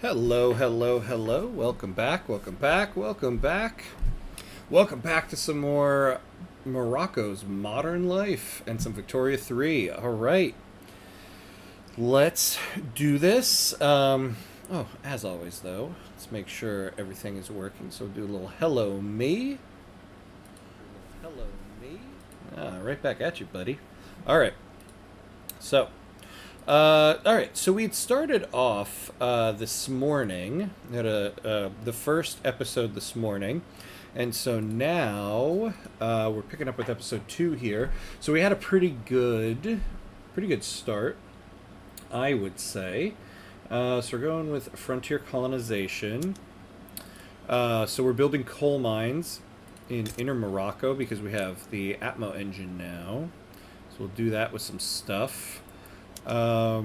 Hello, hello, hello. Welcome back, welcome back, welcome back. Welcome back to some more Morocco's Modern Life and some Victoria 3. All right, let's do this. As always, though, let's make sure everything is working. So do a little hello, me. Hello, me. Right back at you, buddy. All right, so all right, so we'd started off this morning. We had the first episode this morning, and so now we're picking up with episode 2 here. So we had a pretty good start, I would say. So we're going with frontier colonization. So we're building coal mines in Inner Morocco because we have the Atmo engine now. So we'll do that with some stuff. So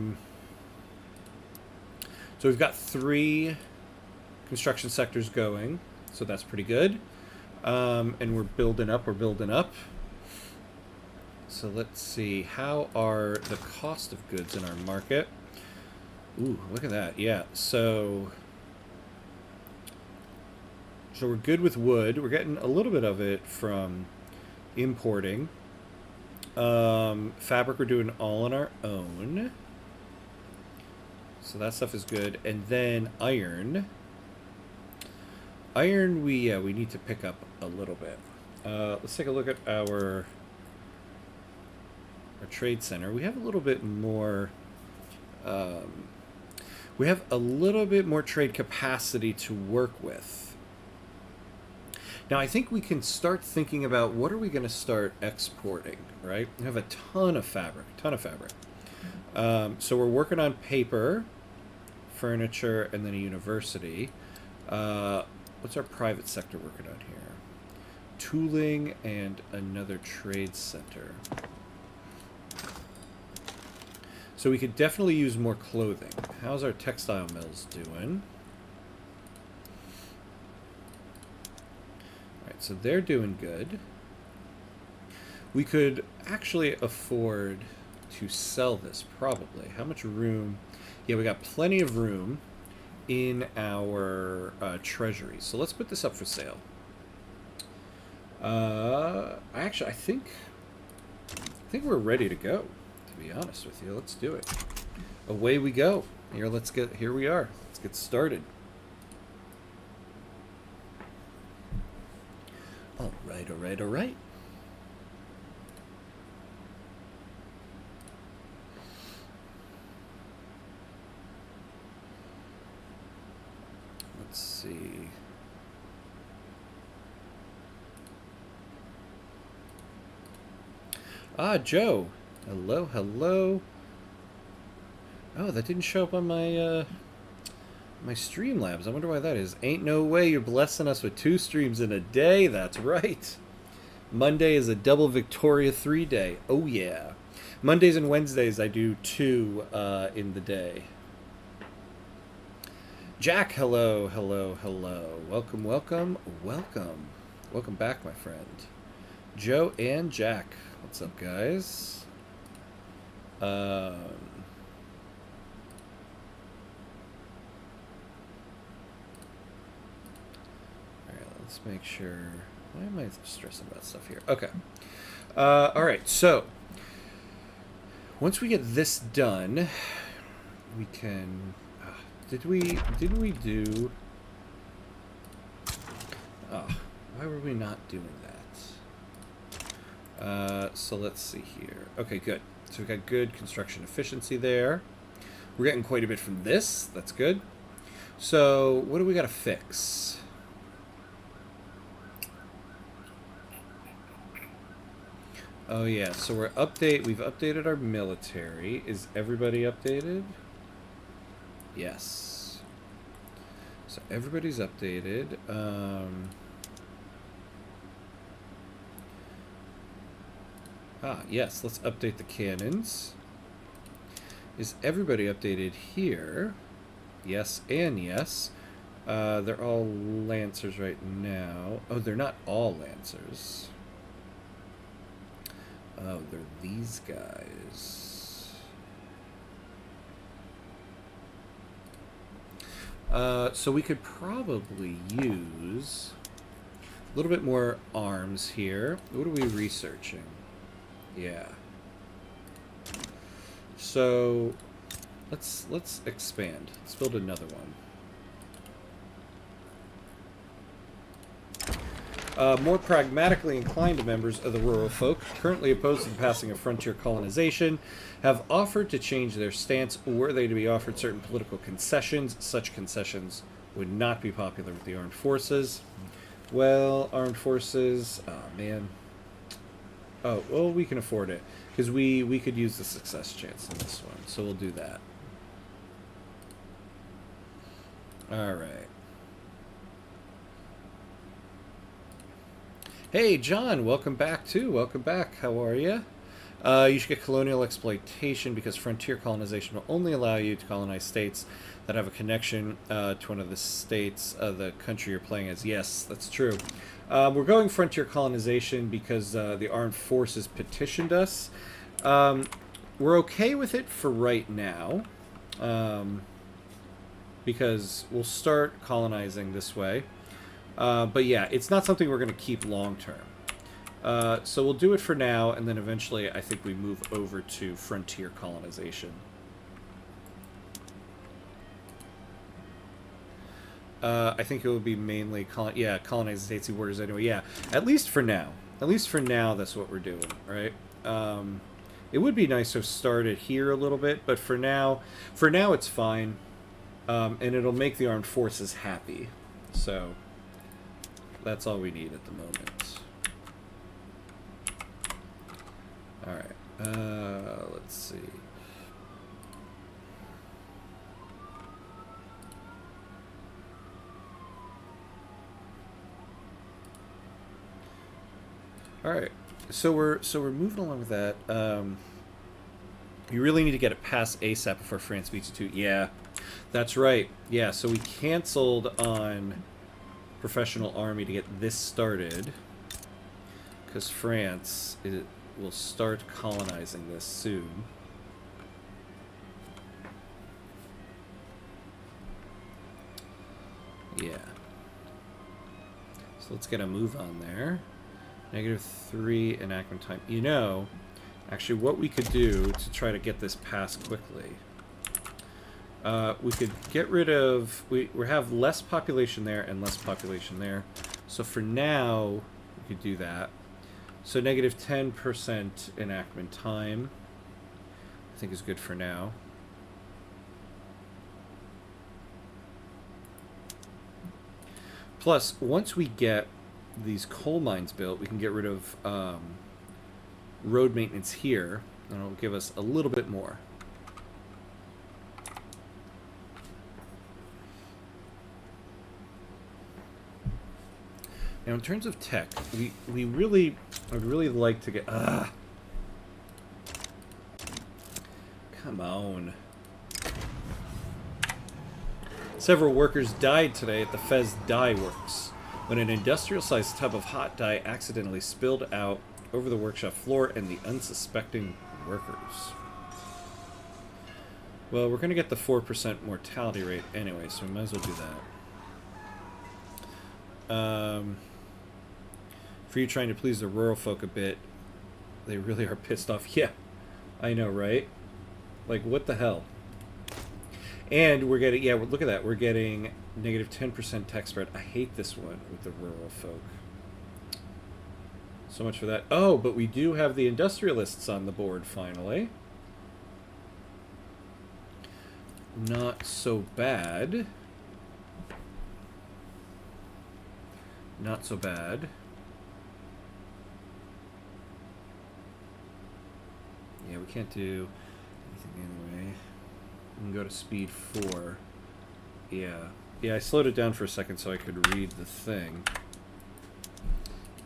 we've got 3 construction sectors going, so that's pretty good. And we're building up, So let's see, how are the cost of goods in our market? Ooh, look at that, yeah. So we're good with wood. We're getting a little bit of it from importing. Fabric we're doing all on our own. So that stuff is good. And then iron. Iron we need to pick up a little bit. Let's take a look at our trade center. We have a little bit more trade capacity to work with. Now, I think we can start thinking about what are we going to start exporting, right? We have a ton of fabric. So we're working on paper, furniture, and then a university. What's our private sector working on here? Tooling and another trade center. So we could definitely use more clothing. How's our textile mills doing? So they're doing good. We could actually afford to sell this, probably. How much room? Yeah, we got plenty of room in our treasury. So let's put this up for sale. Actually, I think we're ready to go, to be honest with you. Let's do it. Away we go. Here we are. Let's get started. All right. Let's see. Joe. Hello. Oh, that didn't show up on my my Streamlabs. I wonder why that is. Ain't no way you're blessing us with 2 streams in a day. That's right. Monday is a double Victoria 3 day. Oh, yeah. Mondays and Wednesdays I do 2 in the day. Jack, hello. Welcome. Welcome back, my friend. Joe and Jack. What's up, guys? Let's make sure. Why am I stressing about stuff here? Okay. All right. So once we get this done, we can. Didn't we do? Why were we not doing that? So let's see here. Okay, good. So we got good construction efficiency there. We're getting quite a bit from this. That's good. So what do we got to fix? Oh yeah, so we've updated our military. Is everybody updated? Yes. So everybody's updated. Yes, let's update the cannons. Is everybody updated here? Yes and yes. They're all Lancers right now. Oh, they're not all Lancers. Oh, they're these guys. So we could probably use a little bit more arms here. What are we researching? Yeah. So let's expand. Let's build another one. More pragmatically inclined members of the rural folk, currently opposed to the passing of frontier colonization, have offered to change their stance were they to be offered certain political concessions. Such concessions would not be popular with the armed forces. Well, armed forces... Oh, man. Oh, well, we can afford it. Because we could use the success chance in this one. So we'll do that. Alright. Hey, John, welcome back, too. Welcome back. How are you? You should get colonial exploitation because frontier colonization will only allow you to colonize states that have a connection to one of the states of the country you're playing as. Yes, that's true. We're going frontier colonization because the armed forces petitioned us. We're okay with it for right now because we'll start colonizing this way. But yeah, it's not something we're going to keep long term. So we'll do it for now, and then eventually I think we move over to frontier colonization. I think it would be mainly, colonize the states and borders anyway. Yeah, at least for now. At least for now, that's what we're doing, right? It would be nice to have started here a little bit, but for now it's fine. And it'll make the armed forces happy. So that's all we need at the moment. Alright, let's see. Alright, so we're moving along with that. You really need to get it past ASAP before France beats you too. Yeah, that's right. Yeah, so we canceled on Professional Army to get this started because France will start colonizing this soon. Yeah. So let's get a move on there. -3 enactment time. You know, actually what we could do to try to get this passed quickly, we could get rid of... We have less population there and less population there. So for now, we could do that. So -10% enactment time, I think is good for now. Plus, once we get these coal mines built, we can get rid of road maintenance here, and it'll give us a little bit more. Now, in terms of tech, I'd really like to get... Come on. Several workers died today at the Fez Dye Works when an industrial-sized tub of hot dye accidentally spilled out over the workshop floor and the unsuspecting workers. Well, we're going to get the 4% mortality rate anyway, so we might as well do that. For you trying to please the rural folk a bit, they really are pissed off. Yeah, I know, right? Like, what the hell? And we're getting, yeah, look at that. We're getting -10% tax spread. I hate this one with the rural folk. So much for that. Oh, but we do have the industrialists on the board, finally. Not so bad. Not so bad. Yeah, we can't do anything anyway. We can go to speed 4. Yeah. Yeah, I slowed it down for a second so I could read the thing.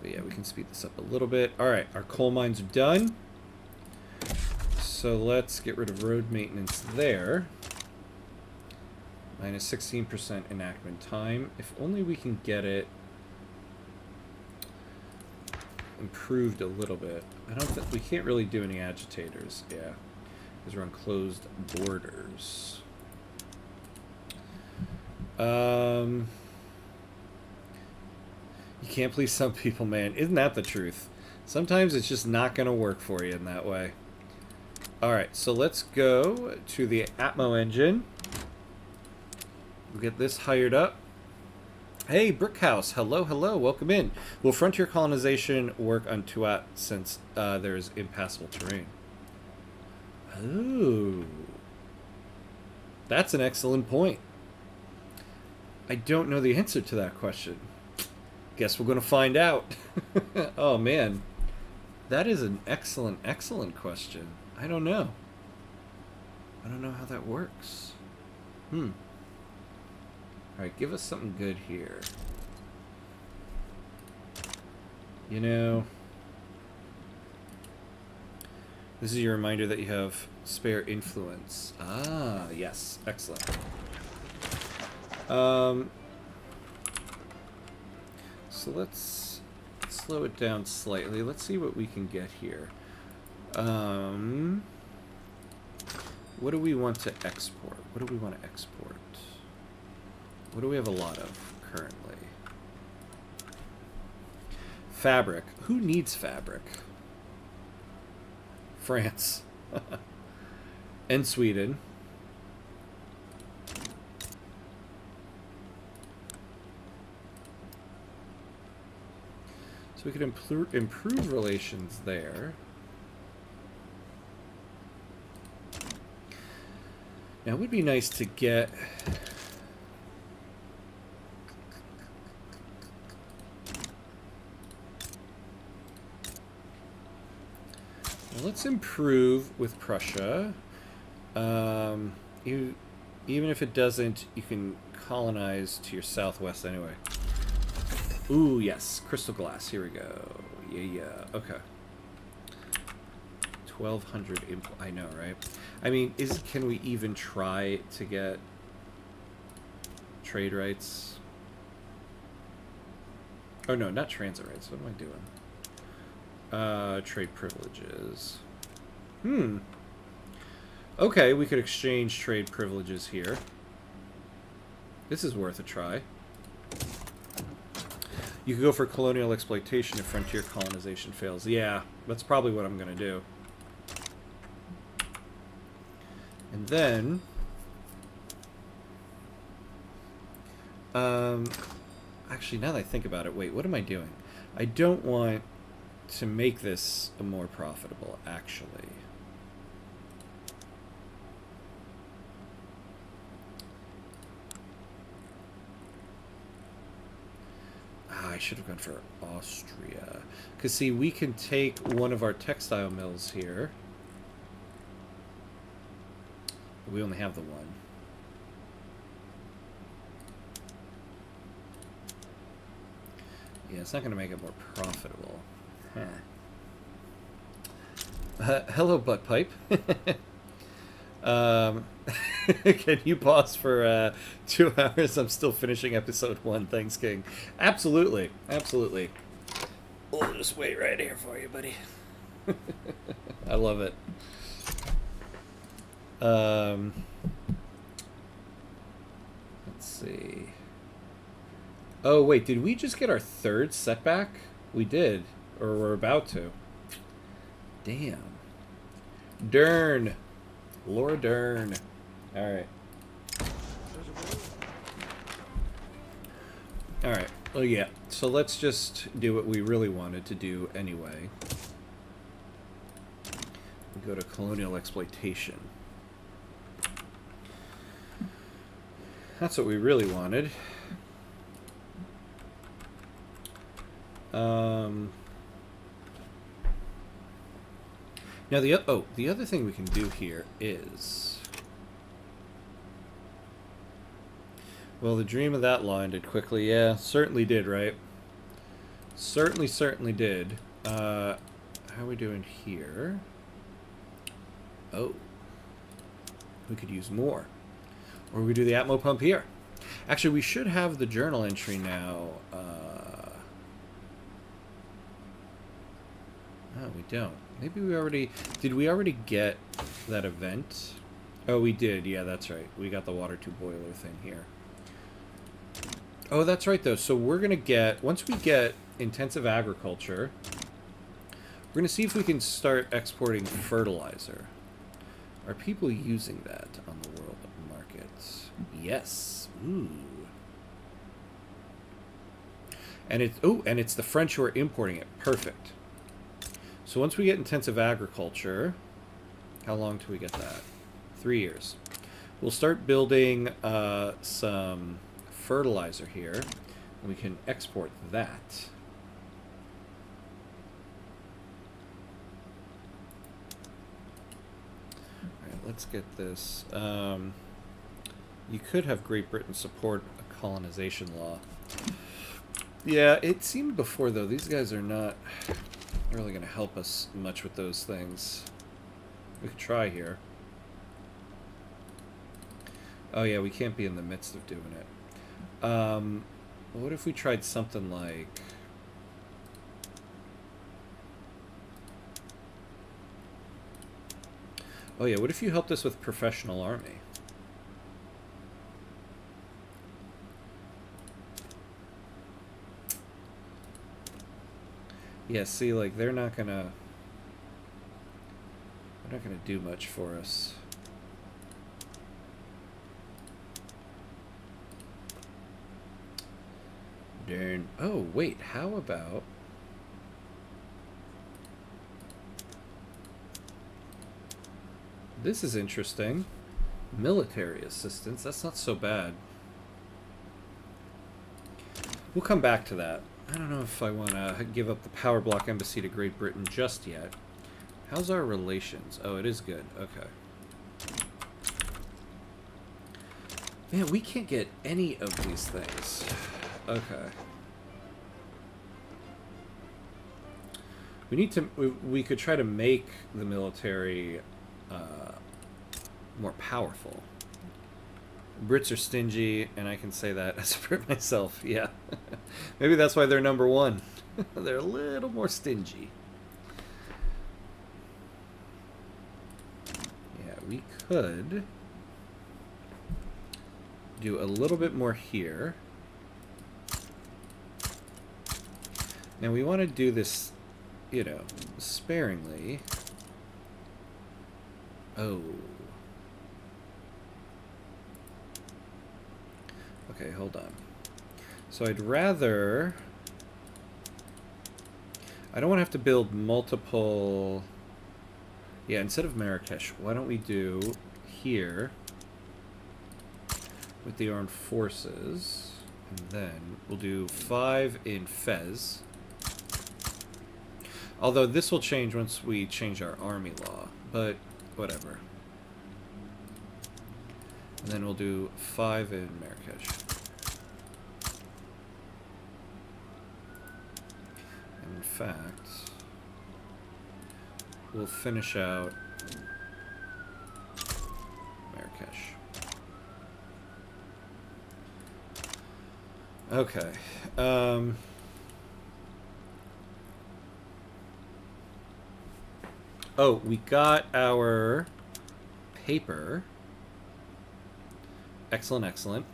But yeah, we can speed this up a little bit. Alright, our coal mines are done. So let's get rid of road maintenance there. -16% enactment time. If only we can get it improved a little bit. I don't think we can't really do any agitators, yeah, because we're on closed borders. You can't please some people, man. Isn't that the truth? Sometimes it's just not going to work for you in that way. Alright, so let's go to the Atmo engine. We'll get this hired up. Hey, Brickhouse. Hello, hello. Welcome in. Will frontier colonization work on Tuat since there's impassable terrain? Oh. That's an excellent point. I don't know the answer to that question. Guess we're going to find out. Oh, man. That is an excellent, excellent question. I don't know. I don't know how that works. Alright, give us something good here. You know, this is your reminder that you have spare influence. Ah, yes. Excellent. So let's slow it down slightly. Let's see what we can get here. What do we want to export? What do we want to export? What do we have a lot of currently? Fabric. Who needs fabric? France. And Sweden. So we could improve relations there. Now it would be nice to get... Well, let's improve with Prussia. Even if it doesn't, you can colonize to your southwest anyway. Ooh, yes. Crystal glass. Here we go. Yeah. Okay. 1,200 I know, right? I mean, can we even try to get trade rights? Oh, no, not transit rights. What am I doing? Trade privileges. Okay, we could exchange trade privileges here. This is worth a try. You could go for colonial exploitation if frontier colonization fails. Yeah, that's probably what I'm going to do. And then... actually, now that I think about it, wait, what am I doing? I don't want to make this more profitable, actually. I should have gone for Austria. Because, see, we can take one of our textile mills here. But we only have the one. Yeah, it's not going to make it more profitable. Huh. Hello, butt pipe. Can you pause for 2 hours? I'm still finishing episode 1. Thanks, King. Absolutely. Absolutely. We'll just wait right here for you, buddy. I love it. Let's see. Oh, wait. Did we just get our 3rd setback? We did. Or we're about to. Damn. Dern. Laura Dern. Alright. Alright. Well, yeah. So let's just do what we really wanted to do anyway. We go to colonial exploitation. That's what we really wanted. Now the other thing we can do here is, well, the dream of that line did quickly. Yeah, certainly did, right? Certainly did. How are we doing here? Oh, we could use more, or we do the Atmo pump here. Actually, we should have the journal entry now. Oh, we don't. Maybe we already... Did we already get that event? Oh, we did. Yeah, that's right. We got the water tube boiler thing here. Oh, that's right, though. So we're going to get, once we get intensive agriculture, we're going to see if we can start exporting fertilizer. Are people using that on the world markets? Yes. Ooh. And it's the French who are importing it. Perfect. So once we get intensive agriculture, how long till we get that? 3 years. We'll start building some fertilizer here, and we can export that. All right, let's get this. You could have Great Britain support a colonization law. Yeah, it seemed before, though, these guys are not really going to help us much with those things. We could try here. Oh, yeah, we can't be in the midst of doing it. What if we tried something like... Oh, yeah, what if you helped us with professional army? Yeah, see, like, they're not gonna do much for us. Darn. Oh, wait, how about... This is interesting. Military assistance, that's not so bad. We'll come back to that. I don't know if I want to give up the power block embassy to Great Britain just yet. How's our relations? Oh, it is good. Okay. Man, we can't get any of these things. Okay. We need to... We could try to make the military more powerful. Brits are stingy, and I can say that as a Brit myself. Yeah. Maybe that's why they're number one. They're a little more stingy. Yeah, we could do a little bit more here. Now we want to do this, you know, sparingly. Oh. Okay, hold on. So I'd rather... I don't want to have to build multiple... Yeah, instead of Marrakesh, why don't we do here with the armed forces, and then we'll do 5 in Fez. Although this will change once we change our army law, but whatever. And then we'll do 5 in Marrakesh. And in fact, we'll finish out Marrakesh. Okay. Oh, we got our paper. Excellent, excellent.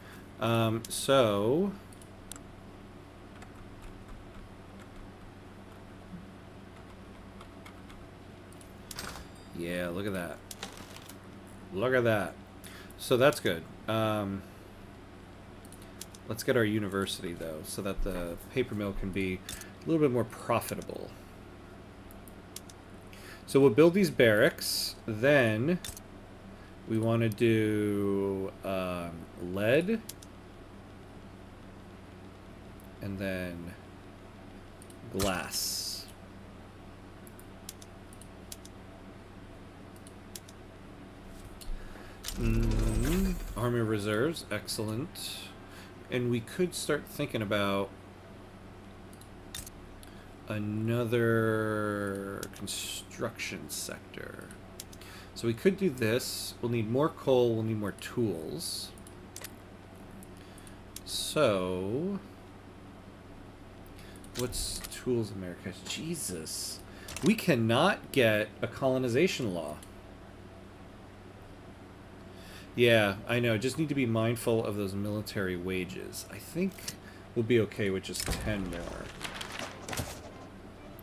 So... Yeah, look at that. Look at that. So that's good. Let's get our university, though, so that the paper mill can be a little bit more profitable. So we'll build these barracks. Then we want to do lead. And then glass. Army reserves, excellent. And we could start thinking about another construction sector. So we could do this. We'll need more coal, we'll need more tools. So what's tools in America? Jesus. We cannot get a colonization law. Yeah, I know. Just need to be mindful of those military wages. I think we'll be okay with just 10 more.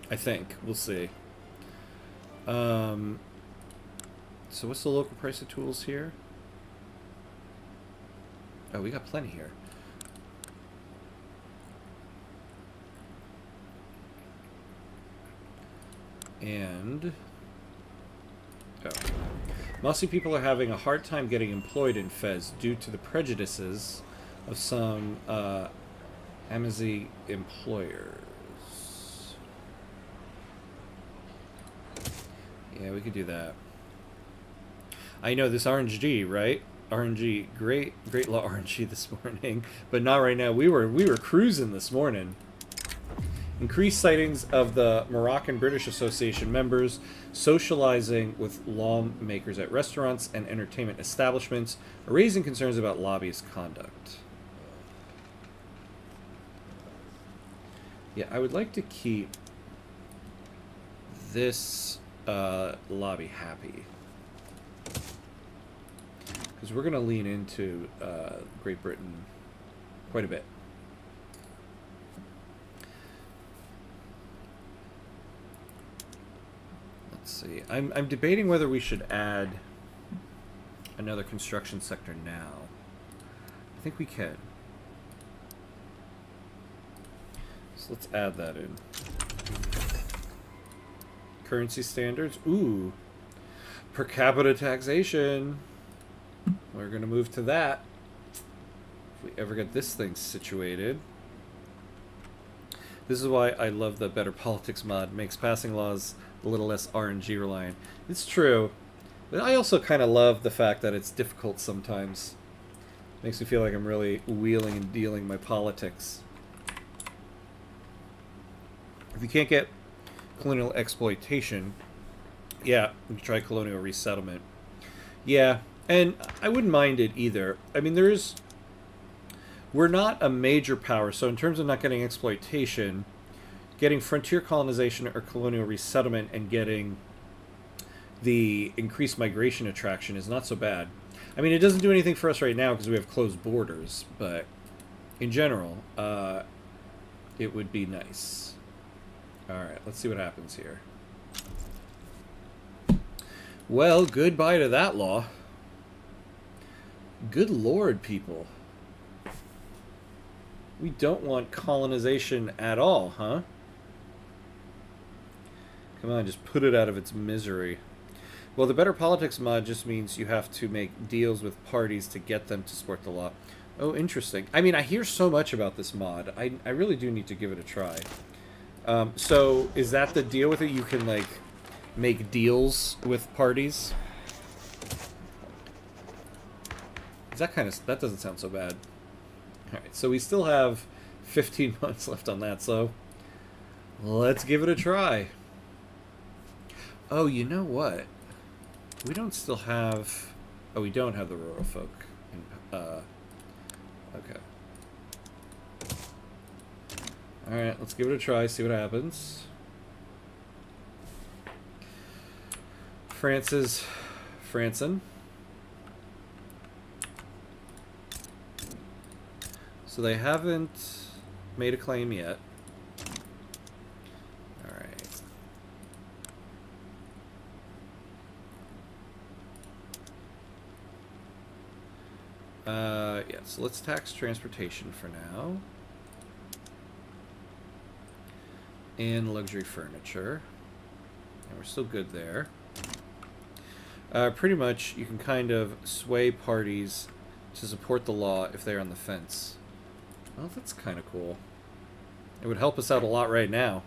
I think. We'll see. So what's the local price of tools here? Oh, we got plenty here. And... oh. Mossy people are having a hard time getting employed in Fez due to the prejudices of some Amazi employers. Yeah, we could do that. I know this RNG, right? RNG, great law RNG this morning, but not right now. We were cruising this morning. Increased sightings of the Moroccan-British Association members socializing with lawmakers at restaurants and entertainment establishments are raising concerns about lobbyist conduct. Yeah, I would like to keep this lobby happy, because we're going to lean into Great Britain quite a bit. Let's see. I'm debating whether we should add another construction sector now. I think we can. So let's add that in. Currency standards. Ooh. Per capita taxation. We're going to move to that. If we ever get this thing situated. This is why I love the Better Politics mod. Makes passing laws a little less RNG reliant. It's true. But I also kind of love the fact that it's difficult sometimes. Makes me feel like I'm really wheeling and dealing my politics. If you can't get colonial exploitation, yeah, we can try colonial resettlement. Yeah, and I wouldn't mind it either. I mean, we're not a major power, so in terms of not getting exploitation, getting frontier colonization or colonial resettlement and getting the increased migration attraction is not so bad. I mean, it doesn't do anything for us right now because we have closed borders, but in general, it would be nice. Alright, let's see what happens here. Well, goodbye to that law. Good lord, people. We don't want colonization at all, huh? Come on, just put it out of its misery. Well, the Better Politics mod just means you have to make deals with parties to get them to support the law. Oh, interesting. I mean, I hear so much about this mod. I really do need to give it a try. So, is that the deal with it? You can, like, make deals with parties? That doesn't sound so bad. Alright, so we still have 15 months left on that, so let's give it a try. Oh, you know what? We don't still have... oh, we don't have the rural folk. Okay. Alright, let's give it a try, see what happens. Francin. So they haven't made a claim yet. Alright. Yeah, so let's tax transportation for now. And luxury furniture. And we're still good there. Pretty much, you can kind of sway parties to support the law if they're on the fence. Well, that's kind of cool. It would help us out a lot right now.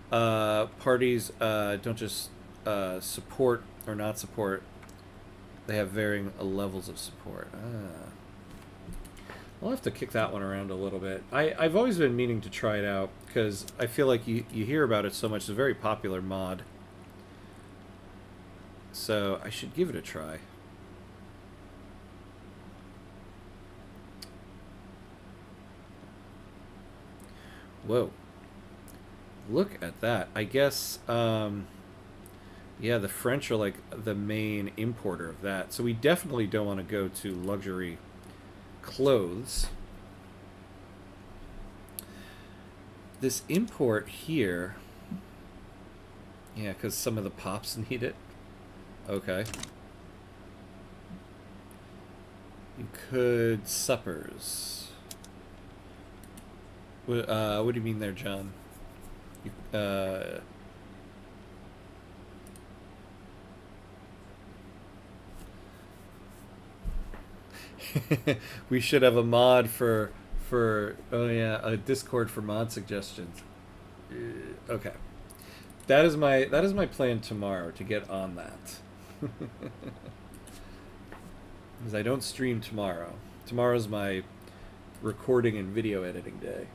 Parties don't just support or not support. They have varying levels of support. I'll have to kick that one around a little bit. I've always been meaning to try it out, because I feel like you hear about it so much. It's a very popular mod. So I should give it a try. Whoa. Look at that. I guess, yeah, the French are like the main importer of that. So we definitely don't want to go to luxury clothes. This import here... Yeah, because some of the pops need it. Okay. You could... Suppers. What do you mean there, John? You, we should have a mod for oh yeah, a Discord for mod suggestions. Okay. That is my plan tomorrow, to get on that. Because I don't stream tomorrow. Tomorrow's my recording and video editing day.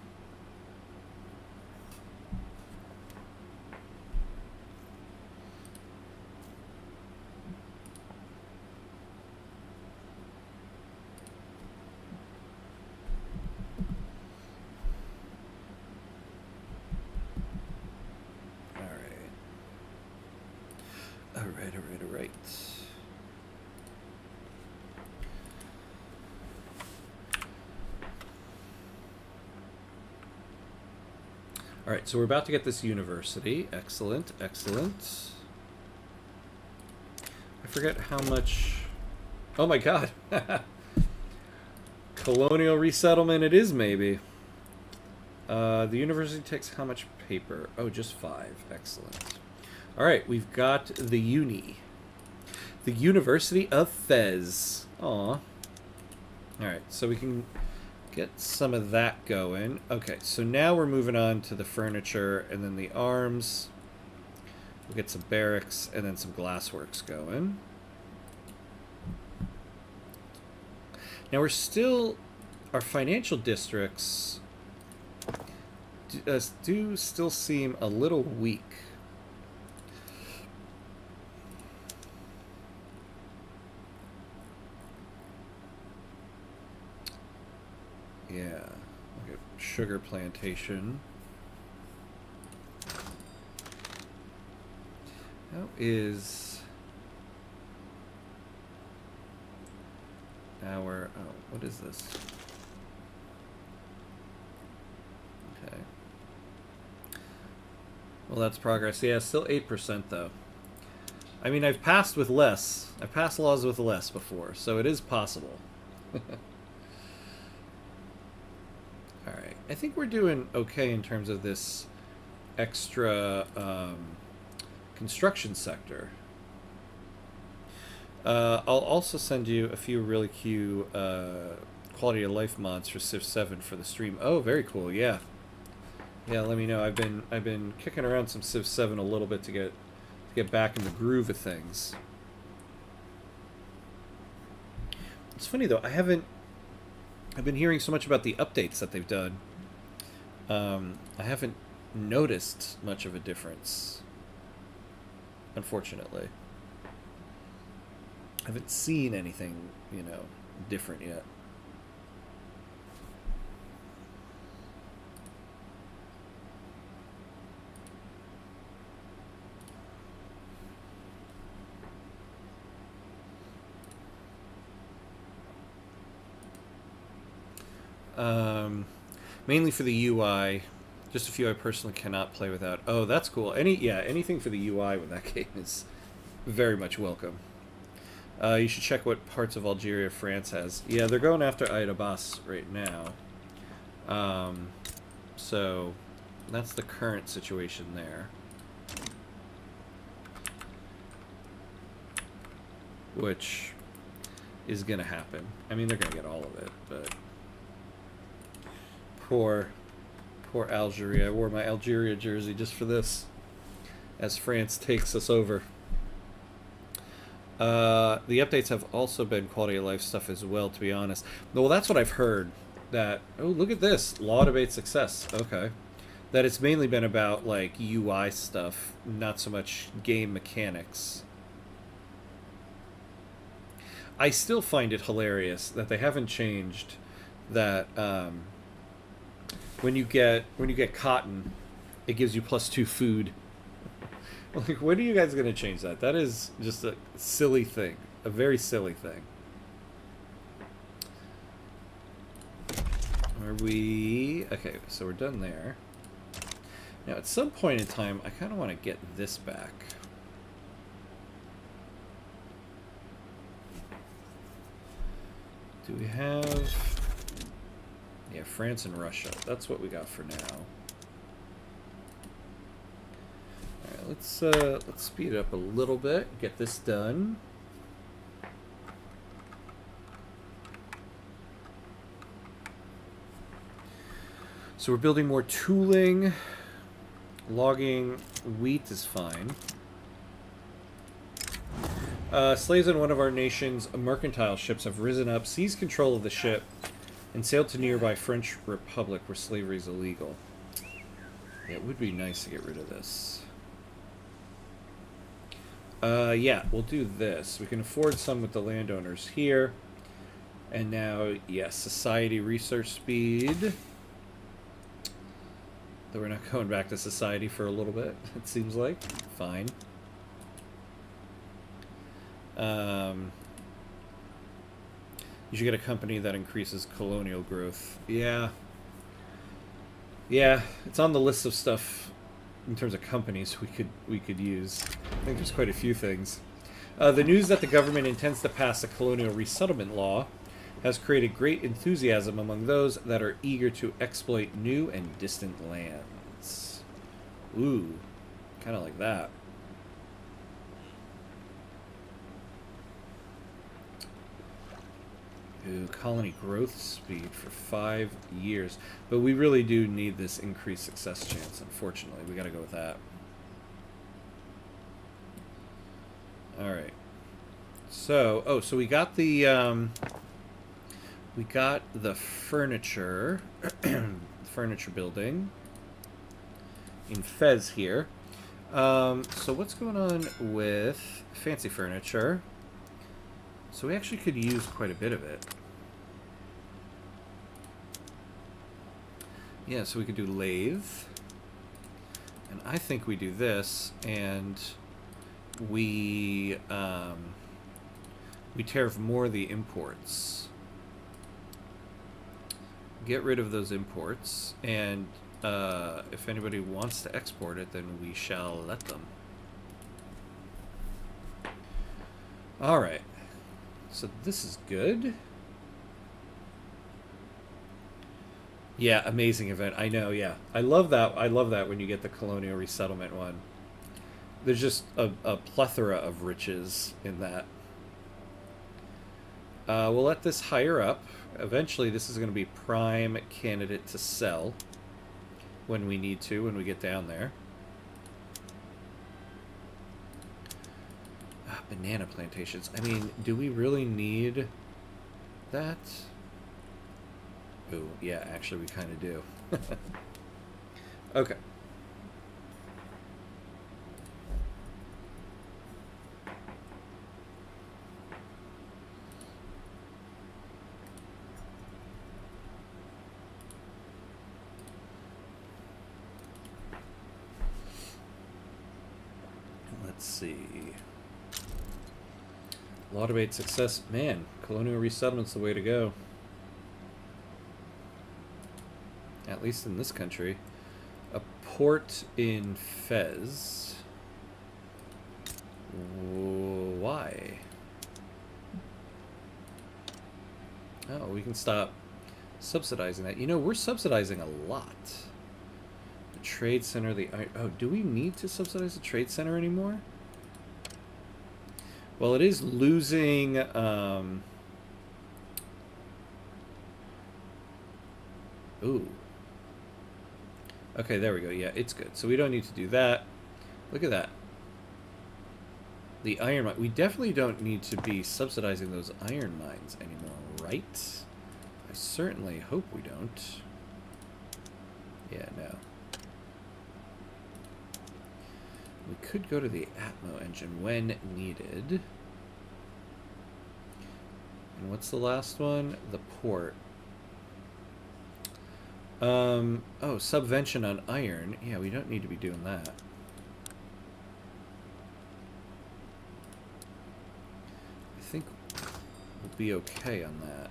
Alright. Alright, so we're about to get this university. Excellent. I forget how much... Oh my god! Colonial resettlement it is, maybe. The university takes how much paper? Oh, just 5. Excellent. Alright, we've got the uni. The University of Fez. Aw. Alright, so we can get some of that going. Okay, so now we're moving on to the furniture and then the arms. We'll get some barracks and then some glassworks going. Now we're still... Our financial districts do still seem a little weak. Yeah, look at sugar plantation. How is our... Oh, what is this? Okay. Well, that's progress. Yeah, still 8% though. I mean, I've passed with less. I've passed laws with less before, so it is possible. Alright, I think we're doing okay in terms of this extra construction sector. I'll also send you a few really cute quality of life mods for Civ 7 for the stream. Oh, very cool, yeah. Yeah, let me know. I've been kicking around some Civ 7 a little bit to get back in the groove of things. It's funny though, I've been hearing so much about the updates that they've done. I haven't noticed much of a difference, unfortunately. I haven't seen anything, you know, different yet. Mainly for the UI. Just a few I personally cannot play without. Oh, that's cool. Anything for the UI with that game is very much welcome. You should check what parts of Algeria France has. Yeah, they're going after Aït Abbas right now. So that's the current situation there. Which is gonna happen. I mean, they're gonna get all of it, but poor Algeria. I wore my Algeria jersey just for this, as France takes us over. The updates have also been quality of life stuff as well, to be honest. Well, that's what I've heard. That, oh, look at this. Law debate success. Okay. That it's mainly been about, like, UI stuff, not so much game mechanics. I still find it hilarious that they haven't changed that, when you get cotton, it gives you +2 food. Like, when are you guys going to change that? That is just a silly thing. A very silly thing. Are we... Okay, so we're done there. Now, at some point in time, I kind of want to get this back. Do we have... Yeah, France and Russia. That's what we got for now. All right, let's speed it up a little bit. Get this done. So we're building more tooling. Logging wheat is fine. Slaves on one of our nation's mercantile ships have risen up, seized control of the ship, and sailed to nearby French Republic where slavery is illegal. Yeah, it would be nice to get rid of this. Yeah, we'll do this. We can afford some with the landowners here. And now, yes, society research speed. Though we're not going back to society for a little bit, it seems like. Fine. You should get a company that increases colonial growth. Yeah. Yeah, it's on the list of stuff in terms of companies we could use. I think there's quite a few things. The news that the government intends to pass a colonial resettlement law has created great enthusiasm among those that are eager to exploit new and distant lands. Ooh, kind of like that. Ooh, colony growth speed for 5 years. But we really do need this increased success chance, unfortunately. We gotta go with that. Alright. So, so we got the, furniture, furniture building in Fez here. So what's going on with fancy furniture? So we actually could use quite a bit of it. Yeah, so we could do lathe. And I think we do this, and we tariff more the imports. Get rid of those imports, and if anybody wants to export it, then we shall let them. Alright. So this is good. Yeah, amazing event. I know, yeah. I love that. I love that when you get the colonial resettlement one. There's just a plethora of riches in that. We'll let this higher up. Eventually, this is going to be prime candidate to sell when we need to, when we get down there. Banana plantations. I mean, do we really need that? Ooh, yeah, actually we kind of do. Okay. Let's see. Laudabate success. Man, colonial resettlement's the way to go. At least in this country. A port in Fez. Why? Oh, we can stop subsidizing that. You know, we're subsidizing a lot. The trade center, the... Oh, do we need to subsidize the trade center anymore? Well, it is losing, ooh. Okay, there we go. Yeah, it's good. So we don't need to do that. Look at that. The iron mine. We definitely don't need to be subsidizing those iron mines anymore, right? I certainly hope we don't. Yeah, no. We could go to the Atmo engine when needed. And what's the last one? The port. Oh, subvention on iron. Yeah, we don't need to be doing that. I think we'll be okay on that.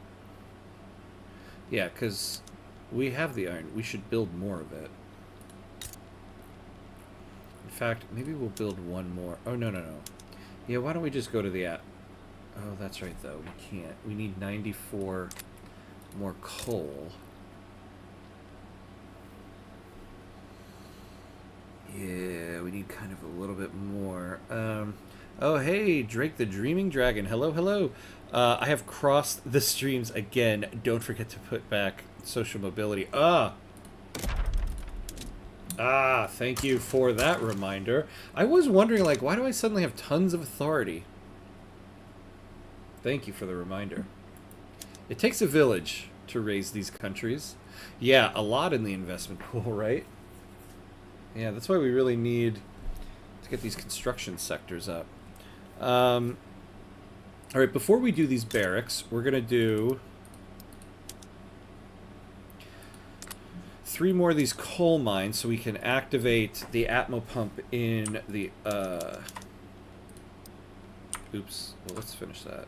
Yeah, because we have the iron. We should build more of it. fact, maybe we'll build one more. Oh, no, no, no. Yeah, why don't we just go to the app? Oh, that's right, though. We can't. We need 94 more coal. Yeah, we need kind of a little bit more. Oh, hey, Drake the Dreaming Dragon. Hello, hello. I have crossed the streams again. Don't forget to put back social mobility. Thank you for that reminder. I was wondering, like, why do I suddenly have tons of authority? Thank you for the reminder. It takes a village to raise these countries. Yeah, a lot in the investment pool, right? Yeah, that's why we really need to get these construction sectors up. All right, before we do these barracks, we're going to do 3 more of these coal mines so we can activate the Atmo pump in the... Oops. Well, let's finish that.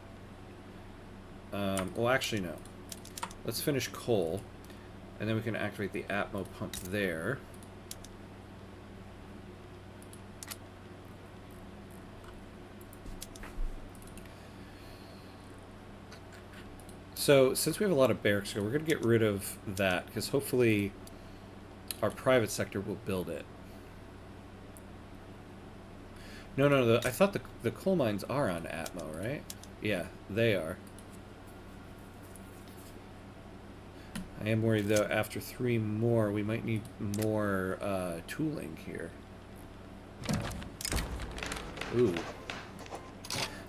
Well, actually, no. Let's finish coal, and then we can activate the Atmo pump there. So, since we have a lot of barracks here, we're going to get rid of that, because hopefully our private sector will build it. No, no, I thought the coal mines are on Atmo, right? Yeah, they are. I am worried, though, after 3 more, we might need more tooling here. Ooh.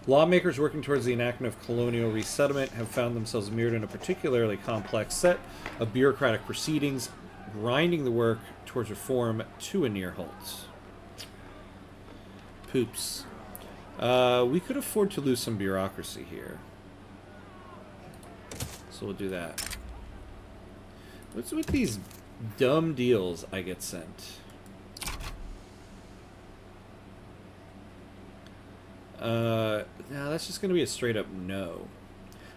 Lawmakers working towards the enactment of colonial resettlement have found themselves mirrored in a particularly complex set of bureaucratic proceedings, grinding the work towards reform to a near halt. Poops. We could afford to lose some bureaucracy here. So we'll do that. What's with these dumb deals I get sent? No, that's just going to be a straight up no.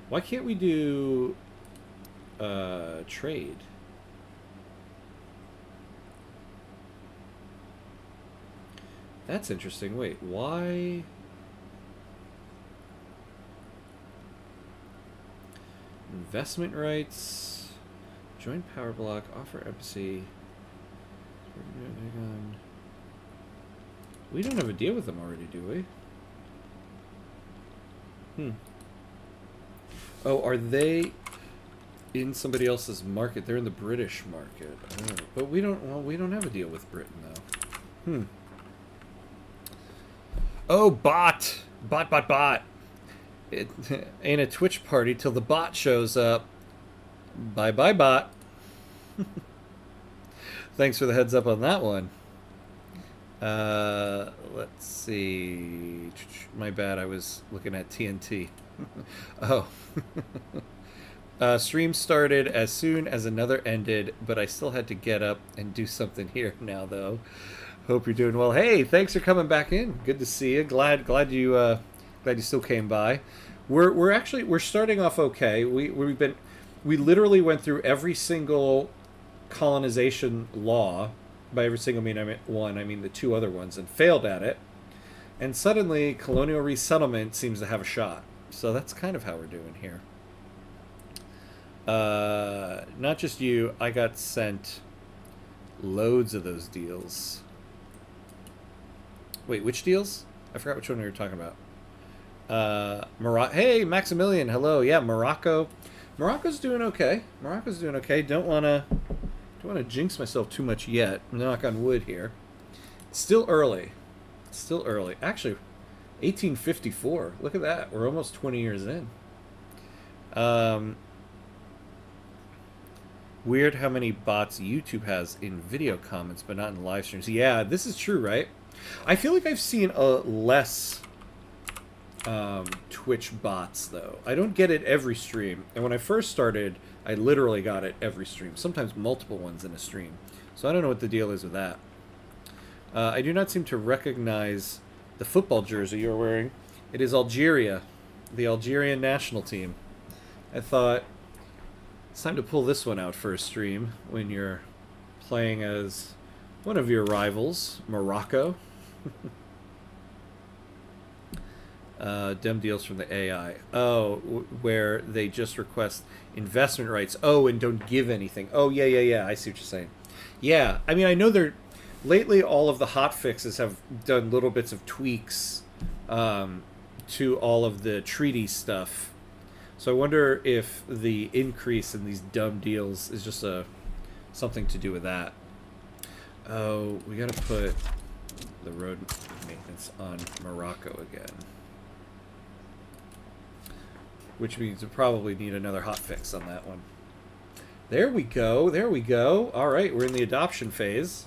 Why can't we do trade? That's interesting. Wait, why? Investment rights, joint power block, offer embassy. We don't have a deal with them already, do we? Oh, are they in somebody else's market? They're in the British market. Oh, but we don't. Well, we don't have a deal with Britain though. Oh, bot. It ain't a Twitch party till the bot shows up. Bye bye bot. Thanks for the heads up on that one. Let's see. My bad, I was looking at TNT. Oh. Stream started as soon as another ended, but I still had to get up and do something here now, though. Hope you're doing well. Hey, thanks for coming back in. Good to see you. Glad you still came by. We're starting off okay. We literally went through every single colonization law. By every single one, I mean the 2 other ones, and failed at it. And suddenly, colonial resettlement seems to have a shot. So that's kind of how we're doing here. Not just you, I got sent loads of those deals. Wait, which deals? I forgot which one we were talking about. Hey, Maximilian, hello. Yeah, Morocco. Morocco's doing okay. Don't want to jinx myself too much yet. Knock on wood here. Still early. Actually, 1854. Look at that. We're almost 20 years in. Weird how many bots YouTube has in video comments, but not in live streams. Yeah, this is true, right? I feel like I've seen less Twitch bots, though. I don't get it every stream. And when I first started, I literally got it every stream. Sometimes multiple ones in a stream. So I don't know what the deal is with that. I do not seem to recognize the football jersey you're wearing. It is Algeria, the Algerian national team. I thought it's time to pull this one out for a stream when you're playing as one of your rivals, Morocco. Dumb deals from the AI. Oh, where they just request investment rights. Oh, and don't give anything. Oh, yeah, yeah, yeah. I see what you're saying. Yeah, I mean, I know they're lately. All of the hot fixes have done little bits of tweaks to all of the treaty stuff. So I wonder if the increase in these dumb deals is just something to do with that. Oh, we gotta put the road maintenance on Morocco again. Which means we probably need another hotfix on that one. There we go. There we go. All right, we're in the adoption phase.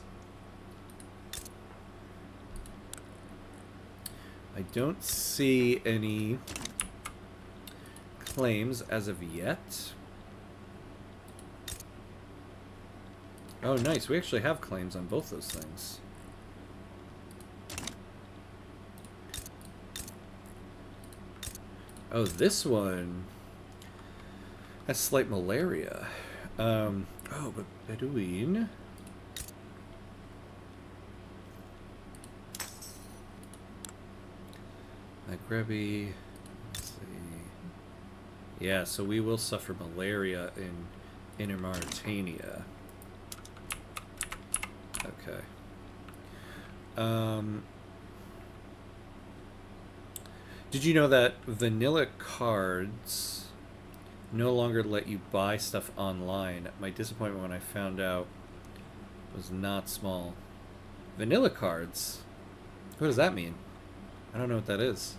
I don't see any claims as of yet. Oh, nice. We actually have claims on both those things. Oh, this one has slight malaria. Oh, but Bedouin. Magrebi. Let's see. Yeah, so we will suffer malaria in Inner Mauritania. Okay. Did you know that vanilla cards no longer let you buy stuff online? My disappointment when I found out was not small. Vanilla cards? What does that mean? I don't know what that is.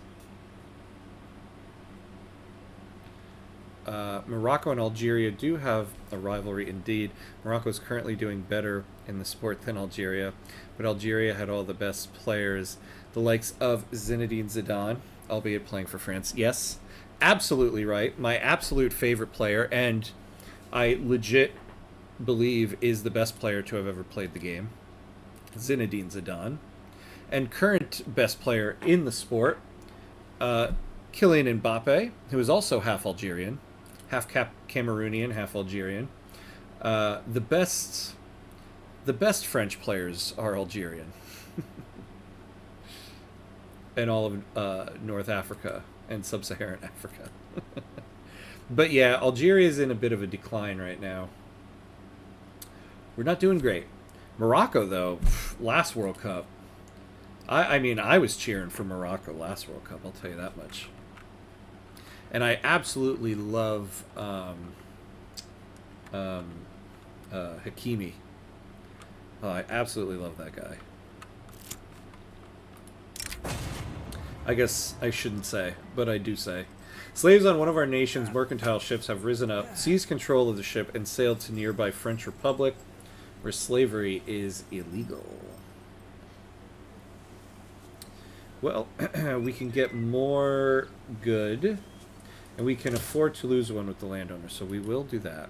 Morocco and Algeria do have a rivalry indeed. Morocco is currently doing better in the sport than Algeria, but Algeria had all the best players, the likes of Zinedine Zidane, albeit playing for France. Yes, absolutely right. My absolute favorite player, and I legit believe is the best player to have ever played the game, Zinedine Zidane. And current best player in the sport, Kylian Mbappe, who is also half Algerian, half Cameroonian, half Algerian. The best French players are Algerian. And all of North Africa and Sub-Saharan Africa. But yeah, Algeria is in a bit of a decline right now. We're not doing great. Morocco, though, last World Cup. I mean, I was cheering for Morocco last World Cup, I'll tell you that much. And I absolutely love Hakimi. Oh, I absolutely love that guy. I guess I shouldn't say, but I do say. Slaves on one of our nation's mercantile ships have risen up, seized control of the ship, and sailed to nearby French Republic, where slavery is illegal. Well, we can get more good, and we can afford to lose one with the landowner, so we will do that.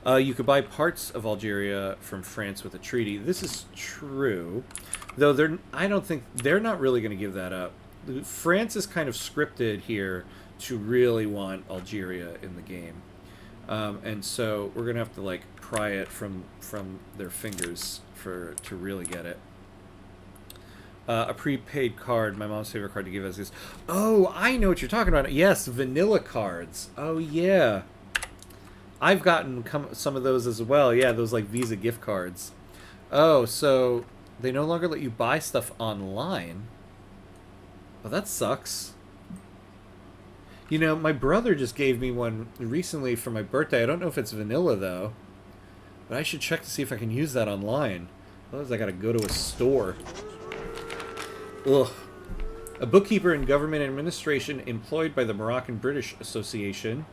You could buy parts of Algeria from France with a treaty. This is true, though I don't think they're not really going to give that up. France is kind of scripted here to really want Algeria in the game, and so we're going to have to like pry it from their fingers to really get it. A prepaid card, my mom's favorite card to give us is... Oh, I know what you're talking about. Yes, vanilla cards. Oh, yeah. I've gotten some of those as well. Yeah, those like Visa gift cards. Oh, so they no longer let you buy stuff online. Well, that sucks. You know, my brother just gave me one recently for my birthday. I don't know if it's vanilla, though. But I should check to see if I can use that online. Otherwise, I gotta go to a store. Ugh. A bookkeeper in government administration employed by the Moroccan British Association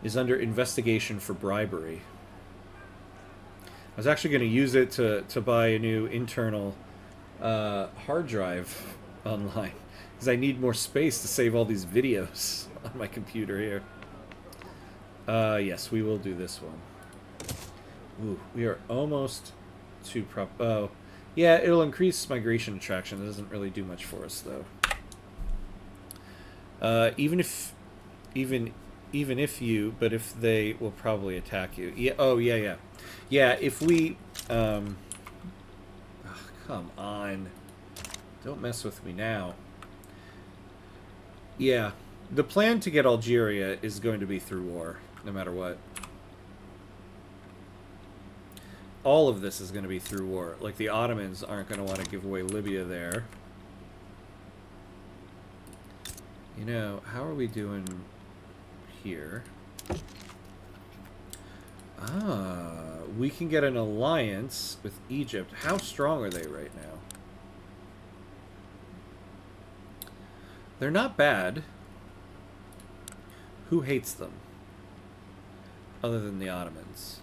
is under investigation for bribery. I was actually going to use it to buy a new internal hard drive online, because I need more space to save all these videos on my computer here. Yes, we will do this one. Ooh, we are almost to oh. Yeah, it'll increase migration attraction. It doesn't really do much for us, though. Even if they will probably attack you. Yeah. Oh, yeah, yeah, yeah. If we, oh, come on. Don't mess with me now. Yeah, the plan to get Algeria is going to be through war, no matter what. All of this is going to be through war. Like, the Ottomans aren't going to want to give away Libya there. You know, how are we doing here? Ah, we can get an alliance with Egypt. How strong are they right now? They're not bad. Who hates them? Other than the Ottomans.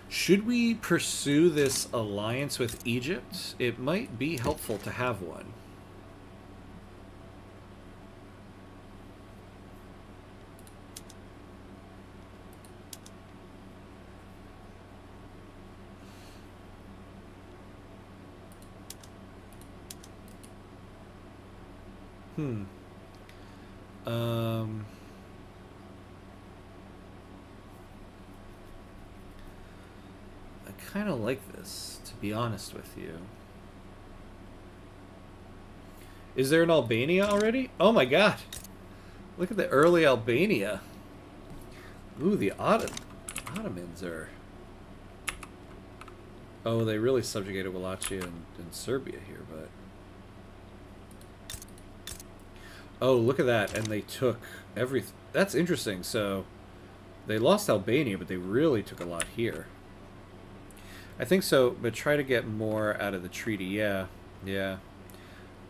Should we pursue this alliance with Egypt? It might be helpful to have one. I kind of like this, to be honest with you. Is there an Albania already? Oh my god! Look at the early Albania. Ooh, the Ottomans are... Oh, they really subjugated Wallachia and Serbia here, but... Oh, look at that, and they took everything. That's interesting, so... They lost Albania, but they really took a lot here. I think so, but try to get more out of the treaty. Yeah, yeah.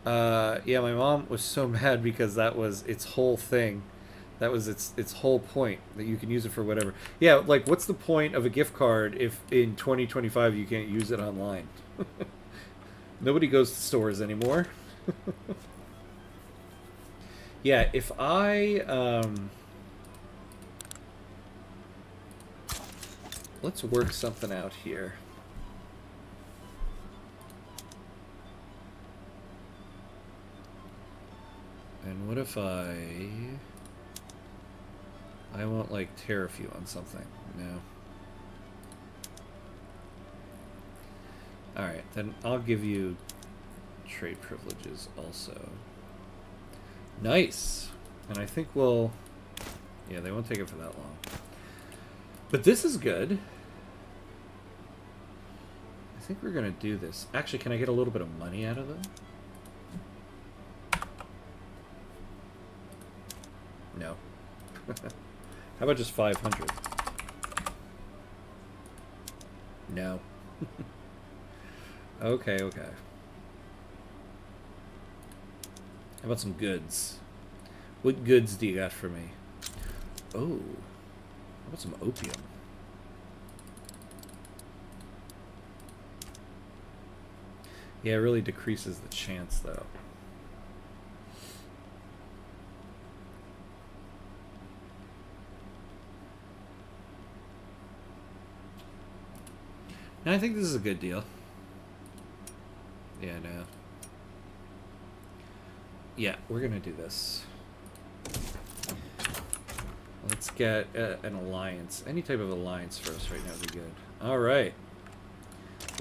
Yeah, my mom was so mad because that was its whole thing. That was its whole point, that you can use it for whatever. Yeah, like, what's the point of a gift card if in 2025 you can't use it online? Nobody goes to stores anymore. Yeah, if I... let's work something out here. And what if I won't, like, tariff you on something? No. Alright, then I'll give you trade privileges also. Nice! And I think we'll... Yeah, they won't take it for that long. But this is good. I think we're going to do this. Actually, can I get a little bit of money out of them? No. How about just 500? No. Okay, okay. How about some goods? What goods do you got for me? Oh. How about some opium? Yeah, it really decreases the chance, though. And I think this is a good deal. Yeah, no. Yeah, we're gonna do this. Let's get an alliance. Any type of alliance for us right now would be good. Alright.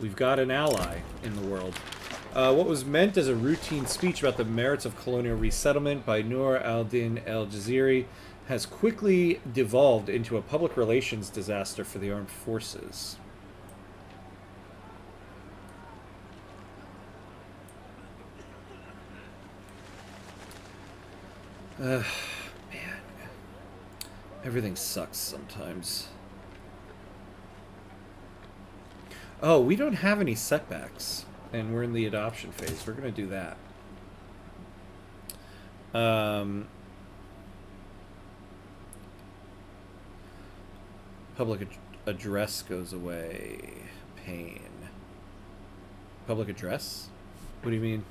We've got an ally in the world. What was meant as a routine speech about the merits of colonial resettlement by Nur al-Din al-Jaziri has quickly devolved into a public relations disaster for the armed forces. Man. Everything sucks sometimes. Oh, we don't have any setbacks. And we're in the adoption phase. We're going to do that. Public address goes away. Pain. Public address? What do you mean?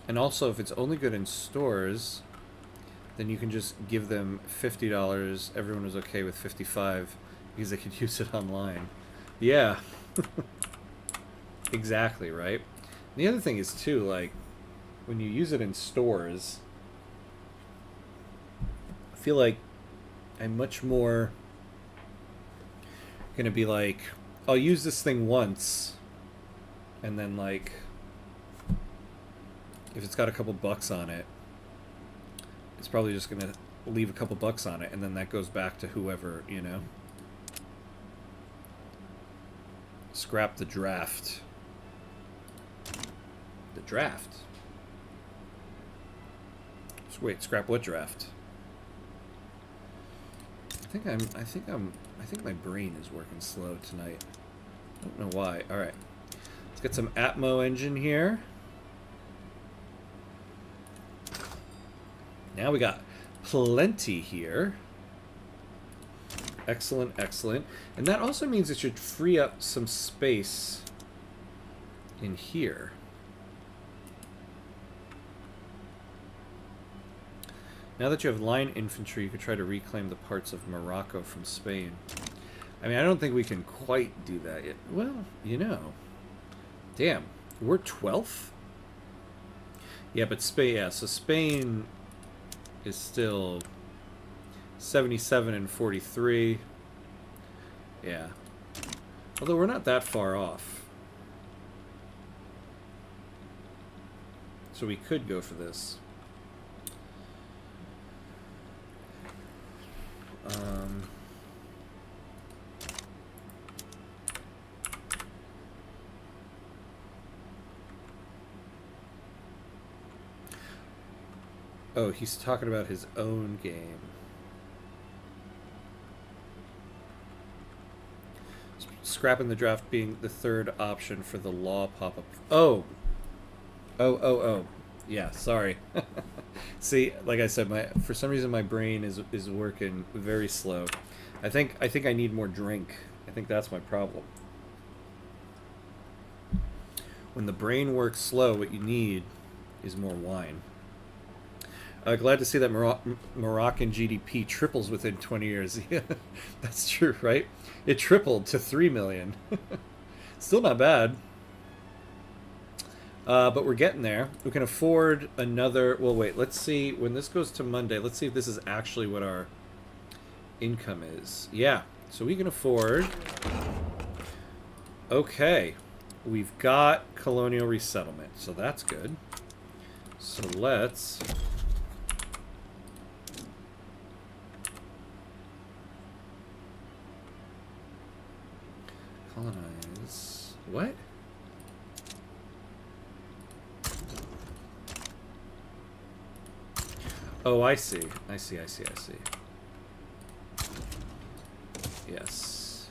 And also, if it's only good in stores, then you can just give them $50. Everyone was okay with $55 because they could use it online. Yeah. Exactly, right? And the other thing is, too, like, when you use it in stores, I feel like I'm much more gonna be like, I'll use this thing once, and then like, if it's got a couple bucks on it, it's probably just gonna leave a couple bucks on it, and then that goes back to whoever, you know. Scrap the draft. The draft. Wait, scrap what draft? I think my brain is working slow tonight. I don't know why. All right, let's get some Atmo engine here. Now we got plenty here. Excellent, excellent. And that also means it should free up some space in here. Now that you have line infantry, you could try to reclaim the parts of Morocco from Spain. I mean, I don't think we can quite do that yet. Well, you know. Damn. We're 12th? Yeah, but Spain, yeah, so Spain is still 77 and 43. Yeah. Although we're not that far off. So we could go for this. Oh, he's talking about his own game. Scrapping the draft being the third option for the law pop-up. Oh. Oh. Yeah, sorry. See, like I said, for some reason my brain is working very slow. I think I need more drink. I think that's my problem. When the brain works slow, what you need is more wine. Glad to see that Moroccan GDP triples within 20 years. Yeah, that's true, right? It tripled to 3 million. Still not bad. But we're getting there. We can afford another... Well, wait, let's see. When this goes to Monday, let's see if this is actually what our income is. Yeah, so we can afford... Okay. We've got colonial resettlement, so that's good. So let's... Colonize... What? Oh, I see. I see. Yes.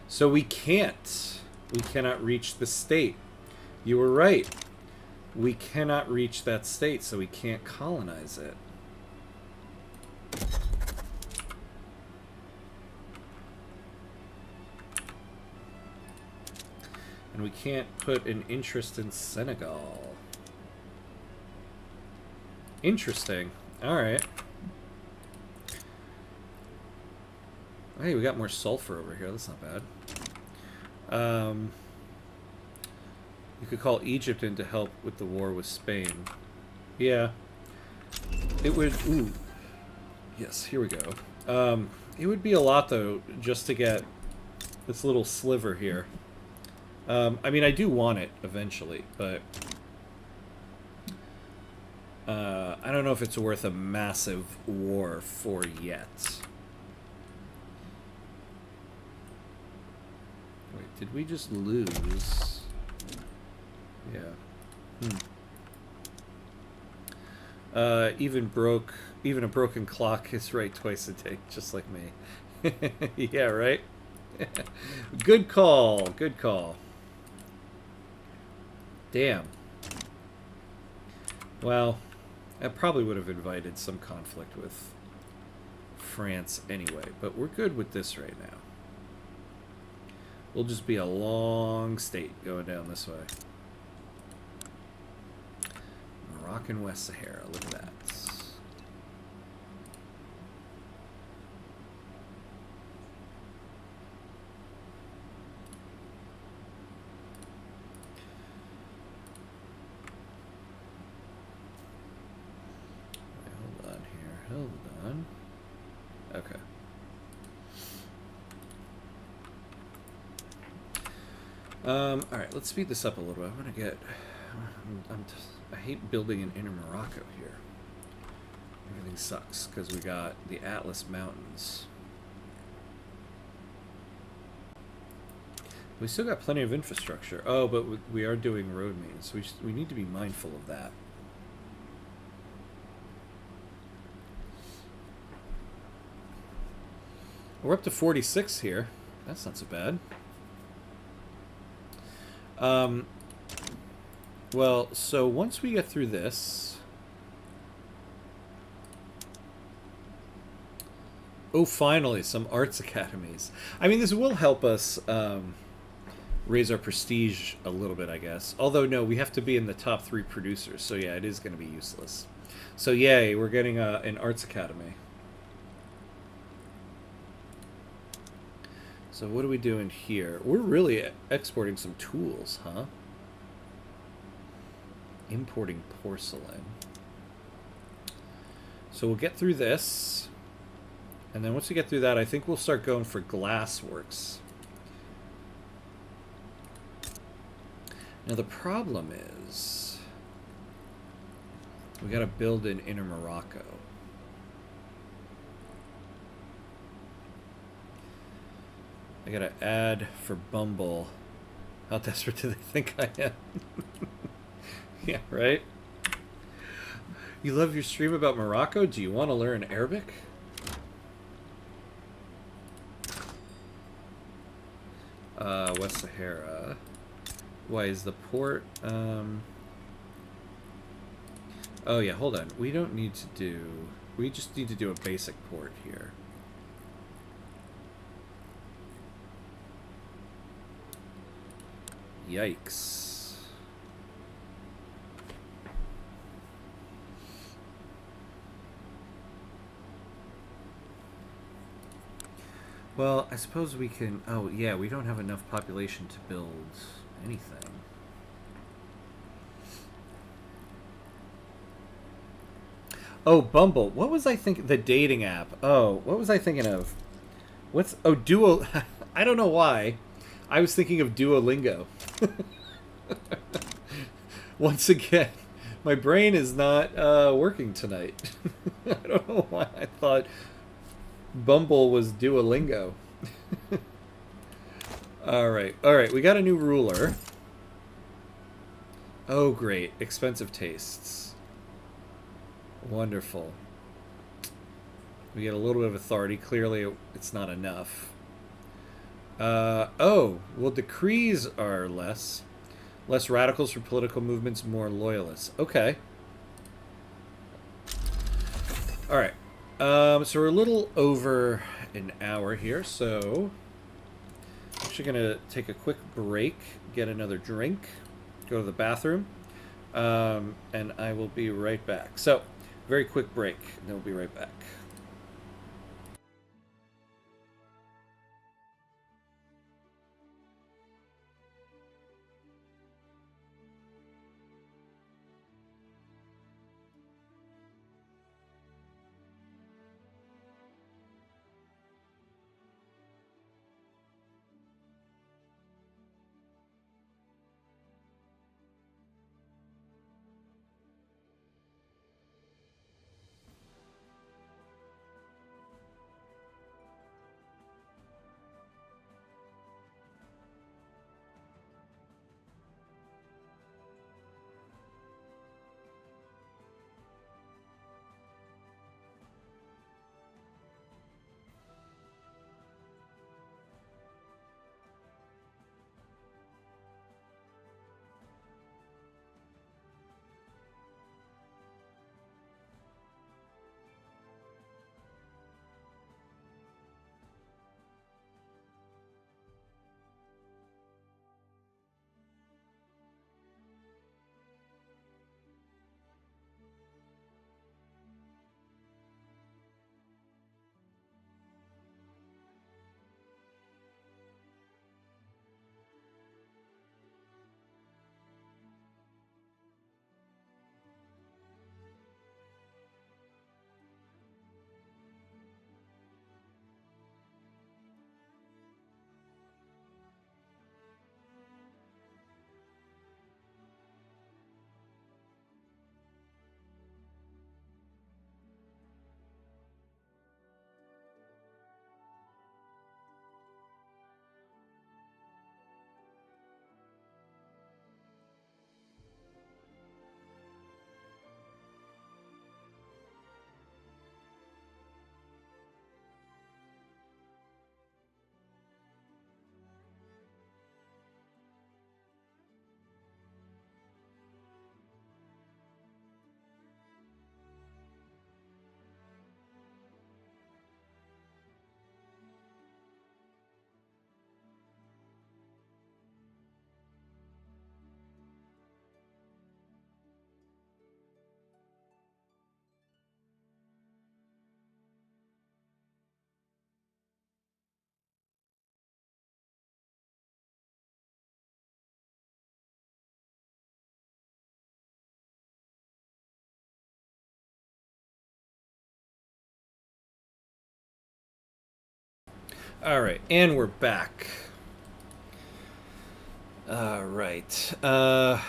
So we can't. We cannot reach the state. You were right. We cannot reach that state, so we can't colonize it. And we can't put an interest in Senegal. Interesting. Alright. Hey, we got more sulfur over here. That's not bad. You could call Egypt in to help with the war with Spain. Yeah. It would... Ooh. Yes, here we go. It would be a lot, though, just to get this little sliver here. I mean, I do want it eventually, but... I don't know if it's worth a massive war for yet. Wait, did we just lose? Yeah. Even a broken clock is right twice a day, just like me. Yeah, right? Good call. Good call. Damn. Well, that probably would have invited some conflict with France anyway, but we're good with this right now. We'll just be a long state going down this way. Moroccan West Sahara, look at that. Hold on. Okay. All right, let's speed this up a little bit. I'm gonna get. I hate building in inner Morocco here. Everything sucks because we got the Atlas Mountains. We still got plenty of infrastructure. Oh, but we are doing road maintenance. We need to be mindful of that. We're up to 46 here. That's not so bad. Well, so once we get through this... Oh, finally, some arts academies. I mean, this will help us raise our prestige a little bit, I guess. Although, no, we have to be in the top 3 producers. So, yeah, it is going to be useless. So, yay, we're getting an arts academy. So, what are we doing here? We're really exporting some tools, huh? Importing porcelain. So, we'll get through this. And then once we get through that, I think we'll start going for glassworks. Now the problem is we got to build in inner Morocco. I got to add for Bumble. How desperate do they think I am? Yeah, right? You love your stream about Morocco? Do you want to learn Arabic? West Sahara. Why is the port? Oh yeah, hold on. We don't need to do... We just need to do a basic port here. Yikes. Well, I suppose we can... Oh, yeah, we don't have enough population to build anything. Oh, Bumble. What was I thinking? The dating app. Oh, what was I thinking of? What's... Oh, Duo... I don't know why. I was thinking of Duolingo. Once again, my brain is not working tonight. I don't know why I thought Bumble was Duolingo. Alright, we got a new ruler. Oh, great. Expensive tastes. Wonderful. We get a little bit of authority. Clearly, it's not enough. Oh, well, decrees are less. Less radicals for political movements, more loyalists. Okay. Alright. So we're a little over an hour here, so... I'm actually going to take a quick break, get another drink, go to the bathroom, and I will be right back. So, very quick break, and then we'll be right back. All right, and we're back. All right. Do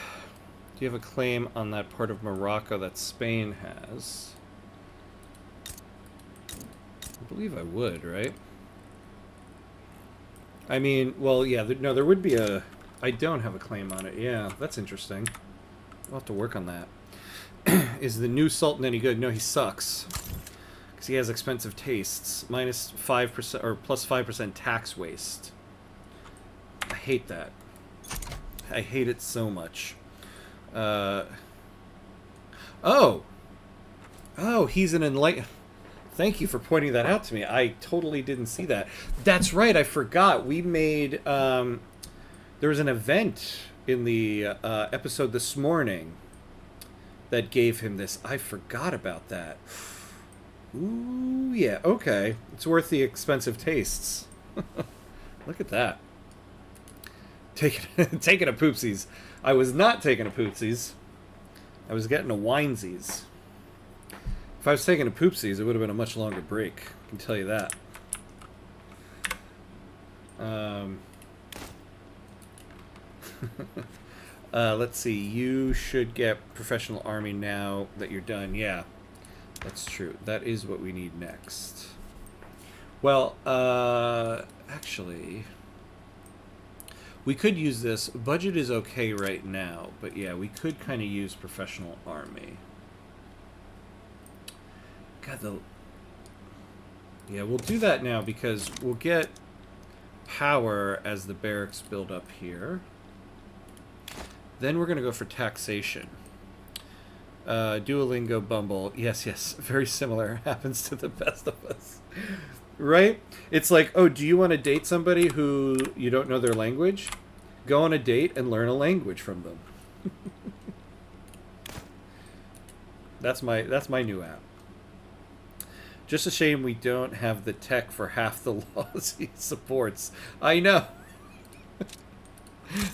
you have a claim on that part of Morocco that Spain has? I believe I would, right? I mean, well, yeah, no, there would be a... I don't have a claim on it. Yeah, that's interesting. I'll have to work on that. Is the new Sultan any good? No, he sucks. Because he has expensive tastes. Minus 5% or plus 5% tax waste. I hate that. I hate it so much. Oh! Oh, he's an enlightened... Thank you for pointing that out to me. I totally didn't see that. That's right, I forgot. We made... there was an event in the episode this morning that gave him this. I forgot about that. Ooh, yeah, okay. It's worth the expensive tastes. Look at that. Taking a poopsies. I was not taking a poopsies. I was getting a winesies. If I was taking a poopsies, it would have been a much longer break. I can tell you that. Let's see. You should get professional army now that you're done. Yeah, that's true. That is what we need next. Well, actually, we could use this. Budget is okay right now, but yeah, we could kind of use professional army. God, yeah, we'll do that now because we'll get power as the barracks build up here. Then we're going to go for taxation. Duolingo Bumble. Yes, yes. Very similar. Happens to the best of us. Right? It's like, oh, do you want to date somebody who you don't know their language? Go on a date and learn a language from them. That's my new app. Just a shame we don't have the tech for half the laws he supports. I know.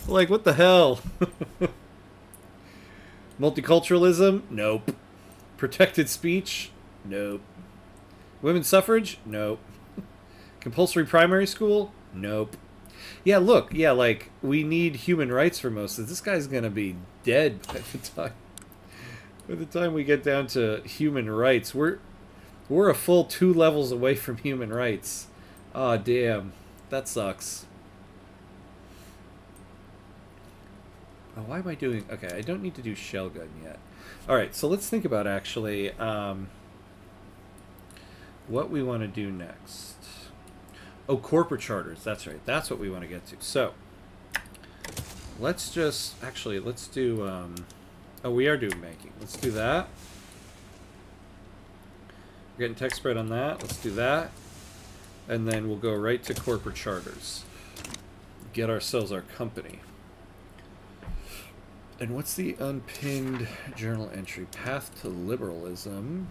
Like, what the hell? Multiculturalism? Nope. Protected speech? Nope. Women's suffrage? Nope. Compulsory primary school? Nope. Yeah, look, yeah, like, we need human rights for most of this. This guy's gonna be dead by the time we get down to human rights. We're a full 2 levels away from human rights. Aw, damn. That sucks. Oh, why am I doing... Okay, I don't need to do shell gun yet. Alright, so let's think about actually what we want to do next. Oh, corporate charters. That's right. That's what we want to get to. So, let's just... Actually, let's do... oh, we are doing banking. Let's do that. We're getting tech spread on that. Let's do that. And then we'll go right to corporate charters. Get ourselves our company. And what's the unpinned journal entry? Path to liberalism.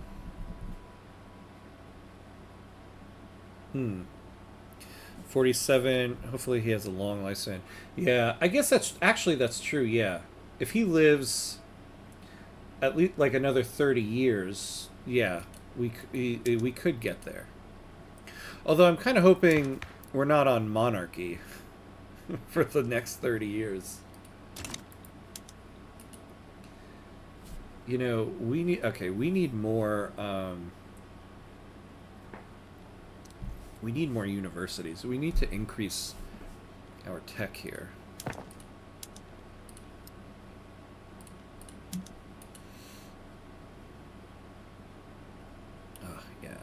47. Hopefully he has a long lifespan. Yeah, I guess that's true, yeah. If he lives at least like another 30 years, yeah, we could get there. Although I'm kind of hoping we're not on monarchy for the next 30 years. You know, we need more universities. We need to increase our tech here. Oh, yeah.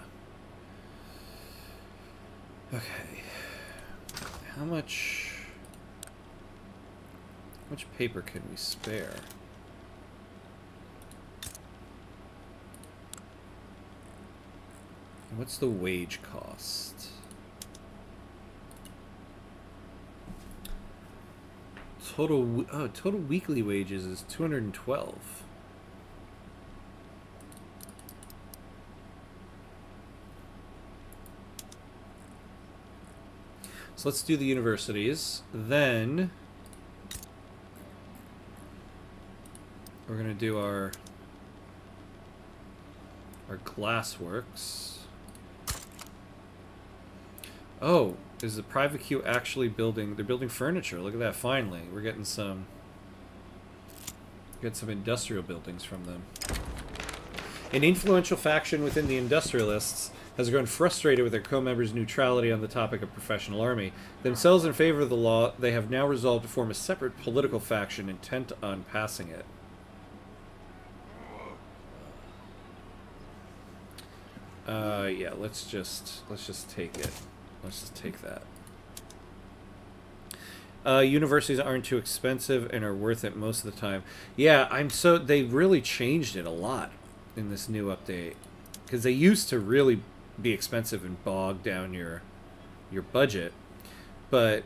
Okay. How much paper can we spare? What's the wage cost? Total weekly wages is 212. So let's do the universities. Then we're gonna do our glassworks. Oh, Is the private queue actually building? They're building furniture. Look at that! Finally, we're getting some industrial buildings from them. An influential faction within the industrialists has grown frustrated with their co-members' neutrality on the topic of professional army. Themselves in favor of the law, they have now resolved to form a separate political faction intent on passing it. Yeah, let's just take it. Let's just take that. Universities aren't too expensive and are worth it most of the time. Yeah, they really changed it a lot in this new update, because they used to really be expensive and bog down your budget, but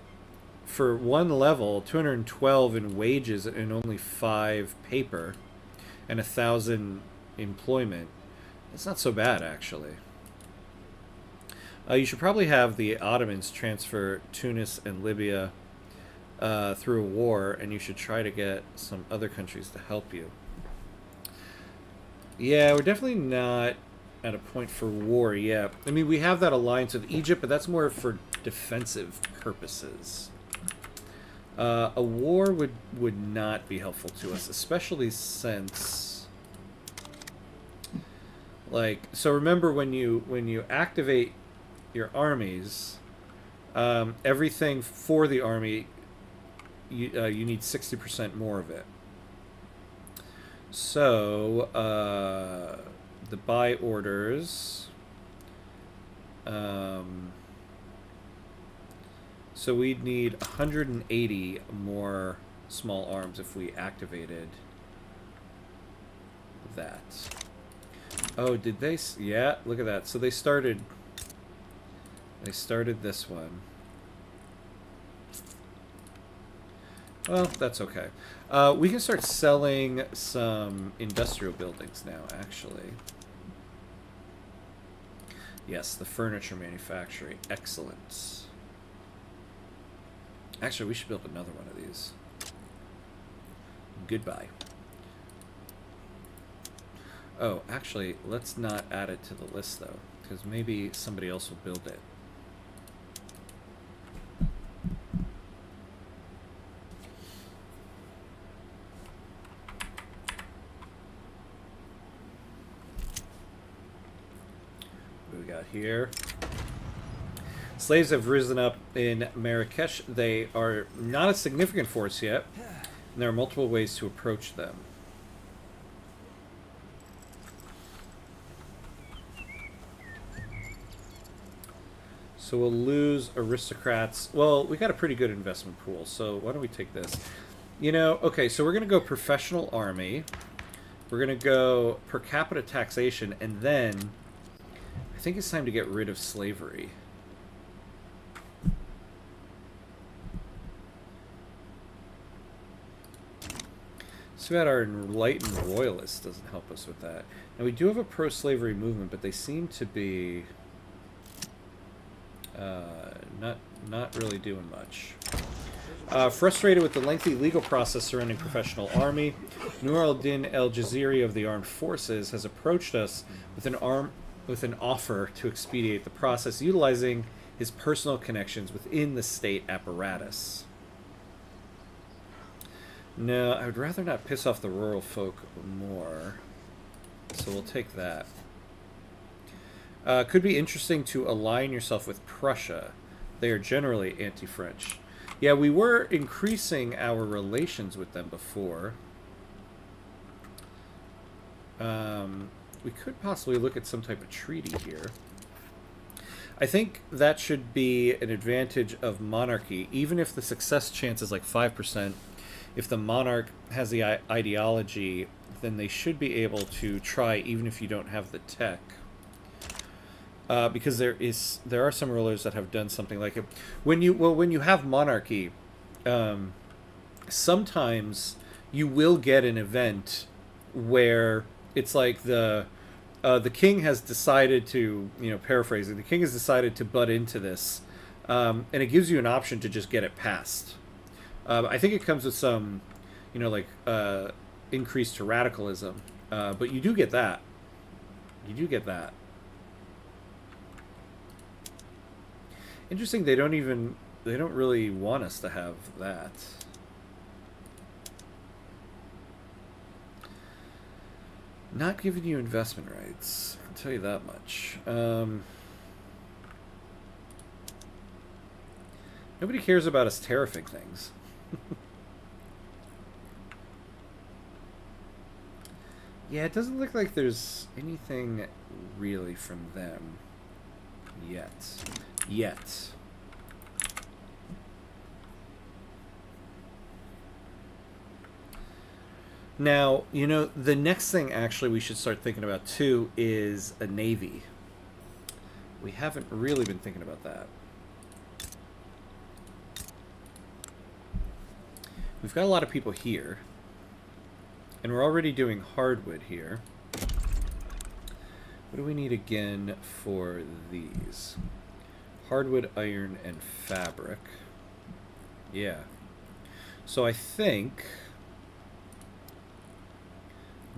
for one level, 212 in wages and only 5 paper, and 1,000 employment. It's not so bad, actually. You should probably have the Ottomans transfer Tunis and Libya through a war, and you should try to get some other countries to help you. Yeah, we're definitely not at a point for war yet. I mean, we have that alliance with Egypt, but that's more for defensive purposes. A war would not be helpful to us, especially since, like, so remember when you activate your armies, everything for the army, you need 60% more of it. So the buy orders, so we'd need 180 more small arms if we activated that. Oh, did they? Yeah, look at that. So they started this one. Well, that's okay. We can start selling some industrial buildings now, actually. Yes, the furniture manufacturing. Excellent. Actually, we should build another one of these. Goodbye. Oh, actually, let's not add it to the list, though, because maybe somebody else will build it. What do we got here? Slaves have risen up in Marrakesh. They are not a significant force yet, and there are multiple ways to approach them. So we'll lose aristocrats. Well, we got a pretty good investment pool, so why don't we take this? You know, okay, so we're going to go professional army. We're going to go per capita taxation, and then I think it's time to get rid of slavery. So that our enlightened royalists doesn't help us with that. Now we do have a pro-slavery movement, but they seem to be not really doing much. Frustrated with the lengthy legal process surrounding professional army, Nur al-Din el-Jaziri of the Armed Forces has approached us with an offer to expedite the process, utilizing his personal connections within the state apparatus. No, I would rather not piss off the rural folk more, so we'll take that. Could be interesting to align yourself with Prussia. They are generally anti-French. Yeah, we were increasing our relations with them before. We could possibly look at some type of treaty here. I think that should be an advantage of monarchy, even if the success chance is like 5%. If the monarch has the ideology, then they should be able to try, even if you don't have the tech. Because there are some rulers that have done something like it. When you have monarchy, sometimes you will get an event where it's like the king has decided to, paraphrasing, the king has decided to butt into this, and it gives you an option to just get it passed. I think it comes with some, increase to radicalism, but you do get that. You do get that. Interesting, they don't really want us to have that. Not giving you investment rights, I'll tell you that much. Nobody cares about us tariffing things. Yeah, it doesn't look like there's anything really from them yet. Now, you know, the next thing actually we should start thinking about too is a navy. We haven't really been thinking about that. We've got a lot of people here. And we're already doing hardwood here. What do we need again for these? Hardwood, iron, and fabric. Yeah. So I think...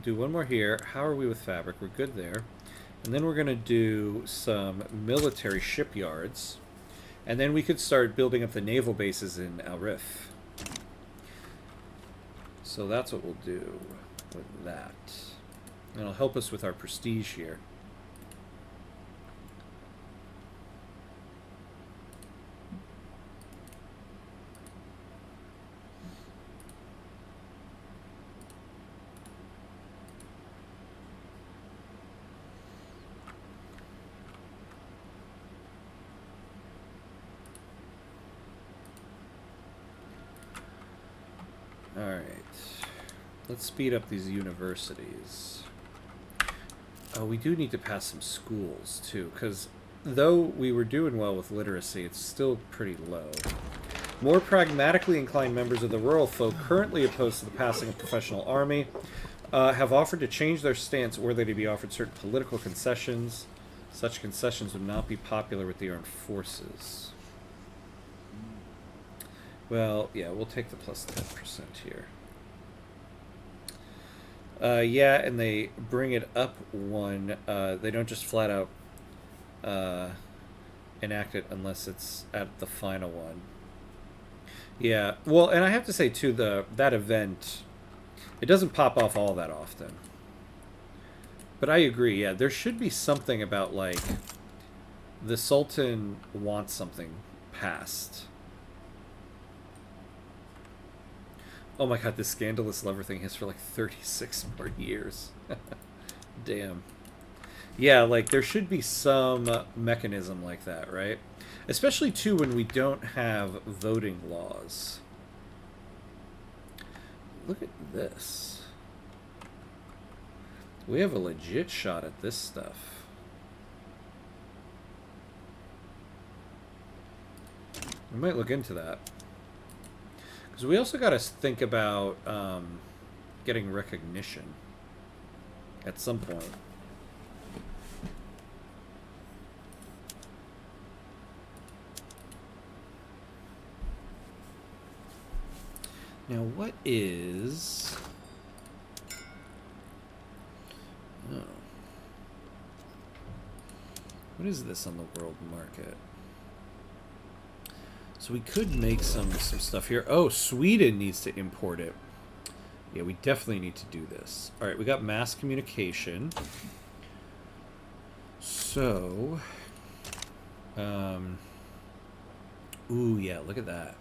do one more here. How are we with fabric? We're good there. And then we're going to do some military shipyards. And then we could start building up the naval bases in Al Rif. So that's what we'll do with that. And it'll help us with our prestige here. Alright. Let's speed up these universities. Oh, we do need to pass some schools, too, because though we were doing well with literacy, it's still pretty low. More pragmatically inclined members of the rural folk currently opposed to the passing of professional army have offered to change their stance were they to be offered certain political concessions. Such concessions would not be popular with the armed forces. Well, yeah, we'll take the plus 10% here. Yeah, and they bring it up one. They don't just flat out enact it unless it's at the final one. Yeah, well, and I have to say, too, that event, it doesn't pop off all that often. But I agree, yeah, there should be something about, like, the Sultan wants something passed. Oh my god, this scandalous lover thing has for like 36 more years. Damn. Yeah, like there should be some mechanism like that, right? Especially too when we don't have voting laws. Look at this. We have a legit shot at this stuff. We might look into that. Because we also got to think about getting recognition at some point. Now, what is... oh. What is this on the world market? So we could make some stuff here. Oh, Sweden needs to import it. Yeah, we definitely need to do this. All right, we got mass communication. So, ooh, yeah, look at that.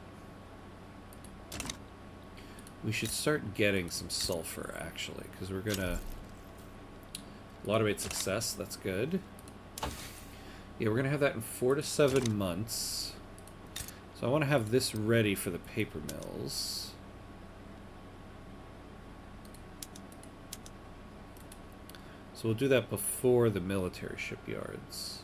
We should start getting some sulfur, actually, because we're gonna... Laudabate success, that's good. Yeah, we're gonna have that in 4 to 7 months. So I want to have this ready for the paper mills. So we'll do that before the military shipyards.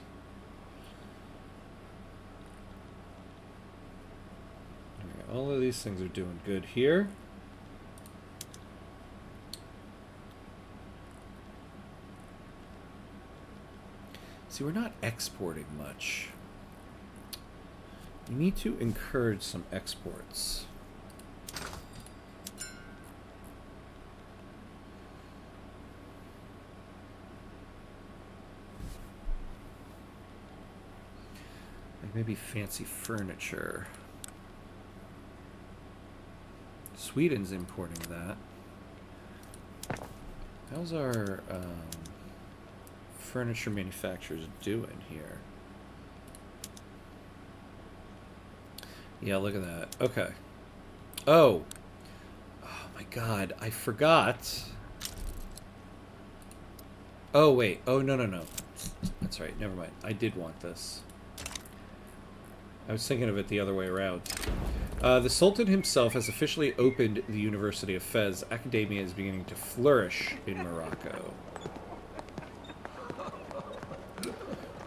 All right, all of these things are doing good here. See, we're not exporting much. We need to encourage some exports. Maybe fancy furniture. Sweden's importing that. How's our furniture manufacturers doing here? Yeah, look at that. Okay. Oh. Oh my god, I forgot. Oh, wait. Oh, no, no, no. That's right. Never mind. I did want this. I was thinking of it the other way around. The Sultan himself has officially opened the University of Fez. Academia is beginning to flourish in Morocco.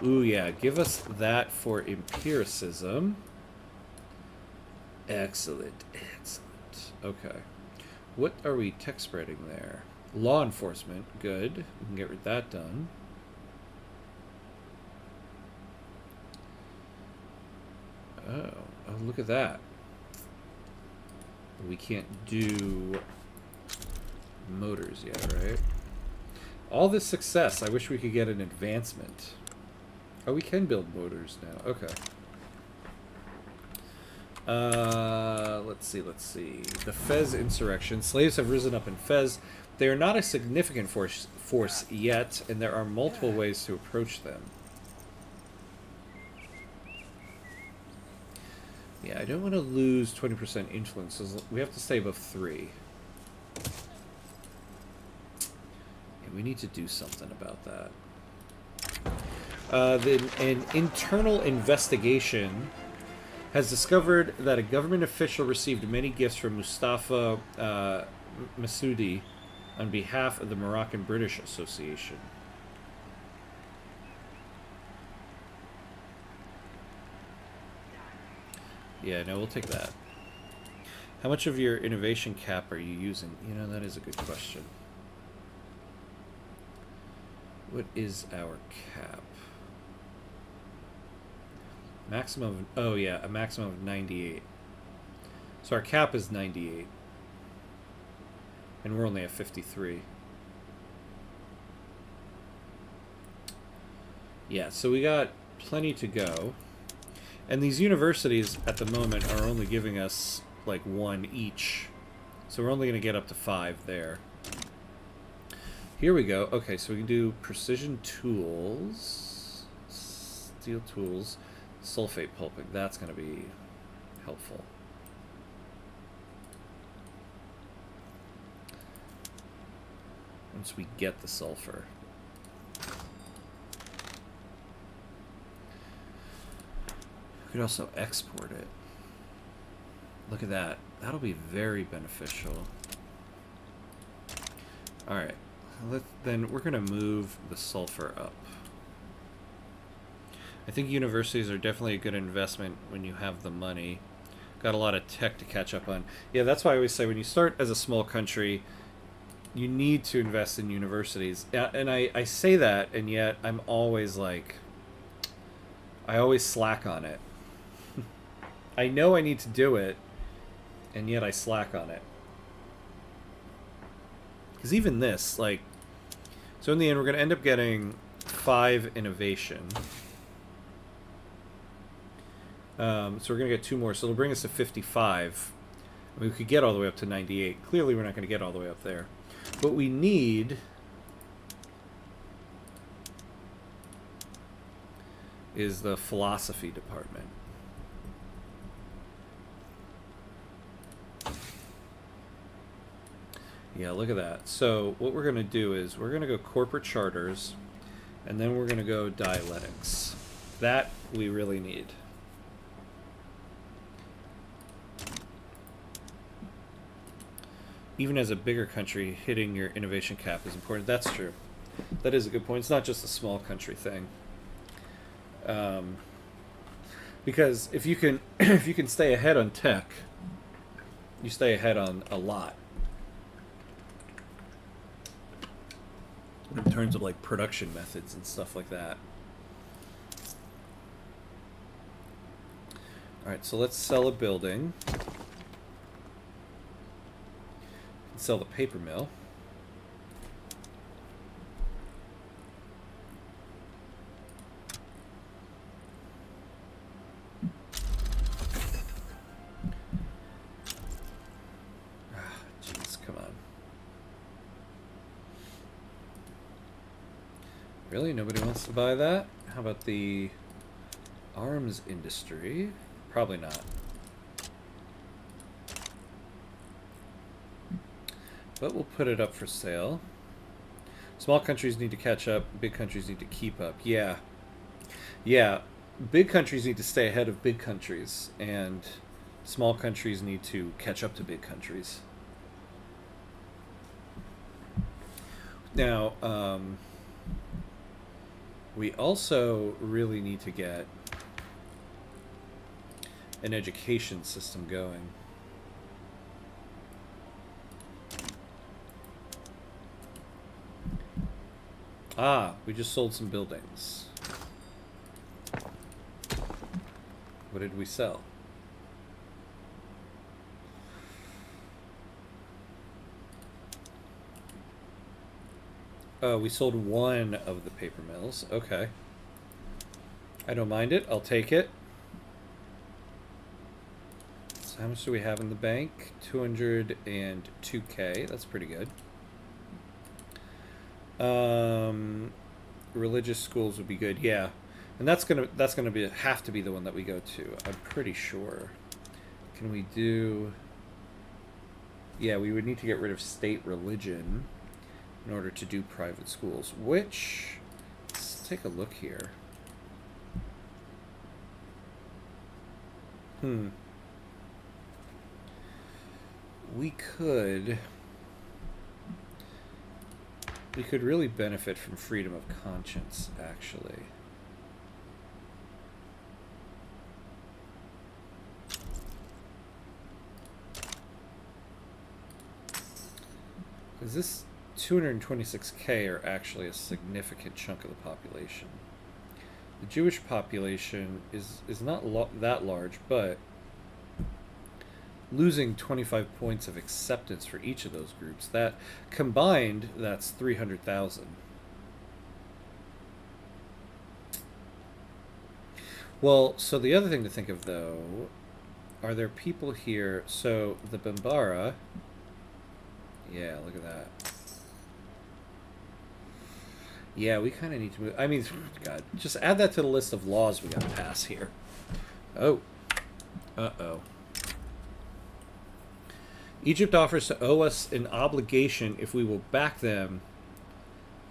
Ooh, yeah. Give us that for empiricism. Excellent. Excellent. Okay. What are we tech spreading there? Law enforcement. Good. We can get that done. Oh, look at that. We can't do motors yet, right? All this success, I wish we could get an advancement. Oh, we can build motors now. Okay. Let's see. The Fez insurrection. Slaves have risen up in Fez. They are not a significant force yet, and there are multiple ways to approach them. Yeah, I don't want to lose 20% influence. We have to stay above 3. And we need to do something about that. An internal investigation has discovered that a government official received many gifts from Mustafa Masudi on behalf of the Moroccan-British Association. Yeah, no, we'll take that. How much of your innovation cap are you using? You know, that is a good question. What is our cap? Maximum, oh yeah, a maximum of 98. So our cap is 98. And we're only at 53. Yeah, so we got plenty to go. And these universities at the moment are only giving us like 1 each. So we're only going to get up to 5 there. Here we go. Okay, so we can do precision tools, steel tools, sulfate pulping. That's going to be helpful. Once we get the sulfur. We could also export it. Look at that. That'll be very beneficial. Alright. Then we're going to move the sulfur up. I think universities are definitely a good investment when you have the money. Got a lot of tech to catch up on. Yeah, that's why I always say when you start as a small country, you need to invest in universities. And I say that, and yet I'm always like, I always slack on it. I know I need to do it, and yet I slack on it. Because even this, like, so in the end, we're going to end up getting 5 innovation. So we're going to get 2 more, so it'll bring us to 55. I mean, we could get all the way up to 98. Clearly, we're not going to get all the way up there. What we need is the philosophy department. Yeah, look at that. So what we're going to do is we're going to go corporate charters, and then we're going to go dialectics. That we really need. Even as a bigger country, hitting your innovation cap is important. That's true. That is a good point. It's not just a small country thing. Because if you can, if you can stay ahead on tech, you stay ahead on a lot. In terms of like production methods and stuff like that. Alright, so let's sell a building. Sell the paper mill. Really? Nobody wants to buy that? How about the arms industry? Probably not. But we'll put it up for sale. Small countries need to catch up. Big countries need to keep up. Yeah. Yeah. Big countries need to stay ahead of big countries. And small countries need to catch up to big countries. Now, we also really need to get an education system going. Ah, we just sold some buildings. What did we sell? Oh, we sold one of the paper mills. Okay. I don't mind it. I'll take it. So how much do we have in the bank? 202K. That's pretty good. Religious schools would be good. Yeah. And that's gonna have to be the one that we go to. I'm pretty sure. Can we do... Yeah, we would need to get rid of state religion in order to do private schools, which, let's take a look here. We could really benefit from freedom of conscience, actually. Because this 226K are actually a significant chunk of the population. The Jewish population is not that large, but losing 25 points of acceptance for each of those groups, that combined, that's 300,000. Well, so the other thing to think of, though, are there people here? So the Bambara, yeah, look at that. Yeah, we kind of need to move. I mean, God, just add that to the list of laws we got to pass here. Oh. Uh-oh. Egypt offers to owe us an obligation if we will back them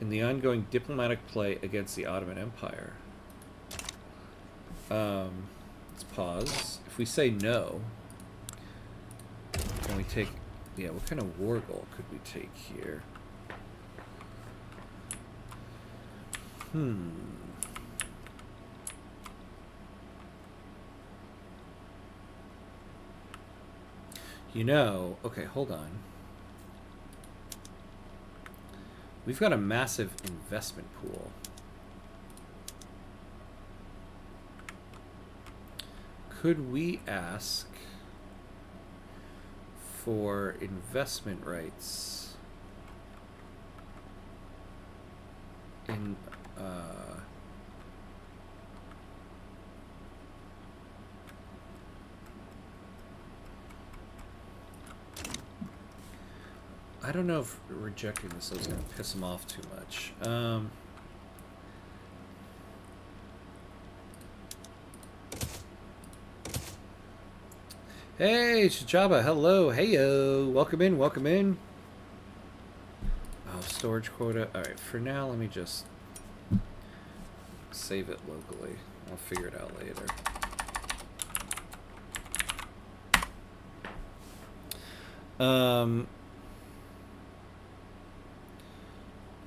in the ongoing diplomatic play against the Ottoman Empire. Let's pause. If we say no, can we take... Yeah, what kind of war goal could we take here? You know, okay, hold on. We've got a massive investment pool. Could we ask for investment rights in I don't know if rejecting this is going to piss him off too much. Hey, Shijaba, hello, heyo, welcome in, welcome in. Oh, storage quota. All right, for now, let me just save it locally. I'll figure it out later.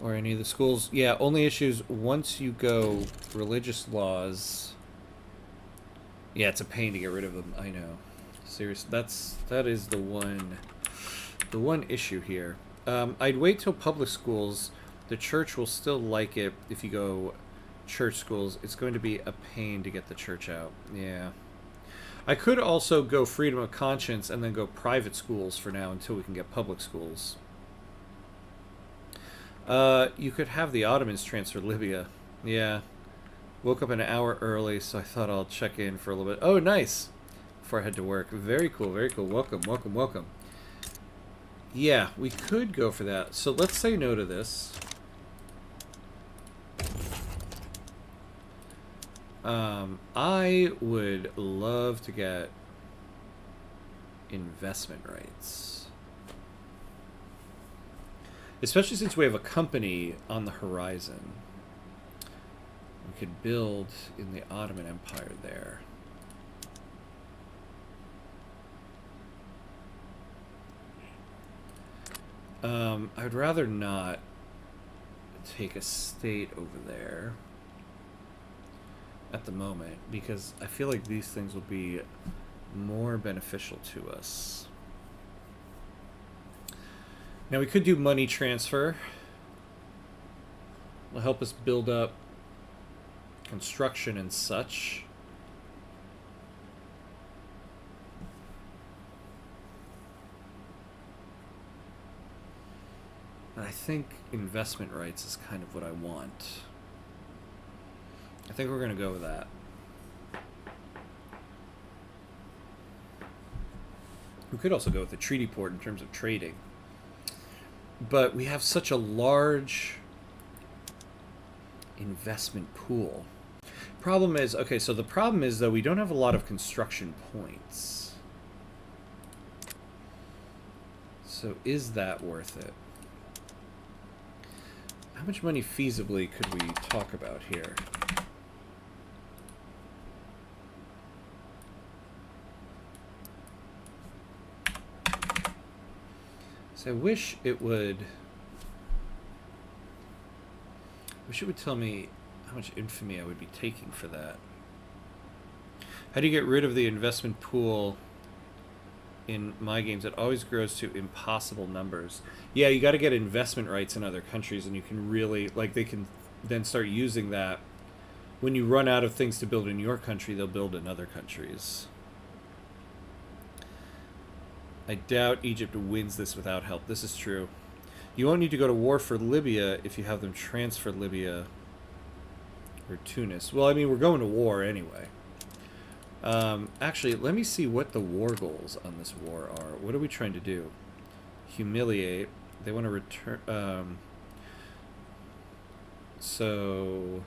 Or any of the schools. Yeah, only issues once you go religious laws. Yeah, it's a pain to get rid of them. I know. Seriously, that is the one issue here. I'd wait till public schools. The church will still like it if you go church schools. It's going to be a pain to get the church out. Yeah. I could also go freedom of conscience and then go private schools for now until we can get public schools. You could have the Ottomans transfer Libya. Yeah. Woke up an hour early, so I thought I'll check in for a little bit. Oh, nice. Before I head to work. Very cool, very cool. Welcome, welcome, welcome. Yeah, we could go for that. So let's say no to this. I would love to get investment rights. Especially since we have a company on the horizon. We could build in the Ottoman Empire there. I'd rather not take a state over there at the moment, because I feel like these things will be more beneficial to us. Now we could do money transfer. It'll help us build up construction and such. And I think investment rights is kind of what I want. I think we're going to go with that. We could also go with the treaty port in terms of trading. But we have such a large investment pool. Problem is, okay, so the problem is, though, we don't have a lot of construction points. So is that worth it? How much money feasibly could we talk about here? So I wish it would tell me how much infamy I would be taking for that. How do you get rid of the investment pool in my games? It always grows to impossible numbers. Yeah, you got to get investment rights in other countries, and you can really, like, they can then start using that. When you run out of things to build in your country, they'll build in other countries. I doubt Egypt wins this without help. This is true. You won't need to go to war for Libya if you have them transfer Libya or Tunis. Well, I mean, we're going to war anyway. Actually, let me see what the war goals on this war are. What are we trying to do? Humiliate. They want to return... so...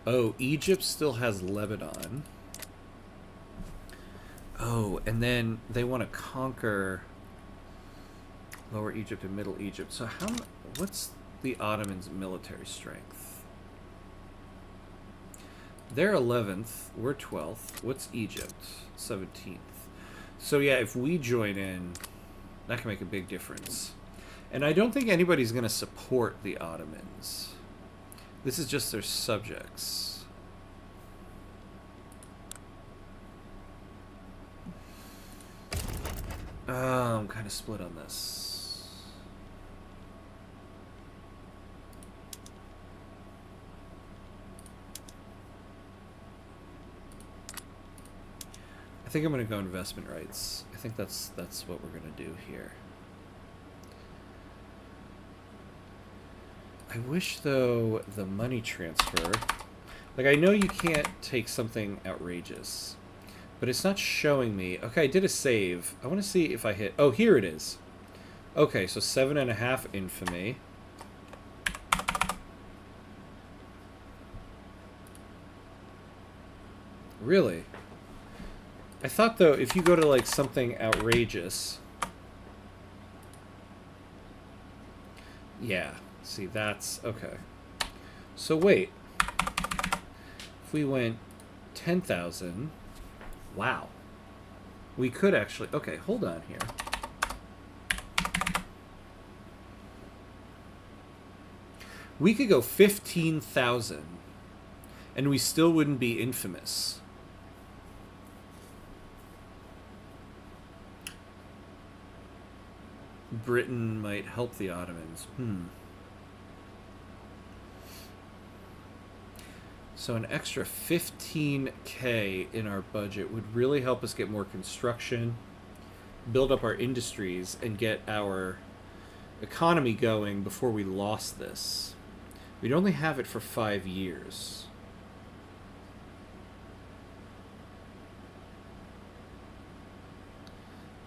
Oh, Egypt still has Lebanon. Oh, and then they want to conquer Lower Egypt and Middle Egypt. So what's the Ottomans' military strength? They're 11th. We're 12th. What's Egypt? 17th. So yeah, if we join in, that can make a big difference. And I don't think anybody's going to support the Ottomans. This is just their subjects. I'm kind of split on this. I think I'm going to go investment rights. I think that's what we're going to do here. I wish, though, the money transfer... Like, I know you can't take something outrageous, but it's not showing me... Okay, I did a save. I want to see if I hit... Oh, here it is. Okay, so 7.5 infamy. Really? I thought, though, if you go to, like, something outrageous... Yeah. See, that's... Okay. So, wait. If we went 10,000... Wow. We could actually... Okay, hold on here. We could go 15,000, and we still wouldn't be infamous. Britain might help the Ottomans. So an extra 15K in our budget would really help us get more construction, build up our industries, and get our economy going before we lost this. We'd only have it for 5 years.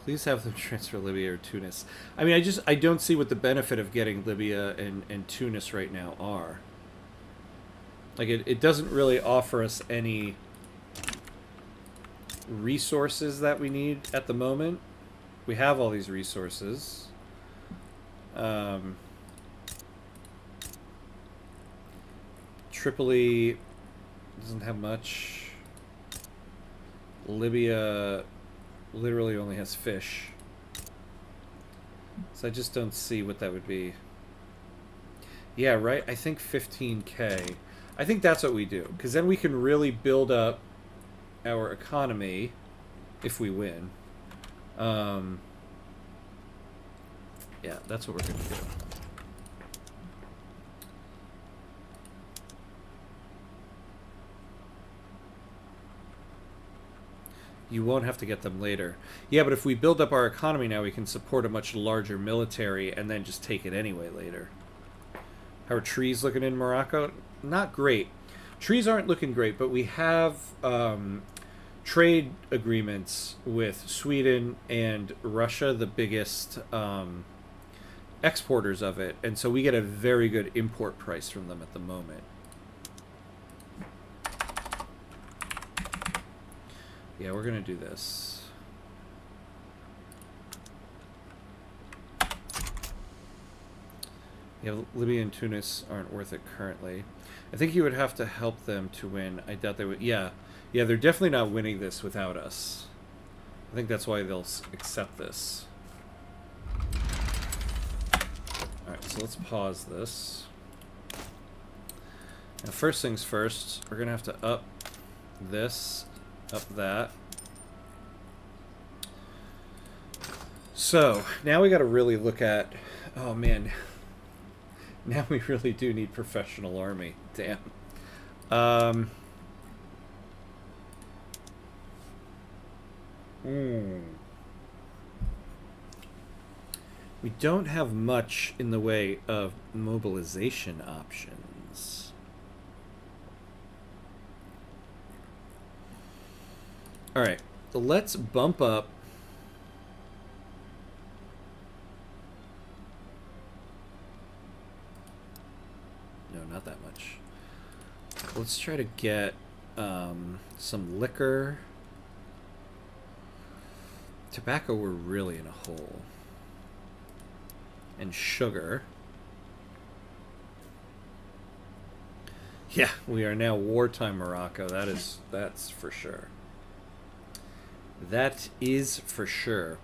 Please have them transfer Libya or Tunis. I mean, I don't see what the benefit of getting Libya and Tunis right now are. Like, it doesn't really offer us any resources that we need at the moment. We have all these resources. Tripoli doesn't have much. Libya literally only has fish. So I just don't see what that would be. Yeah, right? I think 15K. I think that's what we do. Because then we can really build up our economy if we win. Yeah, that's what we're going to do. You won't have to get them later. Yeah, but if we build up our economy now, we can support a much larger military and then just take it anyway later. How are trees looking in Morocco? Not great. Trees aren't looking great, but we have trade agreements with Sweden and Russia, the biggest exporters of it, and so we get a very good import price from them at the moment. Yeah, we're going to do this. Yeah, Libya and Tunis aren't worth it currently. I think you would have to help them to win. I doubt they would. Yeah, they're definitely not winning this without us. I think that's why they'll accept this. Alright, so let's pause this. Now, first things first, we're going to have to up this, up that. So, now we got to really look at... Oh, man. Now we really do need professional army. Damn. We don't have much in the way of mobilization options. Alright, let's bump up. No, not that much. Let's try to get some liquor. Tobacco, we're really in a hole. And sugar. Yeah, we are now wartime Morocco. That's for sure. That is for sure.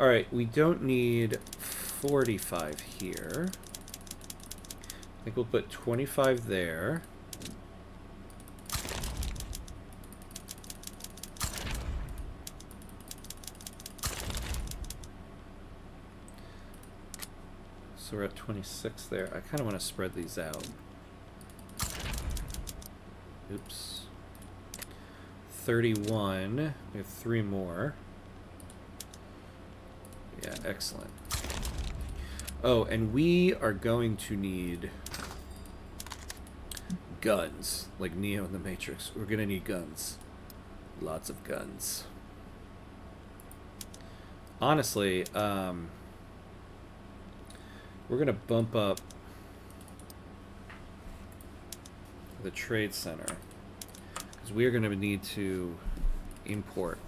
All right, we don't need 45 here. I think we'll put 25 there. So we're at 26 there. I kind of want to spread these out. Oops. 31. We have 3 more. Yeah, excellent. Oh, and we are going to need guns, like Neo in the Matrix. We're going to need guns. Lots of guns. Honestly, we're going to bump up the trade center because we are going to need to import.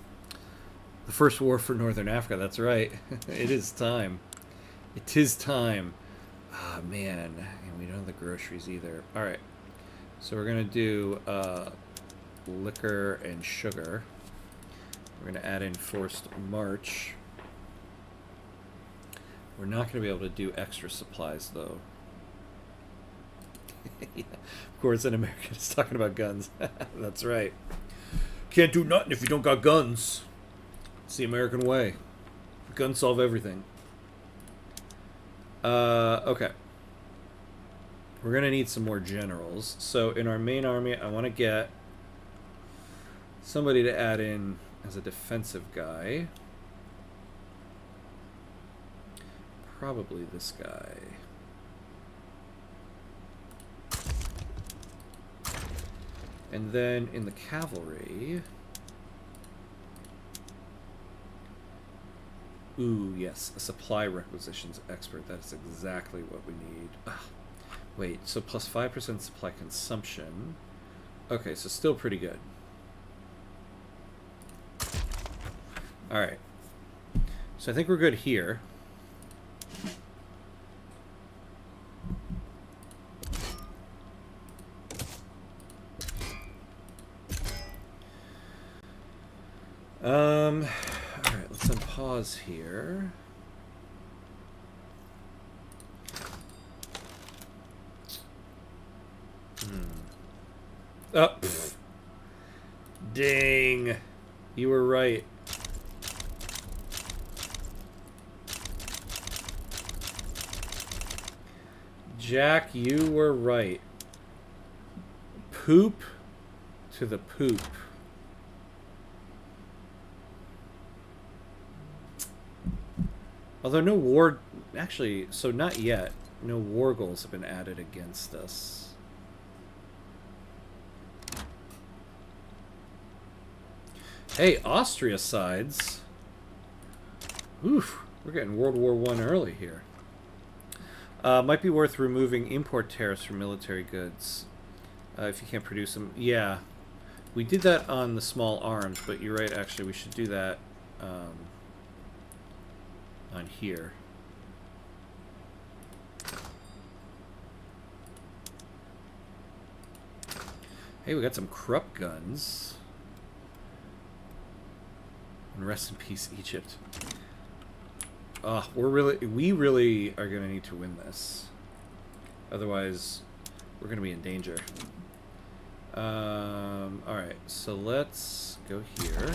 The first war for Northern Africa, that's right. It is time. It is time. Ah, man. And we don't have the groceries either. All right. So we're going to do liquor and sugar. We're going to add in forced march. We're not going to be able to do extra supplies, though. Yeah. Of course, an American is talking about guns. That's right. Can't do nothing if you don't got guns. It's the American way. Guns solve everything. Okay. We're going to need some more generals. So in our main army, I want to get somebody to add in as a defensive guy. Probably this guy. And then in the cavalry... Ooh, yes, a supply requisitions expert. That's exactly what we need. Ugh. Wait, so plus 5% supply consumption. Okay, so still pretty good. Alright. So I think we're good here. Alright, let's unpause here. Oh, pfft. Dang. You were right. Jack, you were right. Poop to the poop. Although no war... Actually, so not yet. No war goals have been added against us. Hey, Austria sides. Oof, we're getting World War I early here. Might be worth removing import tariffs for military goods. If you can't produce them. Yeah, we did that on the small arms, but you're right, actually, we should do that on here. Hey, we got some Krupp guns. And rest in peace, Egypt. We really are gonna need to win this. Otherwise, we're gonna be in danger. Alright, so let's go here.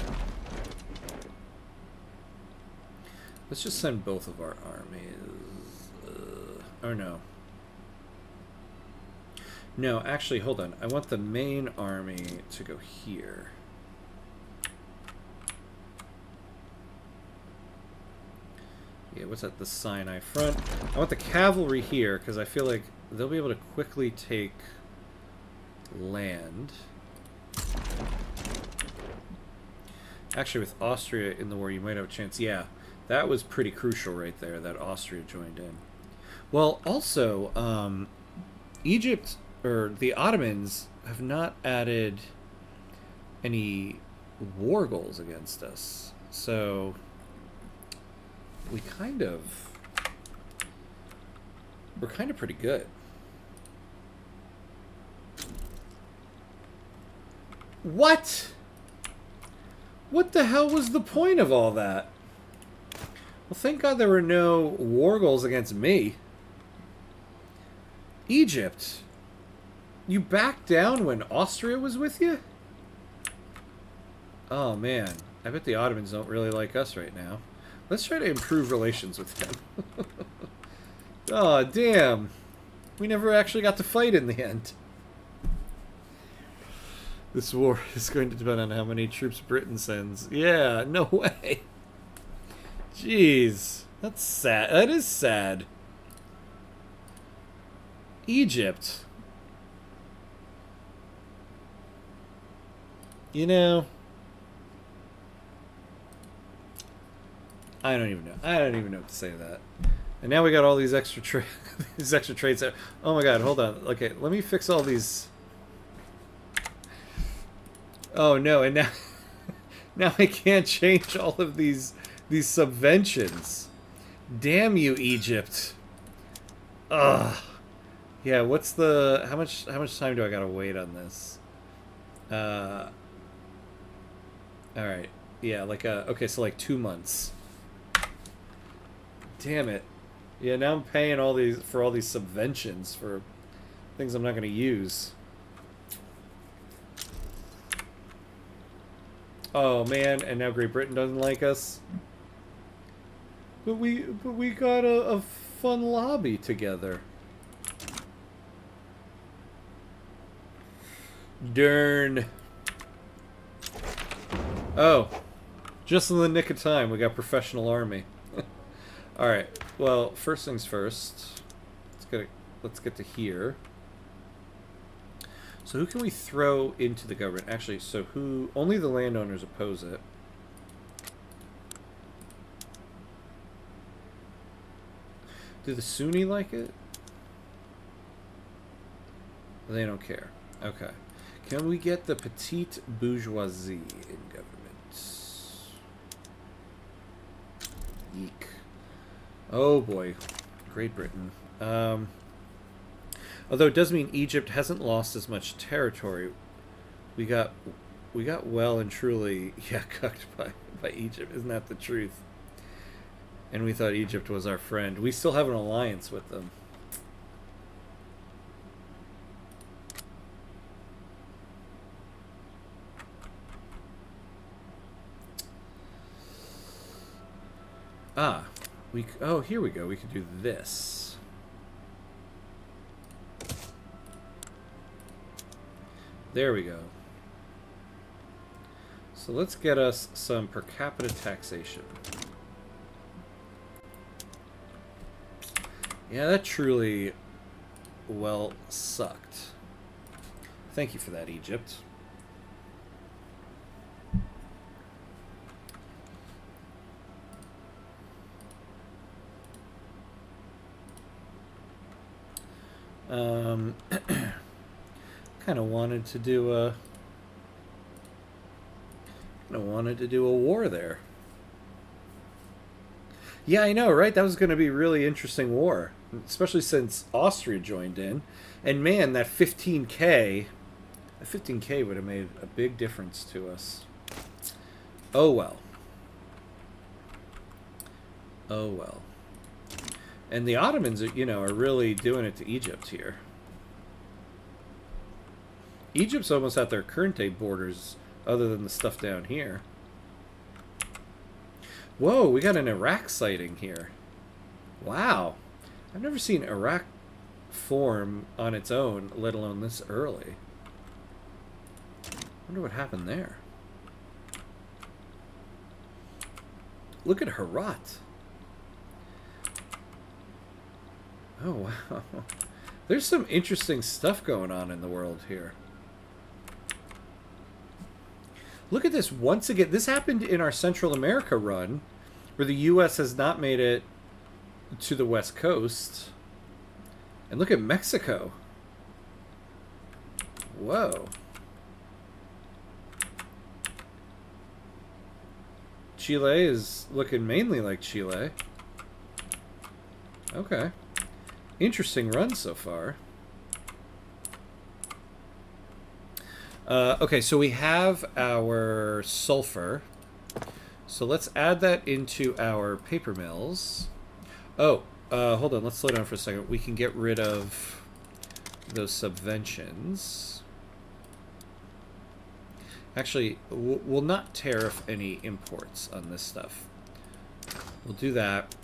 Let's just send both of our armies. Or no. No, actually, hold on. I want the main army to go here. Yeah, what's that? The Sinai front. I want the cavalry here because I feel like they'll be able to quickly take land. Actually, with Austria in the war, you might have a chance. Yeah, that was pretty crucial right there, that Austria joined in. Well, also, Egypt, or the Ottomans, have not added any war goals against us. So... we're kind of pretty good. What? What the hell was the point of all that? Well, thank God there were no war goals against me. Egypt, you backed down when Austria was with you? Oh man, I bet the Ottomans don't really like us right now. Let's try to improve relations with them. Oh, damn. We never actually got to fight in the end. This war is going to depend on how many troops Britain sends. Yeah, no way. Jeez. That's sad. That is sad. Egypt. You know... I don't even know. I don't even know what to say to that. And now we got all these extra these extra trades. Oh my god, hold on. Okay, let me fix all these. Oh no, and now now I can't change all of these subventions. Damn you, Egypt. Ugh. Yeah, what's the how much time do I gotta wait on this? Alright. Yeah, like okay, so like 2 months. Damn it. Yeah, now I'm paying all these subventions for things I'm not going to use. Oh man, and now Great Britain doesn't like us. But we got a fun lobby together. Darn. Oh. Just in the nick of time, we got professional army. Alright, well, first things first. Let's get to here. So who can we throw into the government? Actually, so who... only the landowners oppose it. Do the Sunni like it? They don't care. Okay. Can we get the petite bourgeoisie in government? Yeek. Oh boy. Great Britain. Although it does mean Egypt hasn't lost as much territory. We got well and truly, yeah, cucked by Egypt. Isn't that the truth? And we thought Egypt was our friend. We still have an alliance with them. Ah, oh, here we go. We could do this. There we go. So let's get us some per capita taxation. Yeah, that truly well sucked. Thank you for that, Egypt. Kind of wanted to do a war there. Yeah, I know, right? That was going to be a really interesting war, especially since Austria joined in. And man, that 15K would have made a big difference to us. Oh well. Oh well. And the Ottomans, are really doing it to Egypt here. Egypt's almost at their current day borders, other than the stuff down here. Whoa, we got an Iraq sighting here. Wow. I've never seen Iraq form on its own, let alone this early. Wonder what happened there. Look at Herat. Oh, wow. There's some interesting stuff going on in the world here. Look at this once again. This happened in our Central America run, where the U.S. has not made it to the West Coast. And look at Mexico. Whoa. Chile is looking mainly like Chile. Okay. Interesting run so far. Okay, so we have our sulfur. So let's add that into our paper mills. Oh, hold on. Let's slow down for a second. We can get rid of those subventions. Actually, we'll not tariff any imports on this stuff. We'll do that.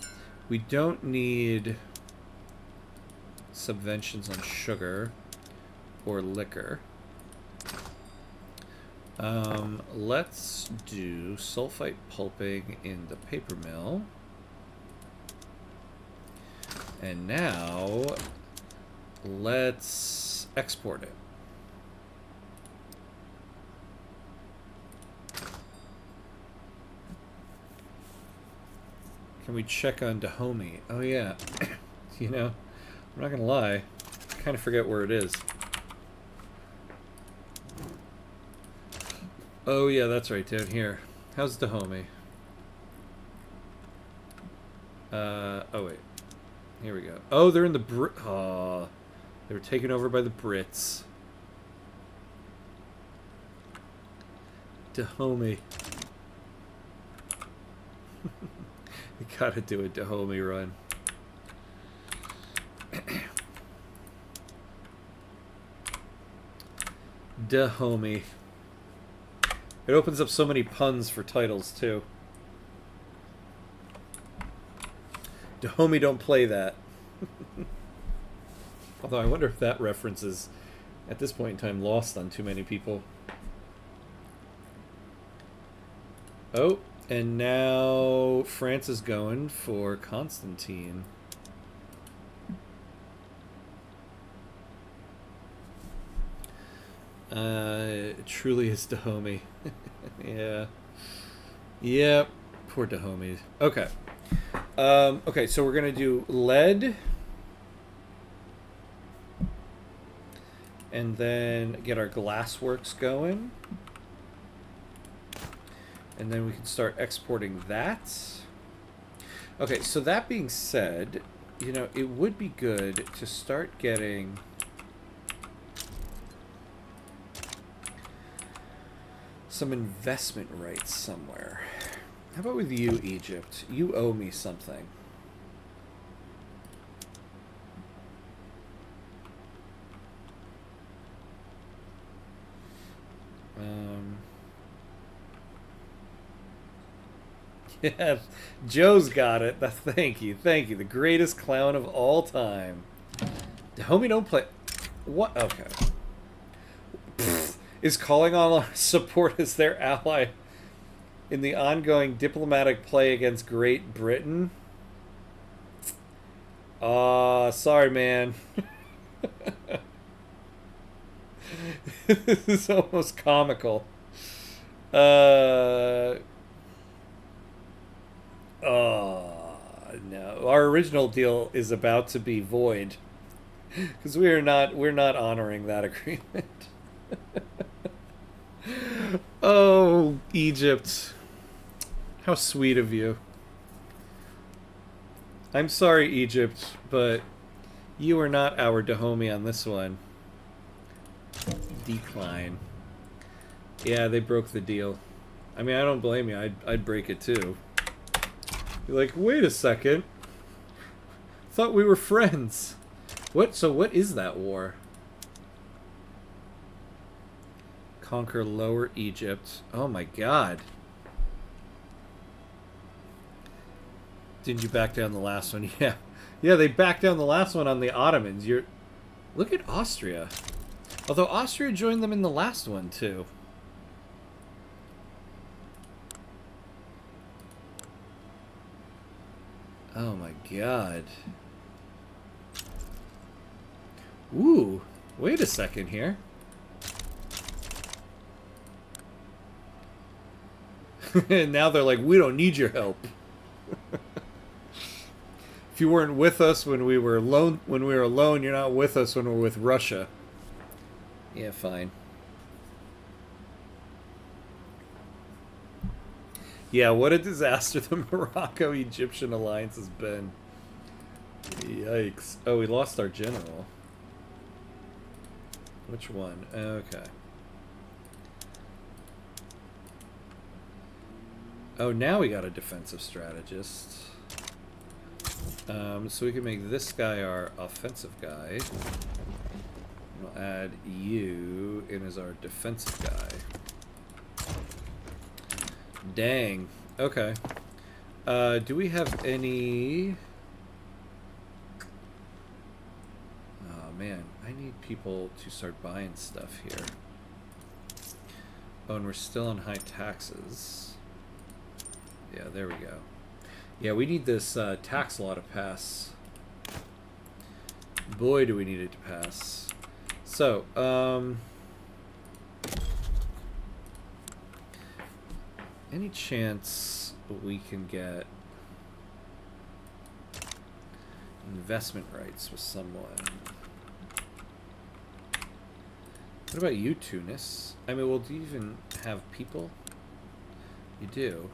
We don't need subventions on sugar or liquor. Let's do sulfite pulping in the paper mill. And now let's export it. Can we check on Dahomey? Oh yeah. I'm not gonna lie, I kind of forget where it is. Oh yeah, that's right, down here. How's Dahomey? Oh wait. Here we go. Oh, they're in the oh, they were taken over by the Brits. Dahomey. You gotta do a Dahomey run. Dahomey. It opens up so many puns for titles, too. Dahomey don't play that. Although I wonder if that reference is, at this point in time, lost on too many people. Oh, and now France is going for Constantine. It truly is Dahomey. Yeah. Yep. Poor Dahomey. Okay. Okay, so we're going to do lead And then get our glassworks going. And then we can start exporting that. Okay, so that being said, you know, it would be good to start getting some investment rights somewhere. How about with you, Egypt? You owe me something. Yeah, Joe's got it. Thank you, thank you. The greatest clown of all time. Homie, don't play. What? Okay. Pfft. Is calling on support as their ally in the ongoing diplomatic play against Great Britain? Sorry, man. This is almost comical. No. Our original deal is about to be void because we're not honoring that agreement. Oh, Egypt. How sweet of you. I'm sorry, Egypt, but you are not our Dahomey on this one. Decline. Yeah, they broke the deal. I mean, I don't blame you. I'd break it too. You're like, wait a second. Thought we were friends. What? So what is that war? Conquer Lower Egypt. Oh my god. Didn't you back down the last one? Yeah. Yeah, they backed down the last one on the Ottomans. Look at Austria. Although Austria joined them in the last one too. Oh my god. Ooh, wait a second here. And now they're like, we don't need your help. If you weren't with us when we were alone, you're not with us when we're with Russia. Yeah, fine. Yeah, what a disaster the Morocco-Egyptian alliance has been. Yikes. Oh, we lost our general. Which one? Okay. Oh, now we got a defensive strategist. So we can make this guy our offensive guy. We'll add you in as our defensive guy. Dang. Okay. Do we have any... Oh, man. I need people to start buying stuff here. Oh, and we're still on high taxes. Yeah, there we go. Yeah, we need this tax law to pass. Boy, do we need it to pass. So, any chance we can get investment rights with someone? What about you, Tunis? I mean, well, do you even have people? You do.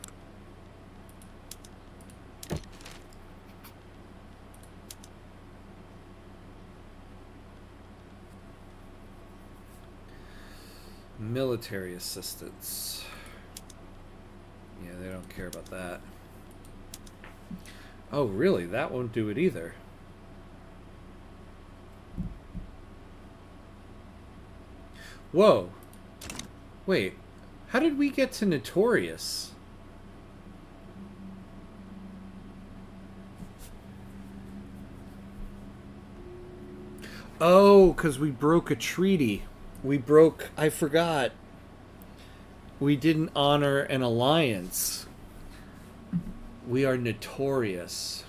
Military assistance. Yeah, they don't care about that. Oh, really? That won't do it either. Whoa. Wait. How did we get to Notorious? Oh, because we broke a treaty. I forgot. We didn't honor an alliance. We are notorious.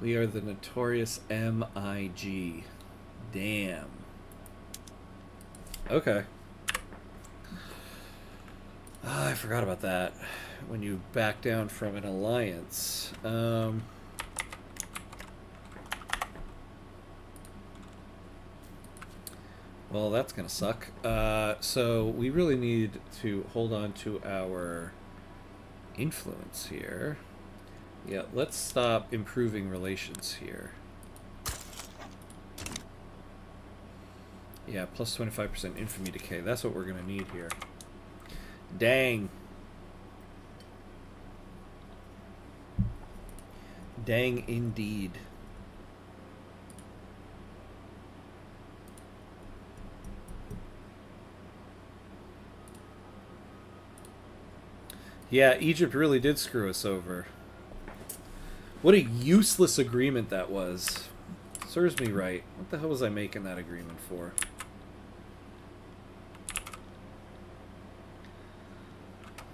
We are the notorious MIG. Damn. Okay. Oh, I forgot about that. When you back down from an alliance. Well, that's gonna suck. So we really need to hold on to our influence here. Yeah, let's stop improving relations here. Yeah, plus 25% infamy decay. That's what we're gonna need here. Dang. Dang indeed. Yeah, Egypt really did screw us over. What a useless agreement that was. Serves me right. What the hell was I making that agreement for?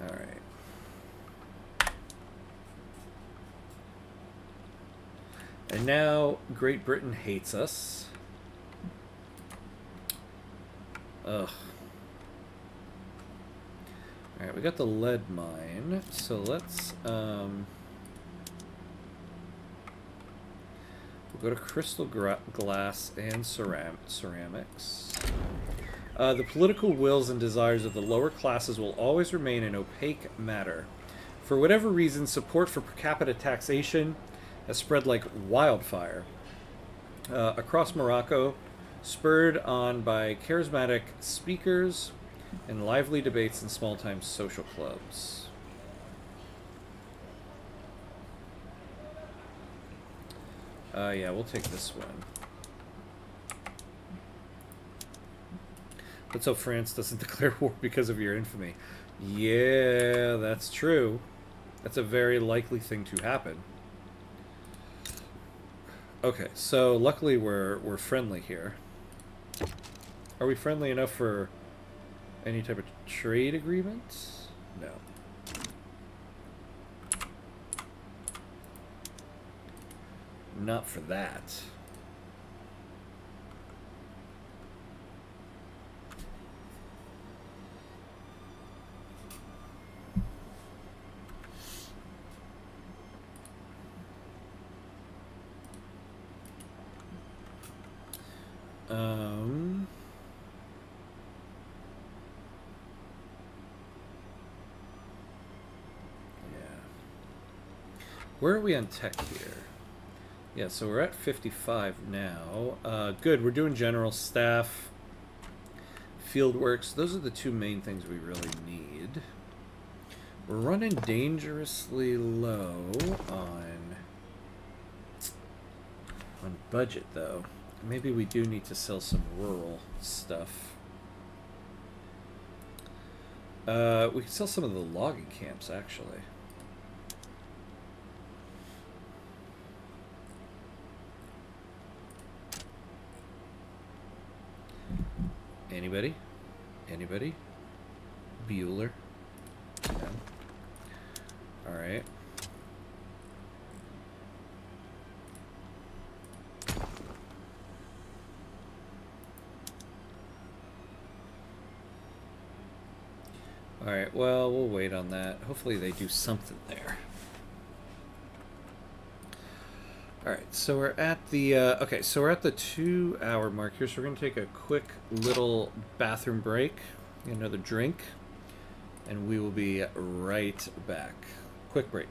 Alright. And now Great Britain hates us. Ugh. Alright, we got the lead mine. So let's, we'll go to crystal glass and ceramics. The political wills and desires of the lower classes will always remain an opaque matter. For whatever reason, support for per capita taxation has spread like wildfire across Morocco, spurred on by charismatic speakers and lively debates in small-time social clubs. Yeah, we'll take this one. Let's hope France doesn't declare war because of your infamy. Yeah, that's true. That's a very likely thing to happen. Okay, so luckily we're friendly here. Are we friendly enough for any type of trade agreements? No. Not for that. Where are we on tech here? Yeah, so we're at 55 now. Good, we're doing general staff, field works. Those are the two main things we really need. We're running dangerously low on budget, though. Maybe we do need to sell some rural stuff. We could sell some of the logging camps, actually. Anybody? Anybody? Bueller? No. Alright. Alright, well, we'll wait on that. Hopefully they do something there. Alright, so we're at the, okay, so we're at the 2-hour mark here, so we're going to take a quick little bathroom break, get another drink, and we will be right back. Quick break.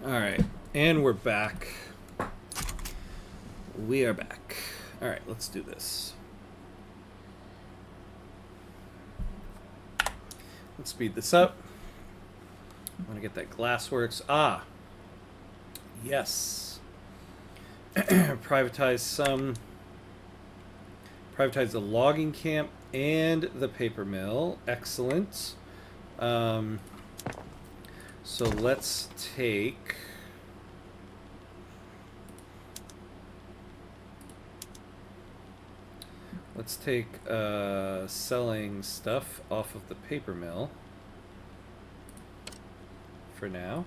Alright, and we're back. We are back. Alright, let's do this. Let's speed this up. I want to get that glassworks. Ah! Yes. Privatize the logging camp and the paper mill. Excellent. So let's take... selling stuff off of the paper mill for now.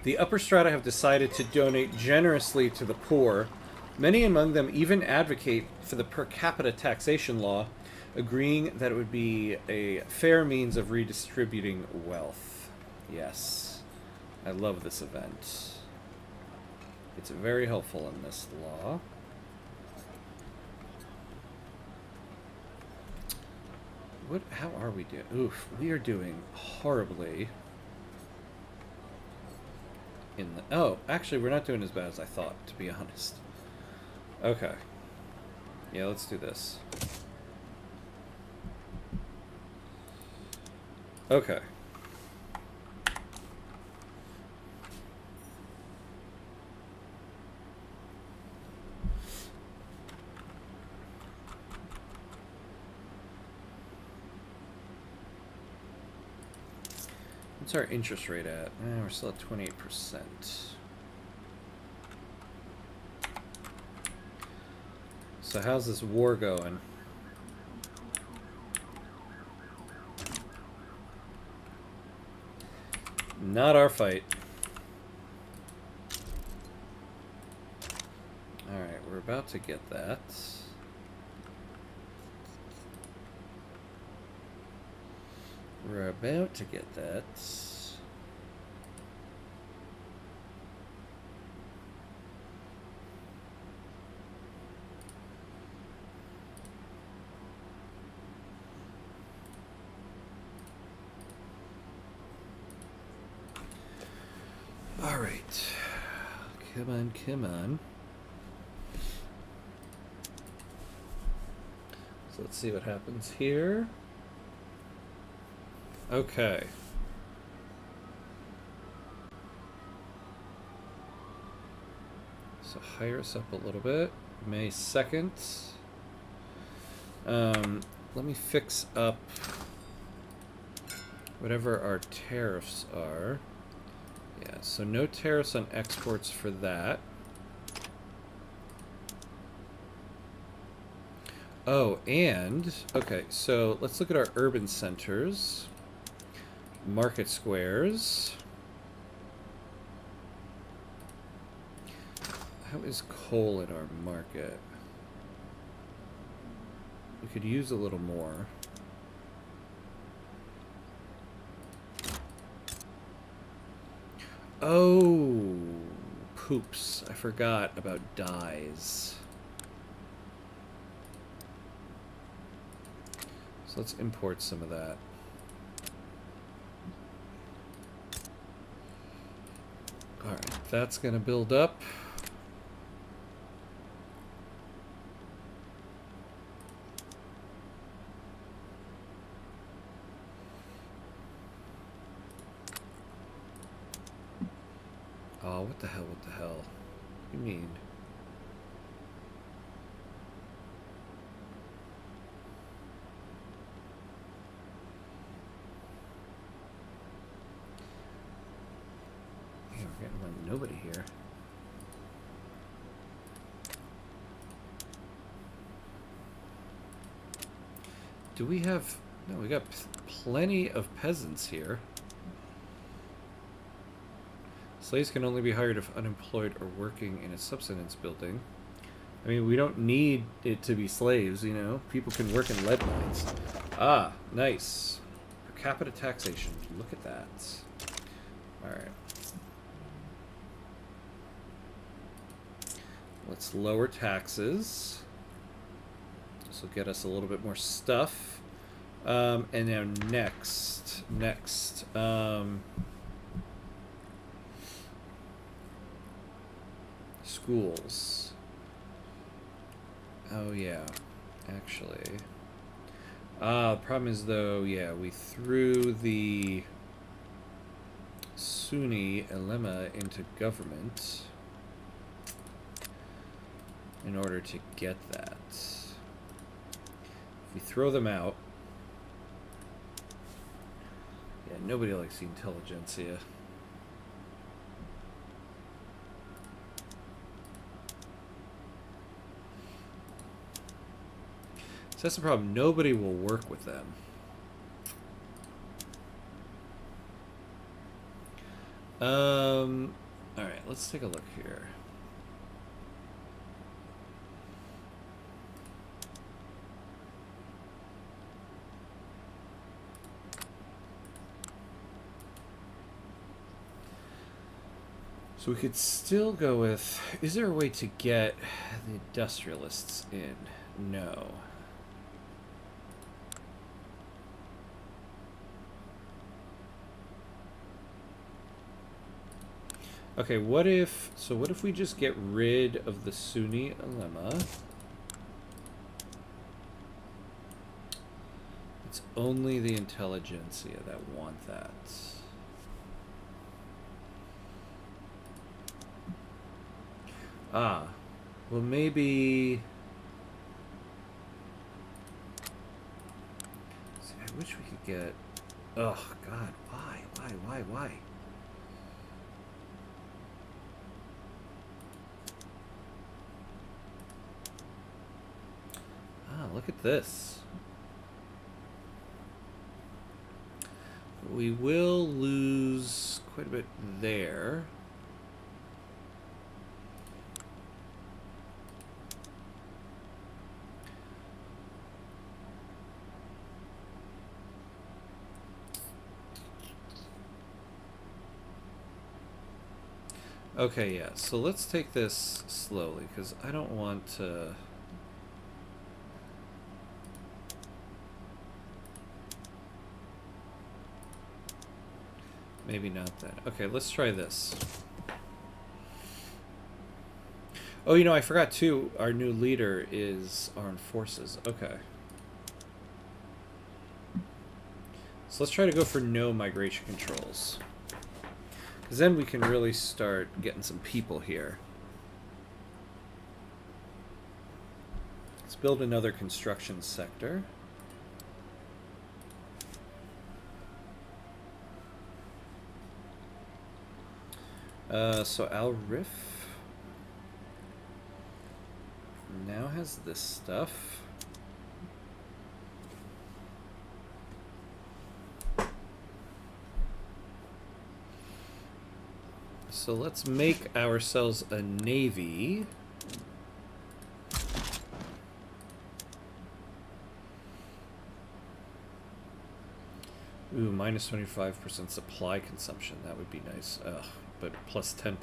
The upper strata have decided to donate generously to the poor. Many among them even advocate for the per capita taxation law, agreeing that it would be a fair means of redistributing wealth. Yes, I love this event. It's very helpful in this law. How are we doing? Oof, we are doing horribly. Oh, actually, we're not doing as bad as I thought, to be honest. Okay. Yeah, let's do this. Okay. What's our interest rate at? We're still at 28%. So how's this war going? Not our fight. Alright, we're about to get that. We're about to get that. All right. Come on, come on. So let's see what happens here. Okay. So hire us up a little bit. May 2nd. Let me fix up whatever our tariffs are. Yeah, so no tariffs on exports for that. Oh, and, okay, so let's look at our urban centers. Market squares. How is coal in our market? We could use a little more. Oh, poops. I forgot about dyes. So let's import some of that. Alright, that's going to build up. Oh, what the hell, what the hell? What do you mean? Yeah, we're getting like nobody here. Do we have... No, we got plenty of peasants here. Slaves can only be hired if unemployed or working in a subsistence building. I mean, we don't need it to be slaves, you know? People can work in lead mines. Ah, nice. Per capita taxation. Look at that. Alright. Let's lower taxes. This will get us a little bit more stuff. And now next. Schools. Oh, yeah. Actually. The problem is, though, yeah, we threw the Sunni ulema into government in order to get that. If we throw them out, yeah, nobody likes the intelligentsia. So that's the problem. Nobody will work with them. All right, let's take a look here. So we could still go with, is there a way to get the industrialists in? No. Okay, what if we just get rid of the Sunni ulema? It's only the intelligentsia that want that. Ah, well maybe... See, I wish we could get... Oh, God, why? Ah, look at this. We will lose quite a bit there. Okay, yeah, so let's take this slowly, because I don't want to... Maybe not that. Okay, let's try this. Oh, you know, I forgot too, our new leader is armed forces. Okay. So let's try to go for no migration controls. Because then we can really start getting some people here. Let's build another construction sector. So Al Rif now has this stuff. So let's make ourselves a navy. Ooh, minus 25% supply consumption. That would be nice. Ugh, but plus 10%.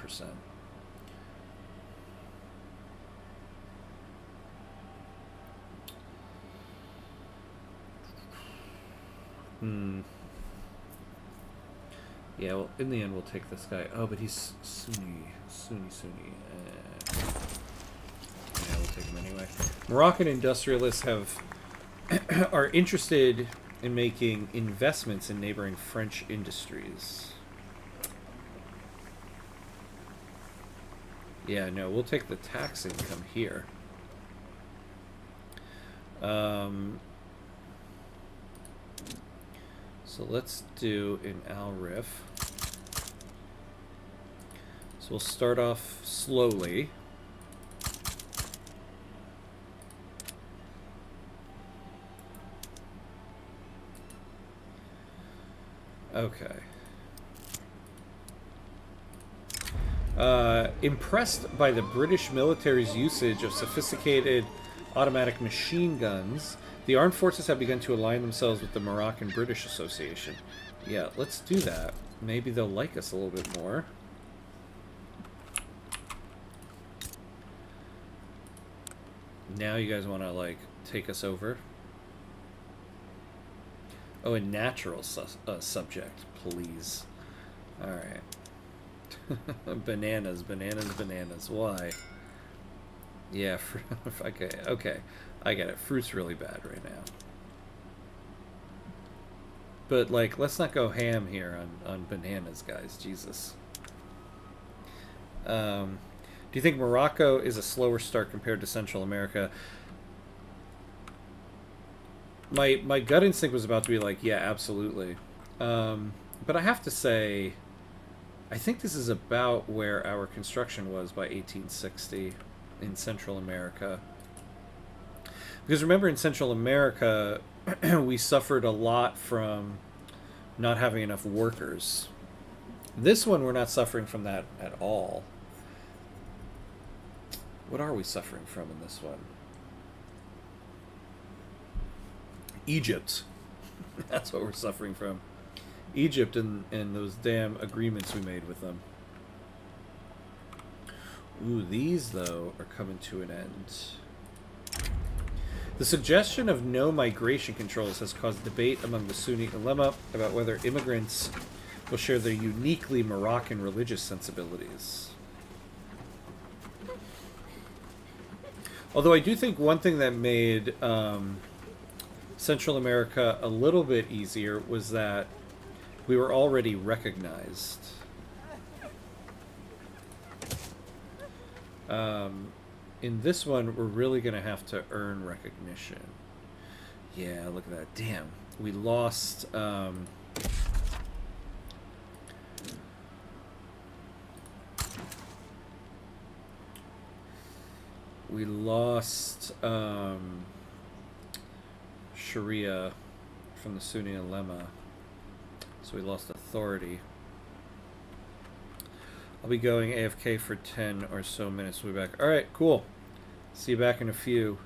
Yeah, well, in the end, we'll take this guy. Oh, but he's Sunni. Yeah, we'll take him anyway. Moroccan industrialists are interested in making investments in neighboring French industries. Yeah, no, we'll take the tax income here. So let's do an Al Rif. So we'll start off slowly. Okay. Impressed by the British military's usage of sophisticated automatic machine guns, the armed forces have begun to align themselves with the Moroccan-British Association. Yeah, let's do that. Maybe they'll like us a little bit more. Now you guys want to, like, take us over? Oh, a natural subject, please. All right. Bananas, bananas, bananas. Why? Yeah. Okay. Okay. I get it. Fruit's really bad right now. But like, let's not go ham here on bananas, guys. Jesus. Do you think Morocco is a slower start compared to Central America? My gut instinct was about to be like, yeah, absolutely. But I have to say, I think this is about where our construction was by 1860 in Central America. Because remember, in Central America, we suffered a lot from not having enough workers. This one, we're not suffering from that at all. What are we suffering from in this one? Egypt. That's what we're suffering from. Egypt and those damn agreements we made with them. Ooh, these, though, are coming to an end. The suggestion of no migration controls has caused debate among the Sunni ulema about whether immigrants will share their uniquely Moroccan religious sensibilities. Although I do think one thing that made Central America a little bit easier was that we were already recognized. In this one, we're really going to have to earn recognition. Yeah, look at that. Damn. We lost... we lost Sharia from the Sunni ulema. So we lost authority. I'll be going AFK for 10 or so minutes. We'll be back. All right, cool. See you back in a few.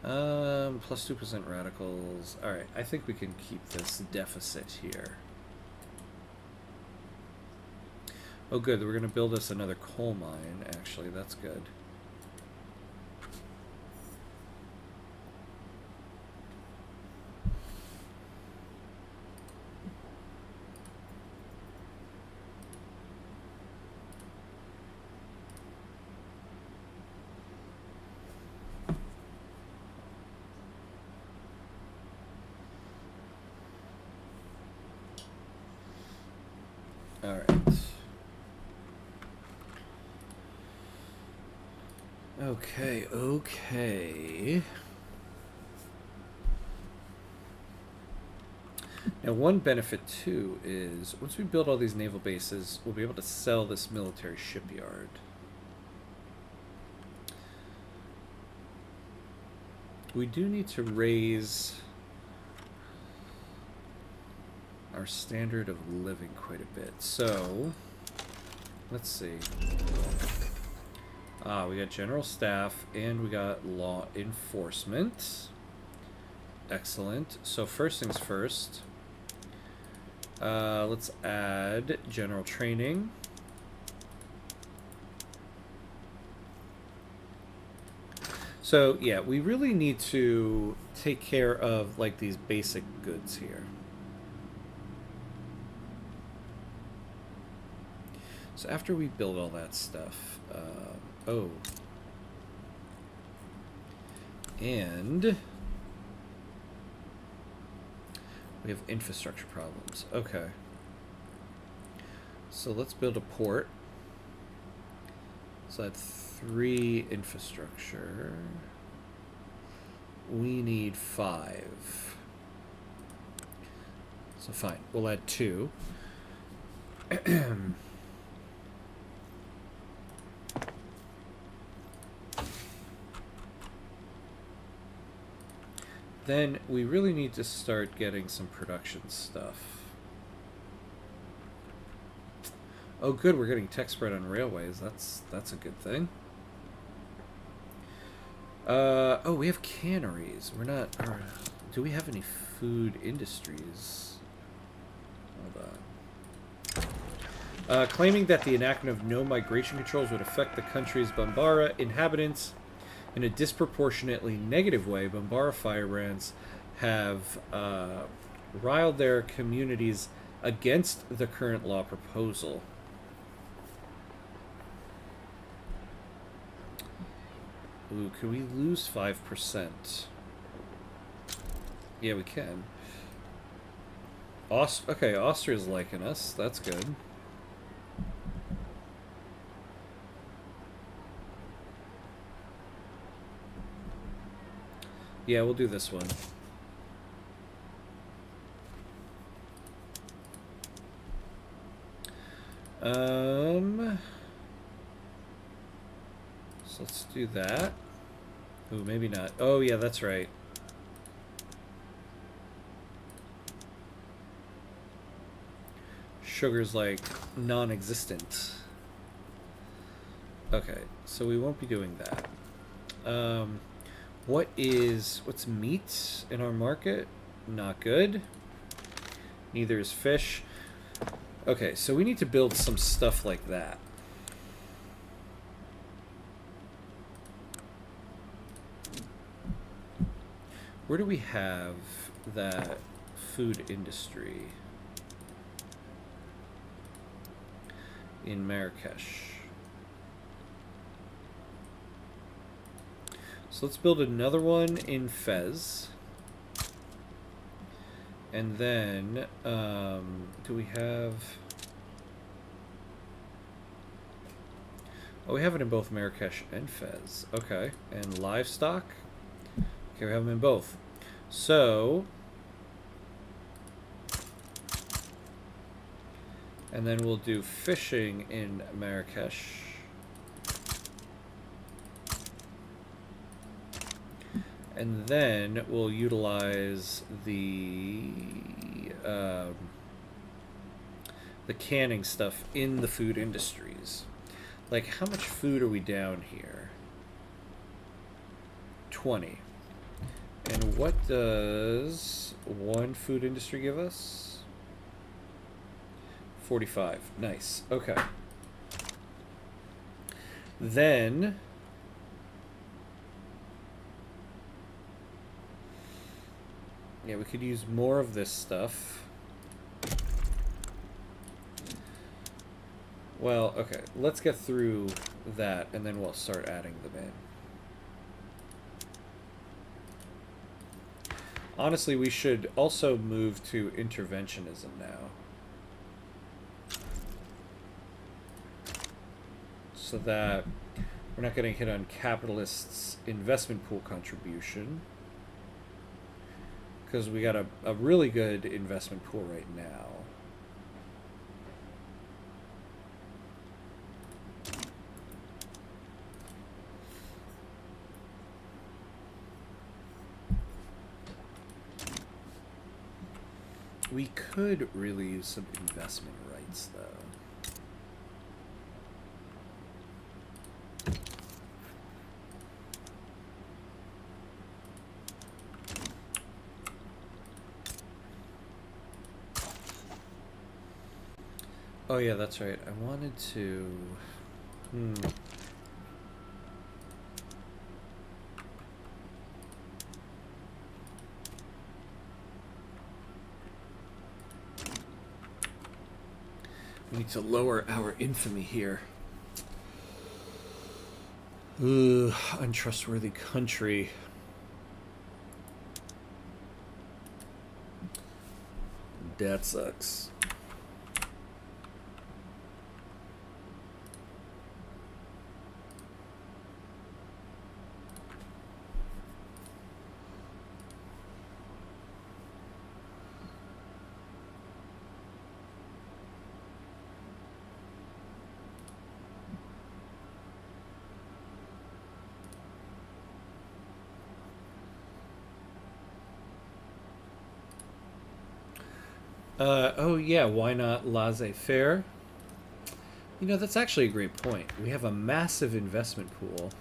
Plus 2% radicals. All right, I think we can keep this deficit here. Oh, good. We're going to build us another coal mine, actually. That's good. All right. Okay, okay. Now, one benefit, too, is once we build all these naval bases, we'll be able to sell this military shipyard. We do need to raise our standard of living quite a bit. So, let's see. We got general staff and we got law enforcement. Excellent. So first things first. Let's add general training. So yeah, we really need to take care of like these basic goods here. So after we build all that stuff, oh, and we have infrastructure problems. Okay, so let's build a port. So add 3 infrastructure. We need 5. So fine, we'll add 2. Then we really need to start getting some production stuff. Oh, good, we're getting tech spread on railways. That's a good thing. Oh, we have canneries. We're not. Do we have any food industries? Hold on. Claiming that the enactment of no migration controls would affect the country's Bambara inhabitants In a disproportionately negative way, Bambara firebrands have riled their communities against the current law proposal. Ooh, could we lose 5%? Yeah, we can. Okay, Austria's liking us. That's good. Yeah, we'll do this one. So let's do that. Ooh, maybe not. Oh, yeah, that's right. Sugar's like non-existent. Okay, so we won't be doing that. What's meat in our market? Not good. Neither is fish. Okay, so we need to build some stuff like that. Where do we have that food industry? In Marrakesh. So let's build another one in Fez. And then, do we have... Oh, we have it in both Marrakesh and Fez. Okay. And livestock? Okay, we have them in both. So... And then we'll do fishing in Marrakesh. And then we'll utilize the canning stuff in the food industries. Like, how much food are we down here? 20. And what does one food industry give us? 45. Nice. Okay. Then... Yeah, we could use more of this stuff. Well, okay. Let's get through that, and then we'll start adding them in. Honestly, we should also move to interventionism now. So that we're not getting hit on capitalists' investment pool contribution. Because we got a really good investment pool right now. We could really use some investment rights, though. Oh yeah, that's right. I wanted to... We need to lower our infamy here. Ugh, untrustworthy country. That sucks. Oh yeah, why not laissez-faire? You know, that's actually a great point. We have a massive investment pool.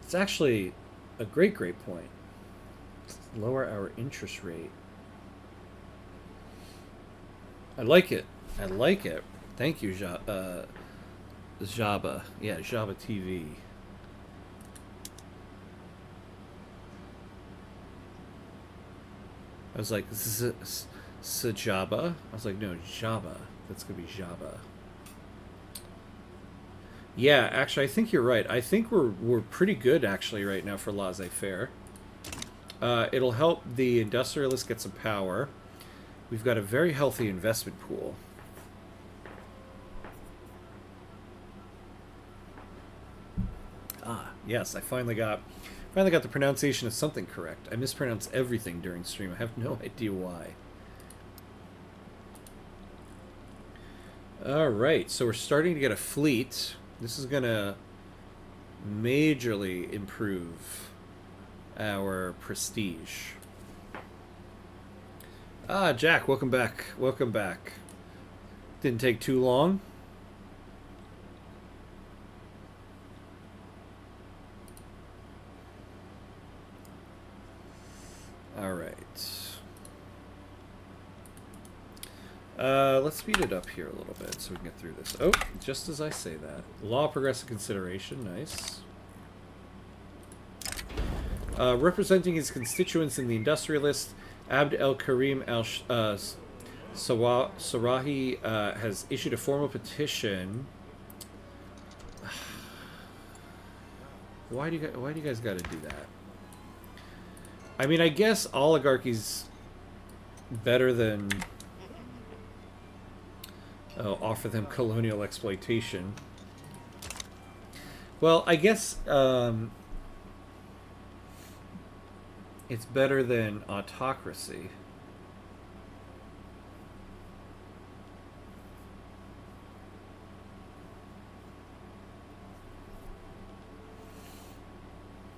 It's actually a great point. Lower our interest rate. I like it. I like it. Thank you, Jabba. Yeah, Jabba TV. I was like, Sajaba? I was like, no, Jabba. That's going to be Jabba. Yeah, actually, I think you're right. I think we're pretty good, actually, right now for laissez-faire. It'll help the industrialists get some power. We've got a very healthy investment pool. Ah, yes, I finally got the pronunciation of something correct. I mispronounce everything during stream. I have no idea why. All right, so we're starting to get a fleet. This is gonna majorly improve our prestige. Ah, Jack, welcome back. Welcome back. Didn't take too long. All right. Let's speed it up here a little bit so we can get through this. Oh, just as I say that. Law of progressive consideration. Nice. Representing his constituents in the industrialist, Abd el-Karim al-Sarahi has issued a formal petition. Why do you guys got to do that? I mean, I guess oligarchy's better than offer them colonial exploitation. Well, I guess it's better than autocracy.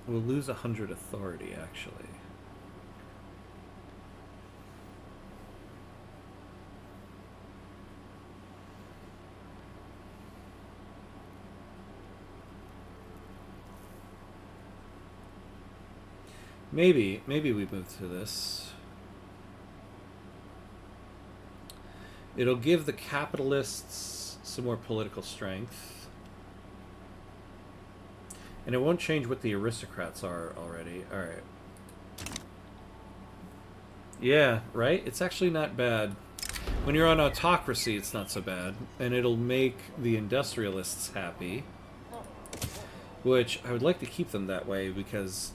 We'll lose 100 authority, actually. Maybe we move to this. It'll give the capitalists some more political strength. And it won't change what the aristocrats are already. Alright. Yeah, right? It's actually not bad. When you're on autocracy, it's not so bad. And it'll make the industrialists happy. Which, I would like to keep them that way because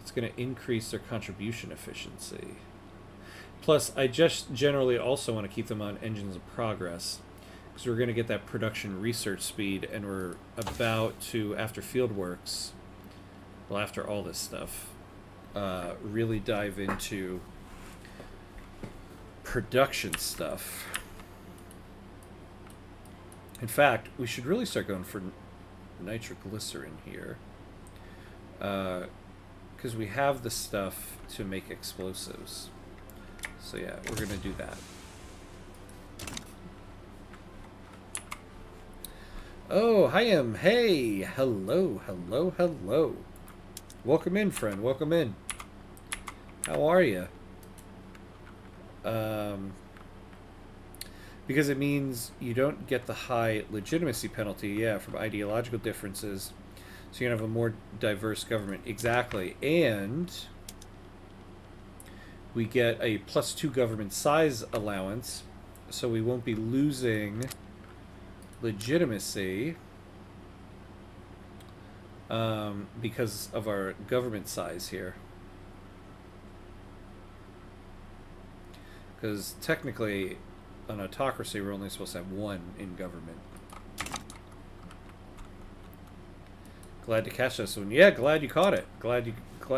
it's going to increase their contribution efficiency. Plus, I just generally also want to keep them on engines of progress. Because we're going to get that production research speed, and we're about to, after Fieldworks, well, after all this stuff, really dive into production stuff. In fact, we should really start going for nitroglycerin here. Because we have the stuff to make explosives. So yeah, we're going to do that. Oh, hi, hey, hello, hello, hello. Welcome in, friend, welcome in. How are you? Because it means you don't get the high legitimacy penalty, yeah, from ideological differences. So you're going to have a more diverse government. Exactly. And we get a +2 government size allowance, so we won't be losing legitimacy because of our government size here. Because technically, an autocracy, we're only supposed to have 1 in government. Glad to catch this one. Yeah, glad you caught it. Glad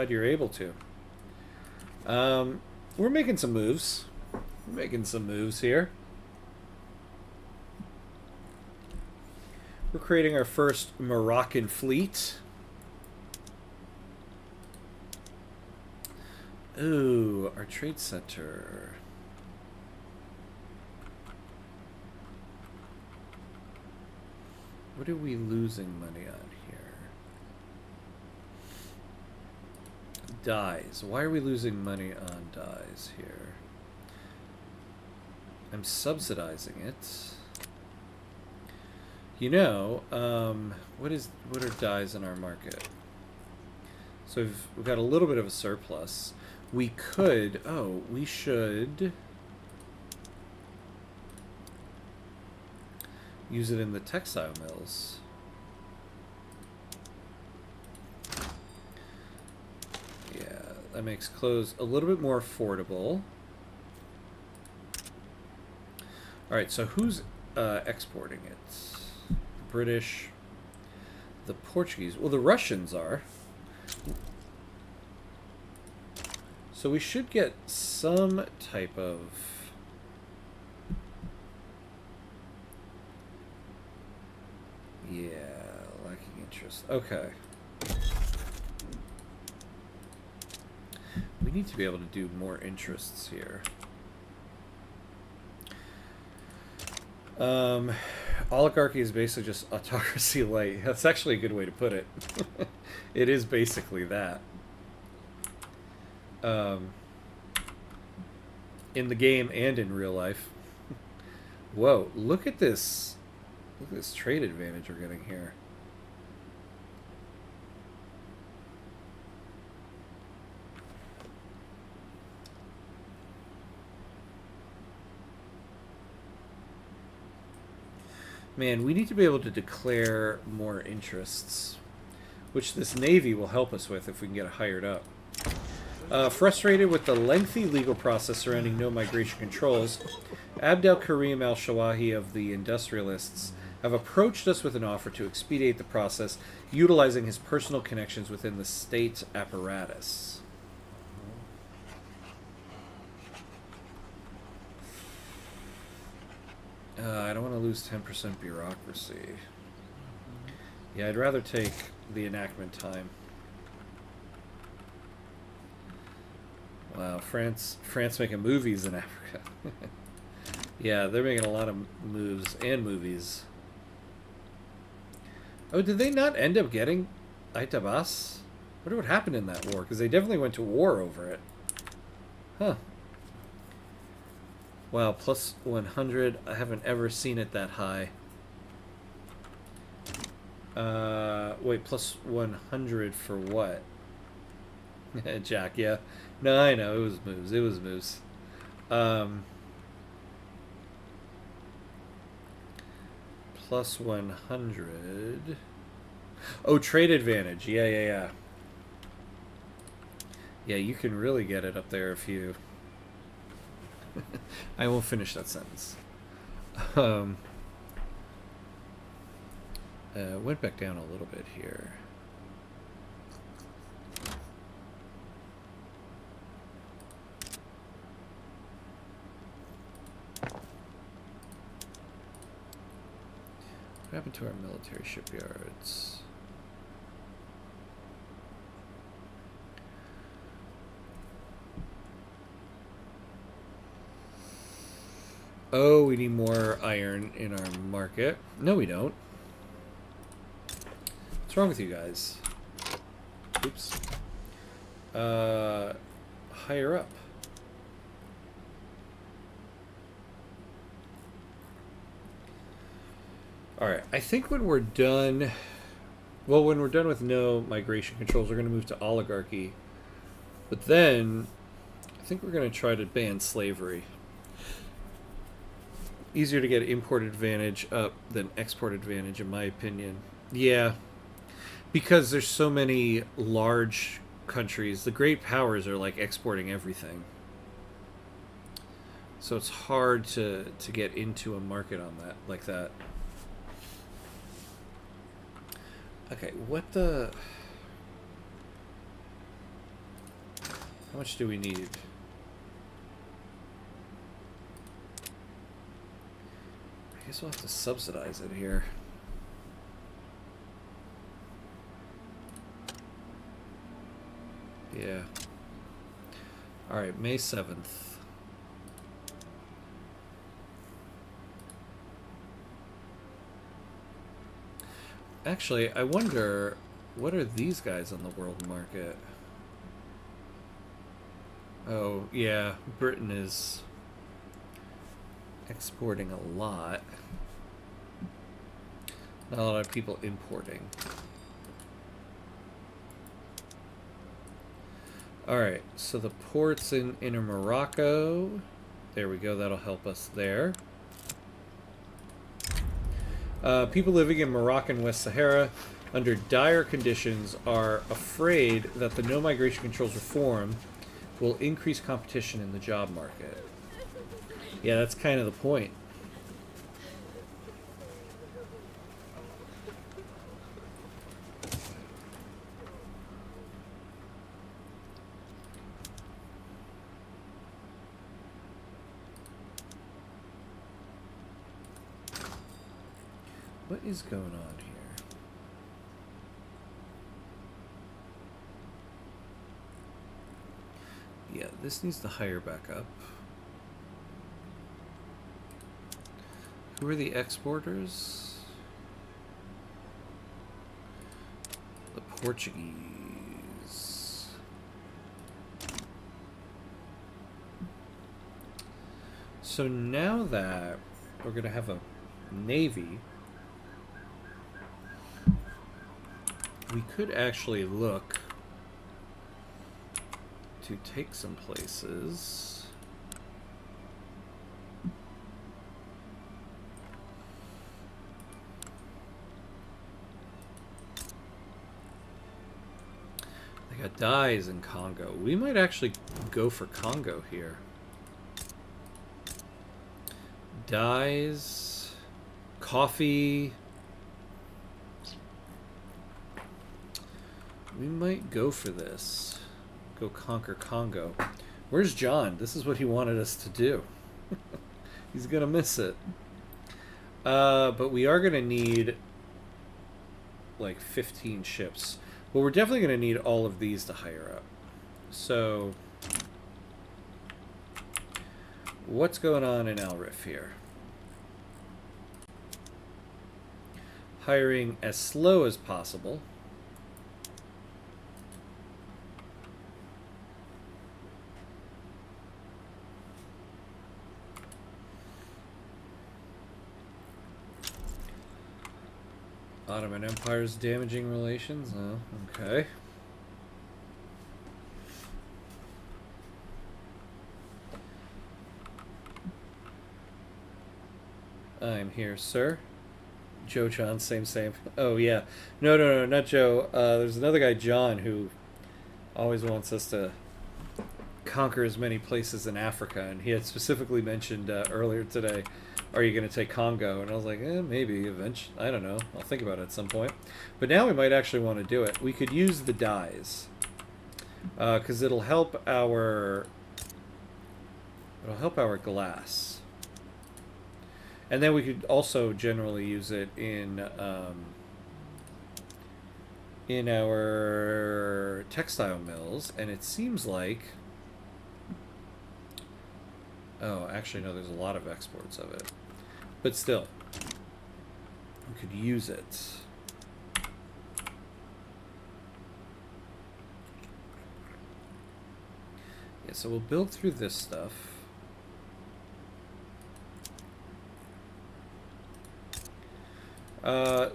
you're able to. We're making some moves. We're making some moves here. We're creating our first Moroccan fleet. Ooh, our trade center. What are we losing money on here? Dyes. Why are we losing money on dyes here? I'm subsidizing it. You know, what are dyes in our market? So we've got a little bit of a surplus. We could, we should use it in the textile mills. Yeah, that makes clothes a little bit more affordable. Alright, so who's exporting it? The British, the Portuguese. Well, the Russians are. So we should get some type of... Yeah, lacking interest. Okay. We need to be able to do more interests here. Oligarchy is basically just autocracy light. That's actually a good way to put it. It is basically that. In the game and in real life. Whoa, look at this. Look at this trade advantage we're getting here. Man, we need to be able to declare more interests, which this Navy will help us with if we can get it hired up. Frustrated with the lengthy legal process surrounding no migration controls, Abdel Karim al-Shawahi of the Industrialists have approached us with an offer to expedite the process, utilizing his personal connections within the state apparatus. I don't want to lose 10% bureaucracy. Yeah, I'd rather take the enactment time. Wow, France making movies in Africa. Yeah, they're making a lot of moves and movies. Oh, did they not end up getting Aitabas? I wonder what happened in that war, because they definitely went to war over it. Huh. Wow, plus 100. I haven't ever seen it that high. Wait, plus 100 for what? Jack, yeah. No, I know, it was moves. It was moves. Plus 100. Oh, trade advantage. Yeah. Yeah, you can really get it up there if you... I won't finish that sentence. Went back down a little bit here. What happened to our military shipyards? Oh, we need more iron in our market. No, we don't. What's wrong with you guys? Oops. Higher up. Alright, I think when we're done... Well, when we're done with no migration controls, we're going to move to oligarchy. But then, I think we're going to try to ban slavery. Easier to get import advantage up than export advantage, in my opinion. Yeah. Because there's so many large countries. The great powers are like exporting everything. So it's hard to get into a market on that, like that. Okay, what the... How much do we need? I guess we'll have to subsidize it here. Yeah. Alright, May 7th. Actually, I wonder, what are these guys on the world market? Oh, yeah, Britain is exporting a lot. Not a lot of people importing. Alright, so the ports in Inner Morocco. There we go, that'll help us there. People living in Moroccan West Sahara under dire conditions are afraid that the no migration controls reform will increase competition in the job market. Yeah, that's kind of the point. What is going on here? Yeah, this needs to hire back up. Who are the exporters? The Portuguese. So now that we're going to have a navy, we could actually look to take some places. They got dyes in Congo. We might actually go for Congo here. Dyes, coffee. We might go for this. Go conquer Congo. Where's John? This is what he wanted us to do. He's gonna miss it. But we are gonna need like 15 ships. Well, we're definitely gonna need all of these to hire up. So what's going on in Al Rif here? Hiring as slow as possible. Ottoman Empire's damaging relations? Oh, okay. I'm here, sir. Joe John, same. Oh, yeah. No, not Joe. There's another guy, John, who always wants us to conquer as many places in Africa, and he had specifically mentioned earlier today, are you going to take Congo? And I was like, maybe eventually. I don't know. I'll think about it at some point. But now we might actually want to do it. We could use the dyes because it'll help our glass, and then we could also generally use it in our textile mills. And it seems like, oh, actually no, there's a lot of exports of it. But still, we could use it. Yeah, so we'll build through this stuff.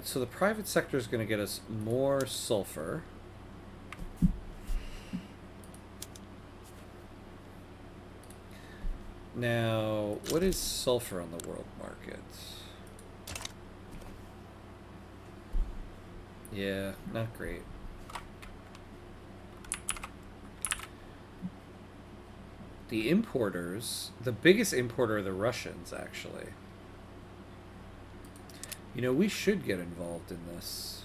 So the private sector is going to get us more sulfur. Now, what is sulfur on the world market? Yeah, not great. The importers, the biggest importer are the Russians, actually. You know, we should get involved in this.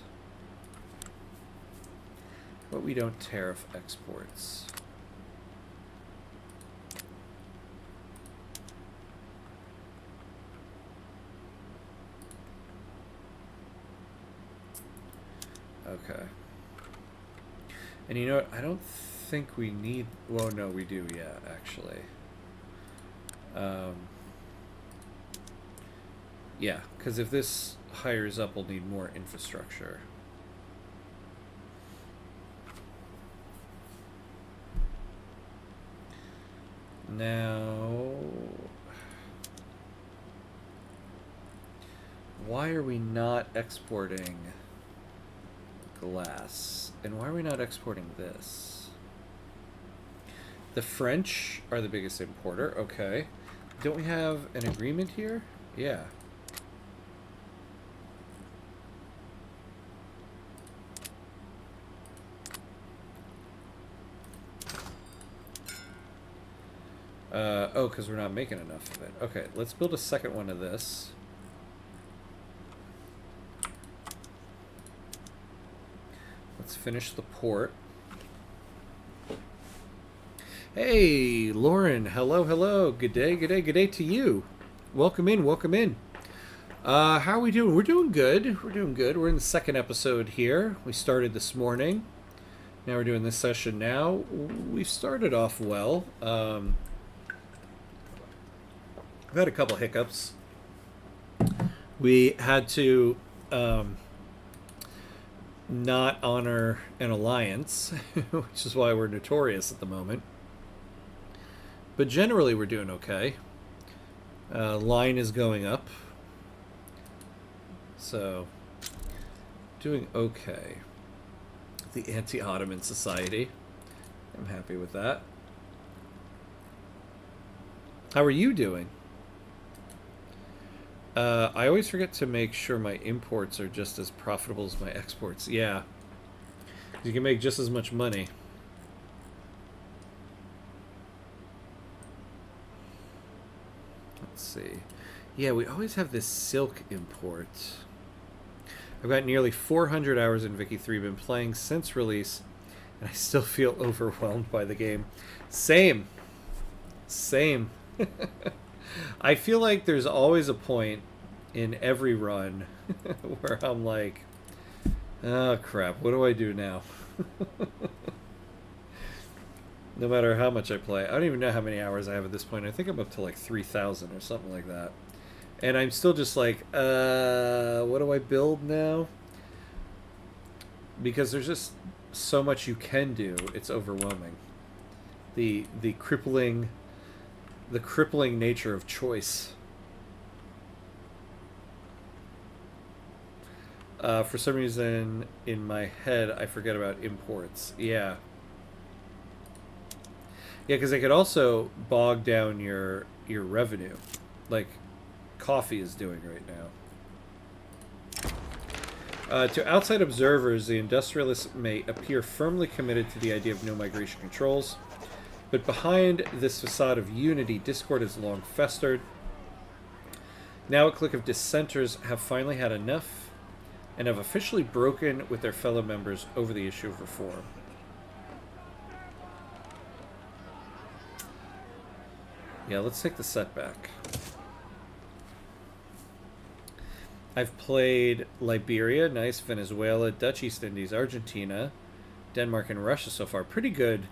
But we don't tariff exports. Okay. And you know what? I don't think we need... Well, no, we do, yeah, actually. Yeah, because if this hires up, we'll need more infrastructure. Now... Why why are we not exporting glass? And why are we not exporting this? The French are the biggest importer. Okay. Don't we have an agreement here? Yeah. Oh, because we're not making enough of it. Okay, let's build a second one of this. Let's finish the port. Hey, Lauren. Hello, hello. Good day, good day, good day to you. Welcome in, welcome in. How are we doing? We're doing good. We're doing good. We're in the second episode here. We started this morning. Now we're doing this session now. We've started off well. I've had a couple hiccups. We had to not honor an alliance, which is why we're notorious at the moment. But generally we're doing okay. Line is going up. So, doing okay. The anti-Ottoman society. I'm happy with that. How are you doing? I always forget to make sure my imports are just as profitable as my exports. Yeah. You can make just as much money. Let's see. Yeah, we always have this silk import. I've got nearly 400 hours in Vicky 3, been playing since release, and I still feel overwhelmed by the game. Same. Same. I feel like there's always a point in every run where I'm like, oh crap, what do I do now? No matter how much I play. I don't even know how many hours I have at this point. I think I'm up to like 3,000 or something like that. And I'm still just like, what do I build now? Because there's just so much you can do. It's overwhelming. The crippling nature of choice. For some reason in my head I forget about imports. Yeah. Yeah, because they could also bog down your revenue, like coffee is doing right now. To outside observers, the industrialists may appear firmly committed to the idea of no migration controls, but behind this facade of unity, discord has long festered. Now a clique of dissenters have finally had enough and have officially broken with their fellow members over the issue of reform. Yeah, let's take the setback. I've played Liberia, nice, Venezuela, Dutch East Indies, Argentina, Denmark, and Russia so far. Pretty good.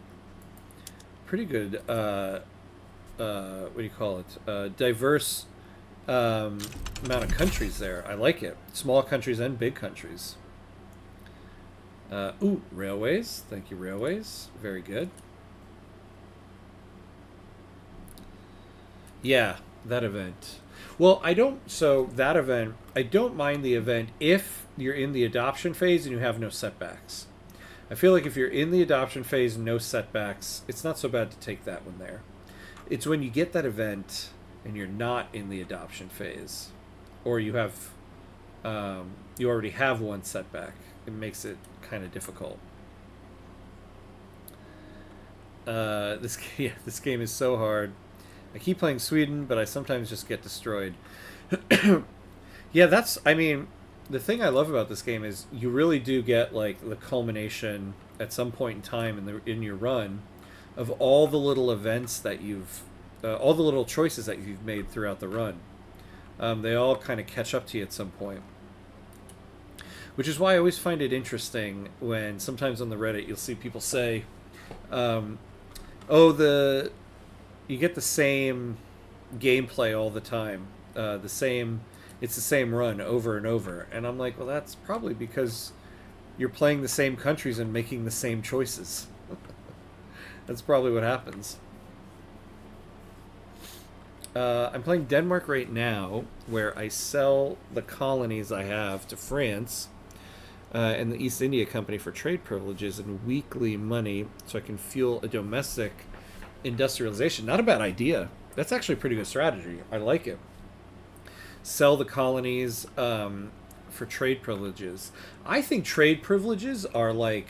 Pretty good, what do you call it? Diverse amount of countries there. I like it. Small countries and big countries. Ooh, railways. Thank you, railways. Very good. Yeah, that event. Well, that event, I don't mind the event if you're in the adoption phase and you have no setbacks. I feel like if you're in the adoption phase, no setbacks, it's not so bad to take that one there. It's when you get that event and you're not in the adoption phase, or you have, you already have one setback, it makes it kind of difficult. This game is so hard. I keep playing Sweden, but I sometimes just get destroyed. Yeah, the thing I love about this game is you really do get like the culmination at some point in time in your run of all the little events that all the little choices that you've made throughout the run. They all kind of catch up to you at some point. Which is why I always find it interesting when sometimes on the Reddit you'll see people say, you get the same gameplay all the time. It's the same run over and over. And I'm like, well, that's probably because you're playing the same countries and making the same choices. That's probably what happens. I'm playing Denmark right now, where I sell the colonies I have to France and the East India Company for trade privileges and weekly money, so I can fuel a domestic industrialization. Not a bad idea. That's actually a pretty good strategy. I like it. Sell the colonies for trade privileges. I think trade privileges are like,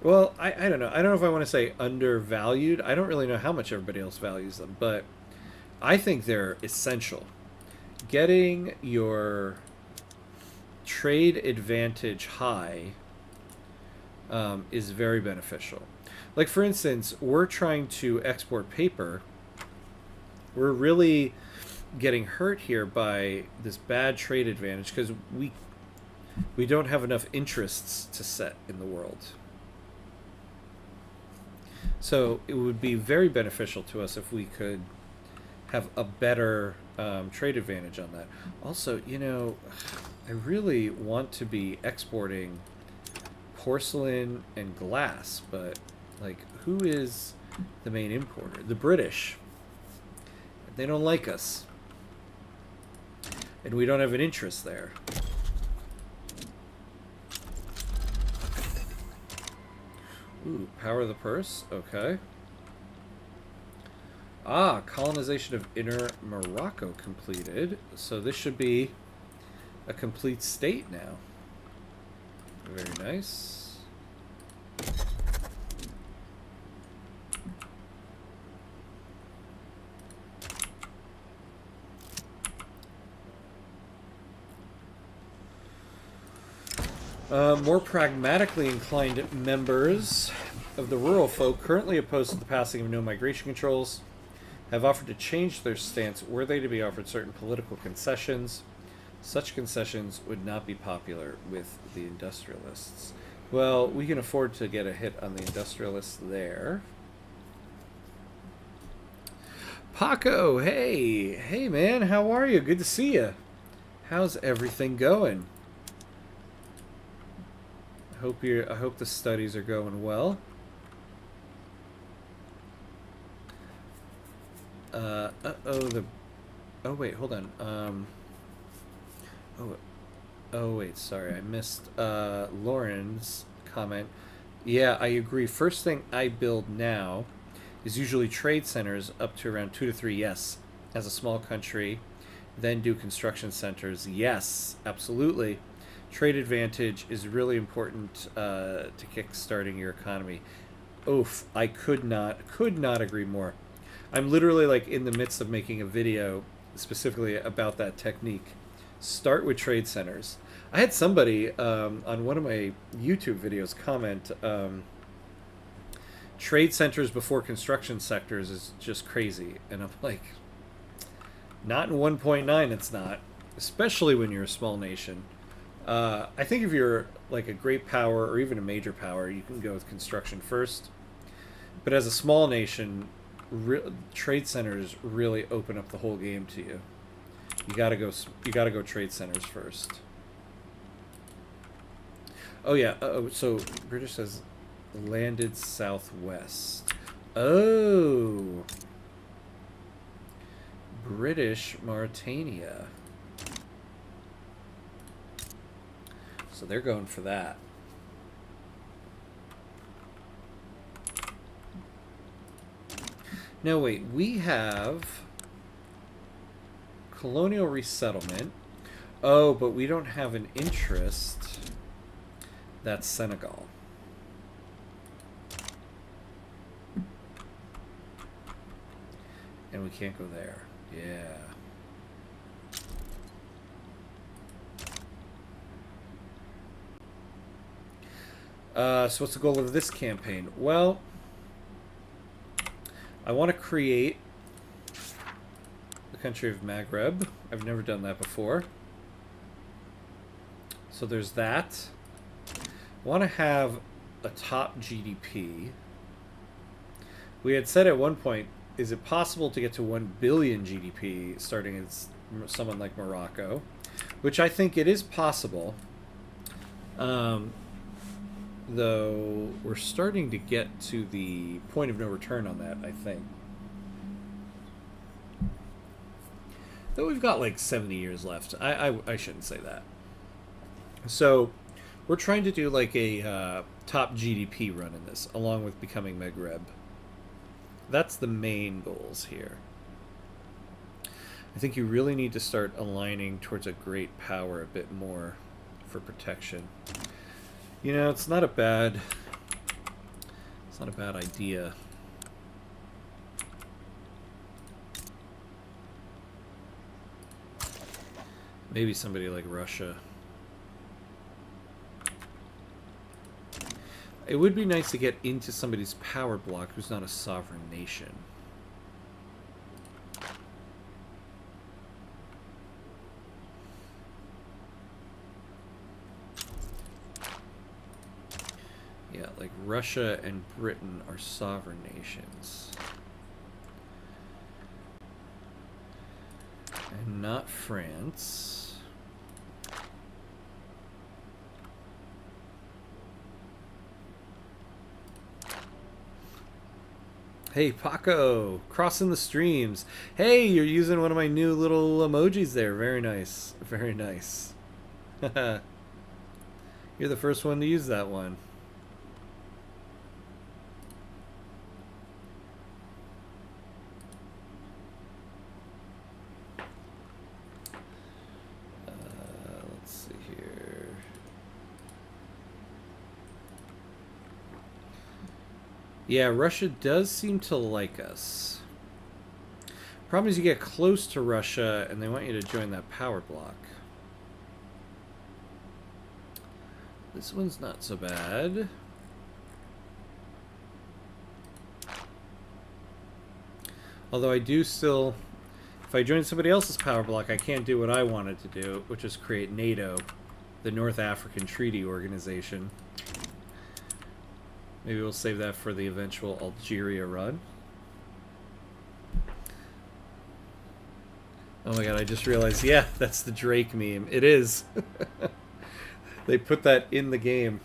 well, I don't know. I don't know if I want to say undervalued. I don't really know how much everybody else values them, but I think they're essential. Getting your trade advantage high is very beneficial. Like, for instance, we're trying to export paper. We're really getting hurt here by this bad trade advantage because we don't have enough interests to set in the world. So it would be very beneficial to us if we could have a better trade advantage on that. Also, you know, I really want to be exporting porcelain and glass, but like, who is the main importer? The British. They don't like us, and we don't have an interest there. Ooh, power of the purse. Okay. Ah, colonization of inner Morocco completed. So this should be a complete state now. Very nice. More pragmatically inclined members of the rural folk currently opposed to the passing of no migration controls have offered to change their stance were they to be offered certain political concessions. Such concessions would not be popular with the industrialists. Well, we can afford to get a hit on the industrialists there. Paco, hey! Hey, man, how are you? Good to see you. How's everything going? I hope the studies are going well. Oh wait, hold on. Oh wait, sorry, I missed Lauren's comment. Yeah, I agree. First thing I build now is usually trade centers up to around 2 to 3. Yes, as a small country, then do construction centers. Yes, absolutely. Trade advantage is really important to kickstarting your economy. Oof, I could not agree more. I'm literally like in the midst of making a video specifically about that technique. Start with trade centers. I had somebody on one of my YouTube videos comment, trade centers before construction sectors is just crazy. And I'm like, not in 1.9 it's not, especially when you're a small nation. I think if you're like a great power or even a major power, you can go with construction first. But as a small nation, trade centers really open up the whole game to you. You gotta go trade centers first. Oh yeah. So British says landed southwest. Oh, British Mauritania. So they're going for that. Now wait, we have colonial resettlement. Oh, but we don't have an interest. That's Senegal. And we can't go there. Yeah. So what's the goal of this campaign? Well, I want to create the country of Maghreb. I've never done that before. So there's that. I want to have a top GDP. We had said at one point, is it possible to get to 1 billion GDP starting as someone like Morocco? Which I think it is possible. Though we're starting to get to the point of no return on that, I think. Though we've got like 70 years left. I shouldn't say that. So we're trying to do like a top GDP run in this, along with becoming Maghreb. That's the main goals here. I think you really need to start aligning towards a great power a bit more for protection. You know, it's not a bad idea. Maybe somebody like Russia. It would be nice to get into somebody's power block who's not a sovereign nation. Yeah, like Russia and Britain are sovereign nations. And not France. Hey, Paco, crossing the streams. Hey, you're using one of my new little emojis there. Very nice. Very nice. You're the first one to use that one. Let's see here. Yeah, Russia does seem to like us. Problem is you get close to Russia and they want you to join that power block. This one's not so bad. Although I do still... If I join somebody else's power block, I can't do what I wanted to do, which is create NATO, the North African Treaty Organization. Maybe we'll save that for the eventual Algeria run. Oh my god, I just realized, yeah, that's the Drake meme. It is. They put that in the game.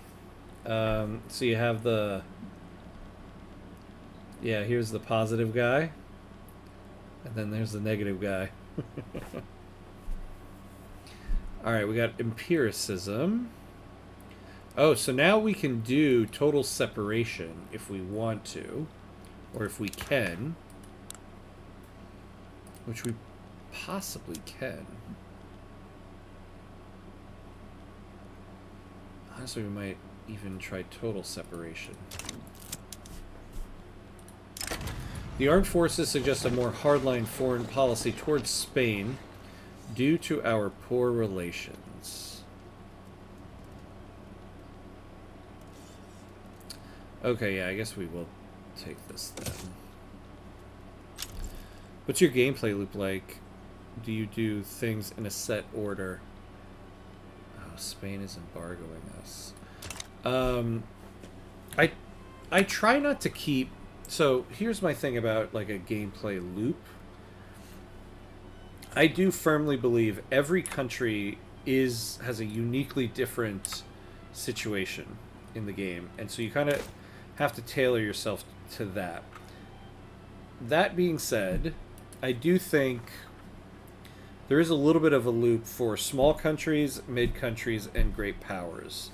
So you have the... Yeah, here's the positive guy. And then there's the negative guy. Alright, we got empiricism. Oh, so now we can do total separation if we want to. Or if we can. Which we possibly can. Honestly, we might even try total separation. The armed forces suggest a more hardline foreign policy towards Spain due to our poor relations. Okay, yeah, I guess we will take this then. What's your gameplay loop like? Do you do things in a set order? Oh, Spain is embargoing us. I try not to keep... So, here's my thing about, like, a gameplay loop. I do firmly believe every country has a uniquely different situation in the game. And so you kind of have to tailor yourself to that. That being said, I do think there is a little bit of a loop for small countries, mid countries, and great powers.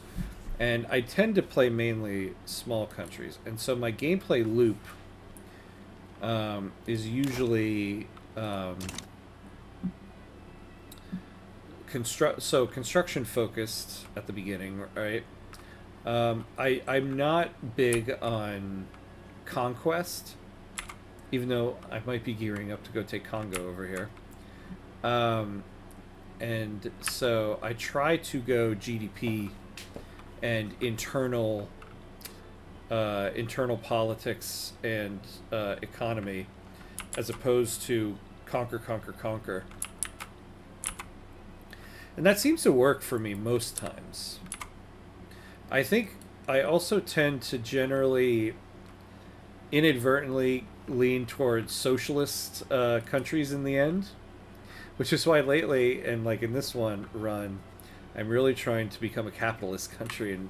And I tend to play mainly small countries. And so my gameplay loop is usually construction focused at the beginning, right? I'm not big on conquest, even though I might be gearing up to go take Congo over here. And so I try to go GDP and internal politics and economy, as opposed to conquer. And that seems to work for me most times. I think I also tend to generally inadvertently lean towards socialist countries in the end, which is why lately, and like in this one run, I'm really trying to become a capitalist country and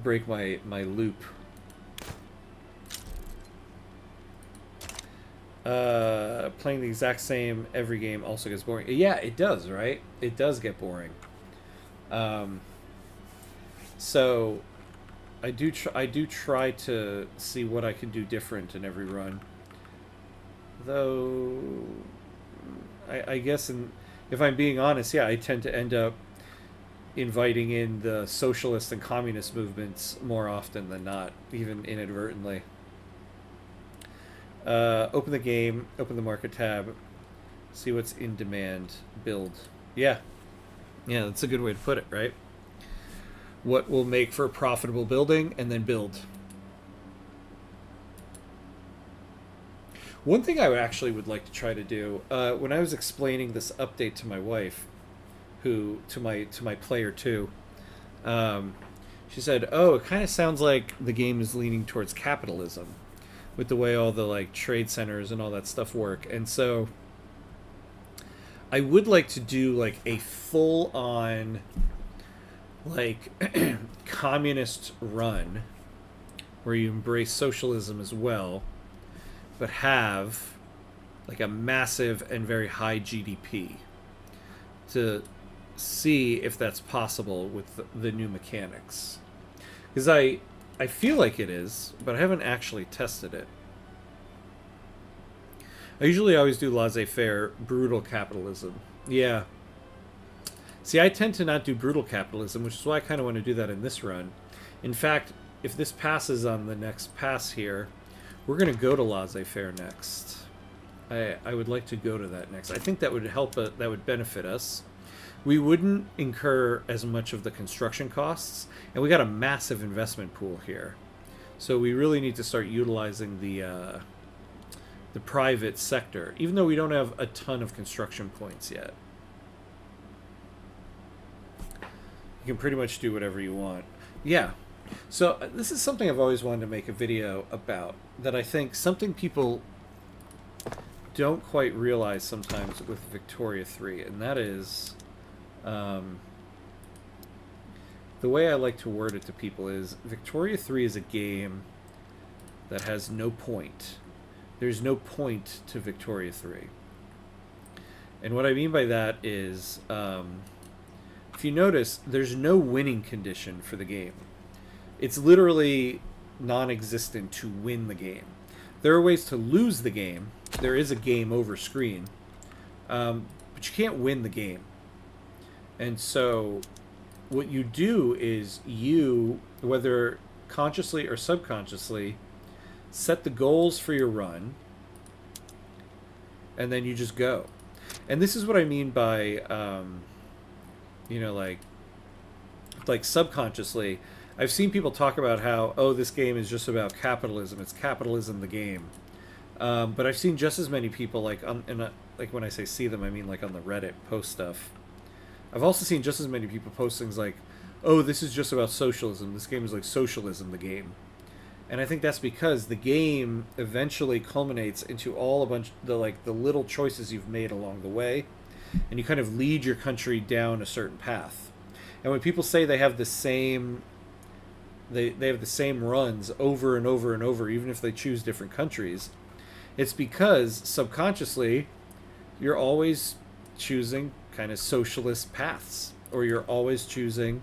break my loop. Playing the exact same every game also gets boring. Yeah, it does, right? It does get boring. Um, so I do try to see what I can do different in every run. Though I guess if I'm being honest, yeah, I tend to end up inviting in the socialist and communist movements more often than not, even inadvertently. Open the game, open the market tab, see what's in demand, build. Yeah, yeah, that's a good way to put it, right? What will make for profitable building, and then build. One thing I would like to try to do when I was explaining this update to my wife, to my player two, she said, "Oh, it kind of sounds like the game is leaning towards capitalism, with the way all the like trade centers and all that stuff work." And so, I would like to do like a full on like communist run where you embrace socialism as well, but have like a massive and very high GDP to see if that's possible with the new mechanics. Because I feel like it is, but I haven't actually tested it. I usually always do laissez-faire, brutal capitalism. Yeah. See, I tend to not do brutal capitalism, which is why I kind of want to do that in this run. In fact, if this passes on the next pass here, we're going to go to laissez-faire next. I would like to go to that next. I think that would help, that would benefit us. We wouldn't incur as much of the construction costs, and we got a massive investment pool here. So we really need to start utilizing the private sector, even though we don't have a ton of construction points yet. You can pretty much do whatever you want. Yeah. So this is something I've always wanted to make a video about, that I think something people don't quite realize sometimes with Victoria 3, and that is the way I like to word it to people is Victoria 3 is a game that has no point. There's no point to Victoria 3. And what I mean by that is if you notice, there's no winning condition for the game. It's literally non-existent to win the game. There are ways to lose the game. There is a game over screen, but you can't win the game. And so what you do is you, whether consciously or subconsciously, set the goals for your run, and then you just go. And this is what I mean by like subconsciously, I've seen people talk about how, oh, this game is just about capitalism. It's capitalism, the game. But I've seen just as many people, like when I say see them, I mean like on the Reddit post stuff. I've also seen just as many people post things like, oh, this is just about socialism. This game is like socialism, the game. And I think that's because the game eventually culminates into all a bunch of the little choices you've made along the way, and you kind of lead your country down a certain path. And when people say they have the same they have the same runs over and over and over, even if they choose different countries, it's because subconsciously you're always choosing kind of socialist paths, or you're always choosing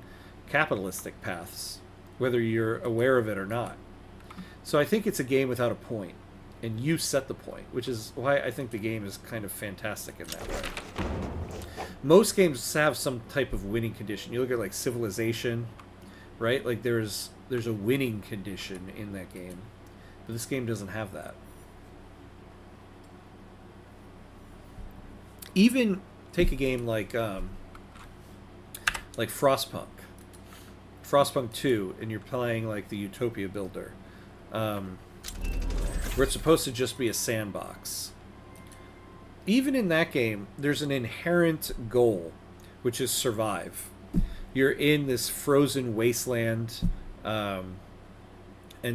capitalistic paths, whether you're aware of it or not. So I think it's a game without a point, and you set the point, which is why I think the game is kind of fantastic in that way. Most games have some type of winning condition. You look at like Civilization, right? Like there's a winning condition in that game, but this game doesn't have that. Even take a game like Frostpunk 2, and you're playing like the Utopia Builder, where it's supposed to just be a sandbox. Even in that game, there's an inherent goal, which is survive. You're in this frozen wasteland, and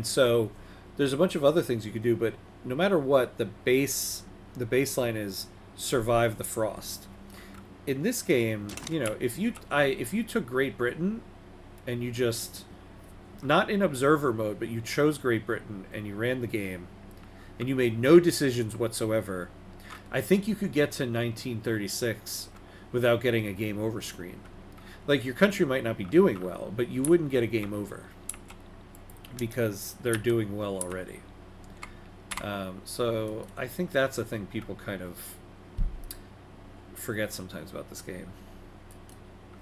so there's a bunch of other things you could do, but no matter what, the baseline is survive the frost. In this game, if you took Great Britain and you just, not in observer mode, but you chose Great Britain and you ran the game, and you made no decisions whatsoever, I think you could get to 1936 without getting a game over screen. Like, your country might not be doing well, but you wouldn't get a game over because they're doing well already. So I think that's a thing people kind of forget sometimes about this game.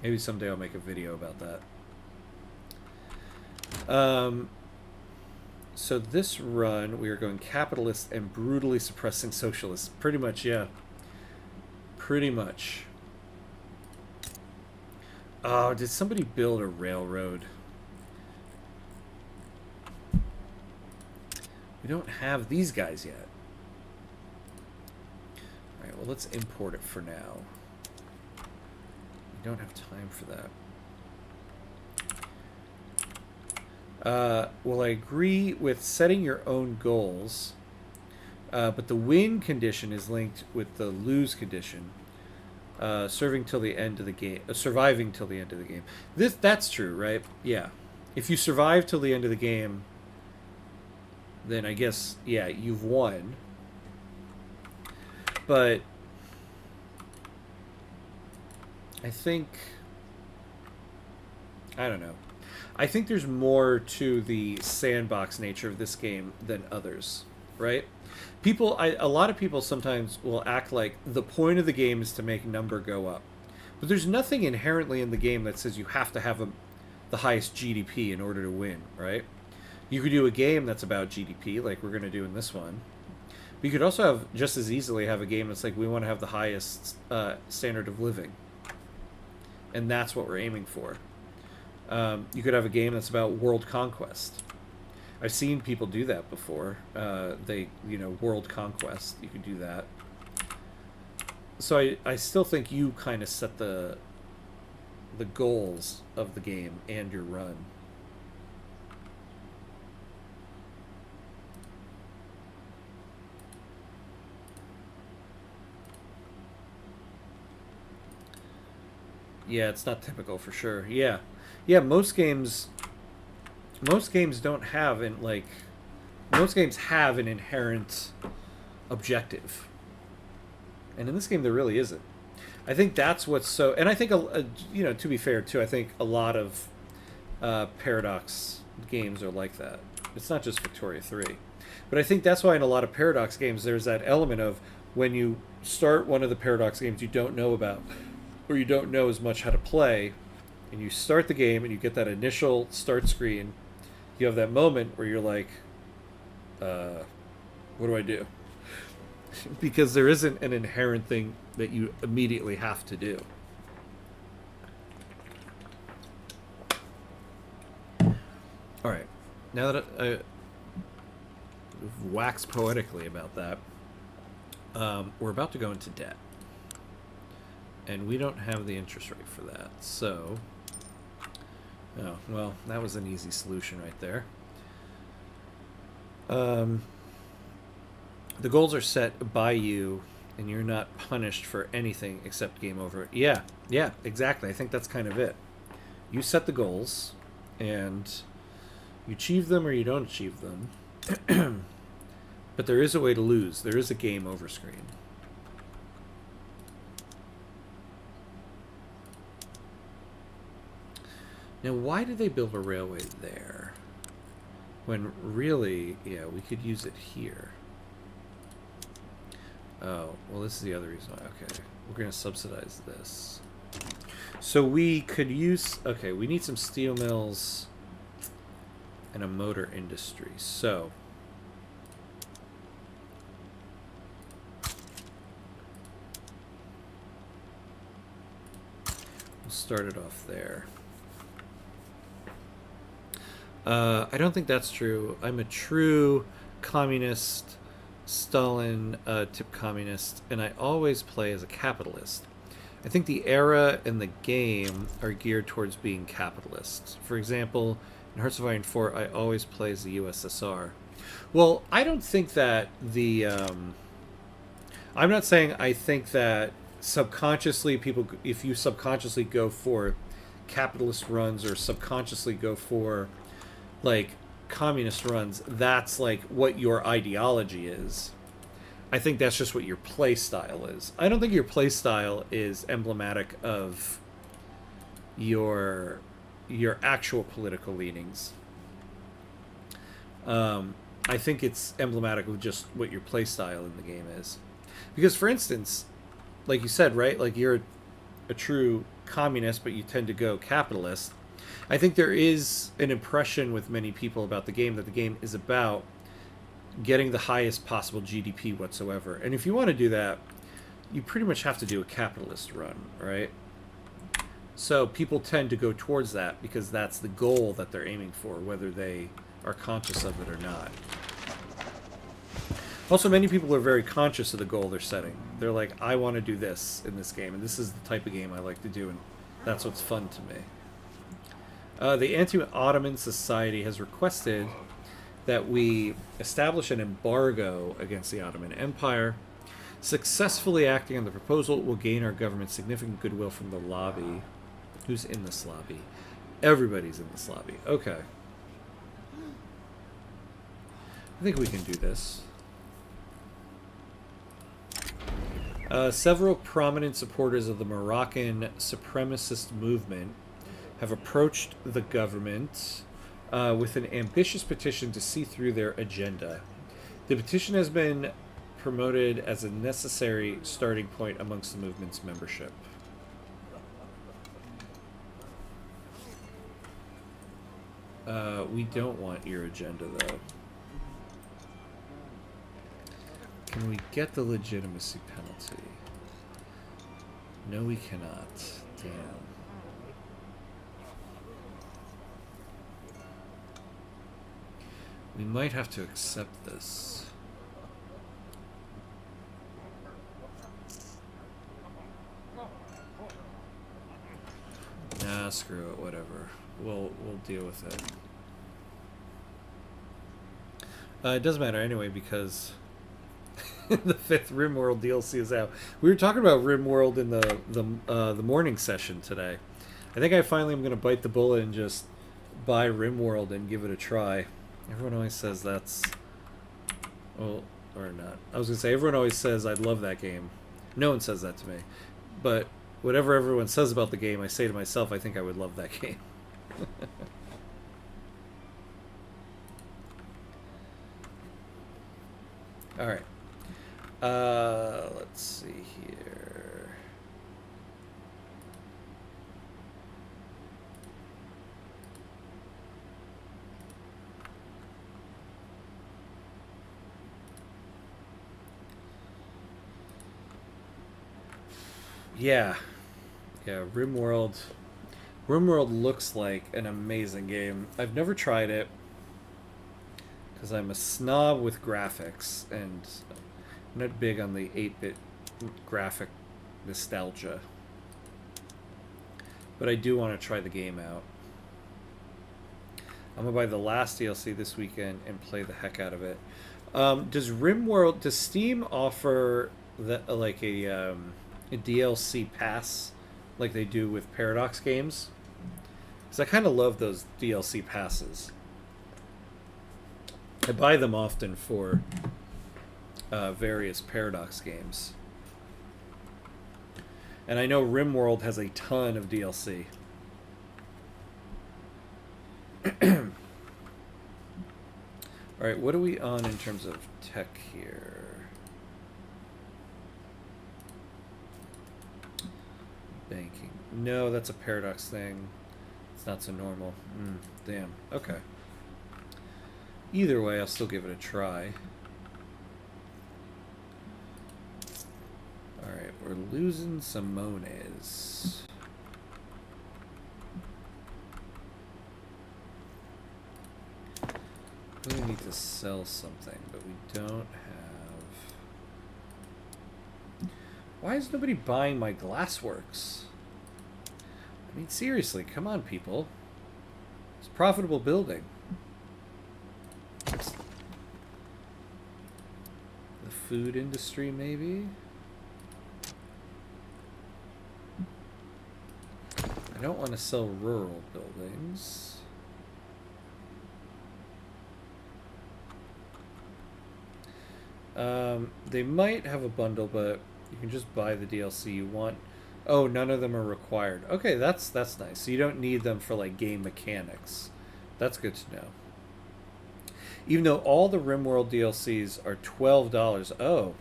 Maybe someday I'll make a video about that. So this run, we are going capitalist and brutally suppressing socialists. Pretty much, yeah. Pretty much. Oh, did somebody build a railroad? We don't have these guys yet. Alright, well, let's import it for now. We don't have time for that. Well, I agree with setting your own goals, but the win condition is linked with the lose condition. Surviving till the end of the game. That's true, right? Yeah. If you survive till the end of the game, then I guess, yeah, you've won. But I think, I don't know. I think there's more to the sandbox nature of this game than others, right? A lot of people sometimes will act like the point of the game is to make number go up. But there's nothing inherently in the game that says you have to have the highest GDP in order to win, right? You could do a game that's about GDP, like we're going to do in this one. But you could also have just as easily have a game that's like, we want to have the highest standard of living. And that's what we're aiming for. You could have a game that's about world conquest. I've seen people do that before. World conquest, you could do that. So I still think you kind of set the goals of the game and your run. Yeah, it's not typical for sure. Yeah. Yeah, most games don't have most games have an inherent objective. And in this game there really isn't. I think that's what's so, and I think to be fair too, I think a lot of Paradox games are like that. It's not just Victoria 3. But I think that's why in a lot of Paradox games there's that element of when you start one of the Paradox games you don't know about, or you don't know as much how to play, and you start the game and you get that initial start screen, you have that moment where you're like, what do I do? Because there isn't an inherent thing that you immediately have to do. All right, now that I wax poetically about that, we're about to go into debt. And we don't have the interest rate for that, so... Oh, well, that was an easy solution right there. The goals are set by you, and you're not punished for anything except game over. Yeah, exactly. I think that's kind of it. You set the goals, and you achieve them or you don't achieve them. But there is a way to lose. There is a game over screen. Now, why did they build a railway there? When really, yeah, we could use it here. Oh, well, this is the other reason why. Okay, we're going to subsidize this. So we could use... Okay, we need some steel mills and a motor industry. So... we'll start it off there. I don't think that's true. I'm a true communist, Stalin tip communist, and I always play as a capitalist. I think the era and the game are geared towards being capitalist. For example, in Hearts of Iron 4, I always play as the USSR. Well, I don't think that the... I'm not saying I think that subconsciously people... If you subconsciously go for capitalist runs or subconsciously go for... like communist runs, that's like what your ideology is. I think that's just what your play style is. I don't think your play style is emblematic of your actual political leanings. I think it's emblematic of just what your play style in the game is. Because, for instance, like you said, right? Like you're a true communist, but you tend to go capitalist. I think there is an impression with many people about the game that the game is about getting the highest possible GDP whatsoever. And if you want to do that, you pretty much have to do a capitalist run, right? So people tend to go towards that because that's the goal that they're aiming for, whether they are conscious of it or not. Also, many people are very conscious of the goal they're setting. They're like, I want to do this in this game, and this is the type of game I like to do, and that's what's fun to me. The Anti-Ottoman Society has requested that we establish an embargo against the Ottoman Empire. Successfully acting on the proposal will gain our government significant goodwill from the lobby. Who's in this lobby? Everybody's in this lobby. Okay. I think we can do this. Several prominent supporters of the Moroccan supremacist movement have approached the government with an ambitious petition to see through their agenda. The petition has been promoted as a necessary starting point amongst the movement's membership. We don't want your agenda, though. Can we get the legitimacy penalty? No, we cannot. Damn. We might have to accept this. Nah, screw it, whatever. We'll deal with it. It doesn't matter anyway because the 5th RimWorld DLC is out. We were talking about RimWorld in the morning session today. I think I finally am going to bite the bullet and just buy RimWorld and give it a try. Everyone always says that's... Well, or not. I was going to say, everyone always says I'd love that game. No one says that to me. But whatever everyone says about the game, I say to myself, I think I would love that game. Alright. Let's see here. Yeah. Yeah, RimWorld. RimWorld looks like an amazing game. I've never tried it because I'm a snob with graphics and I'm not big on the 8-bit graphic nostalgia. But I do want to try the game out. I'm going to buy the last DLC this weekend and play the heck out of it. Does Steam offer like a DLC pass like they do with Paradox games? Because I kind of love those DLC passes. I buy them often for various Paradox games. And I know RimWorld has a ton of DLC. Alright, what are we on in terms of tech here? Banking. No, that's a Paradox thing. It's not so normal. Damn. Okay. Either way, I'll still give it a try. Alright, we're losing some mones. We need to sell something, but we don't have... Why is nobody buying my glassworks? I mean, seriously, come on, people. It's profitable building. The food industry, maybe? I don't want to sell rural buildings. They might have a bundle, but you can just buy the DLC you want. Oh, none of them are required. Okay, that's nice. So you don't need them for like game mechanics. That's good to know. Even though all the RimWorld DLCs are $12. Oh,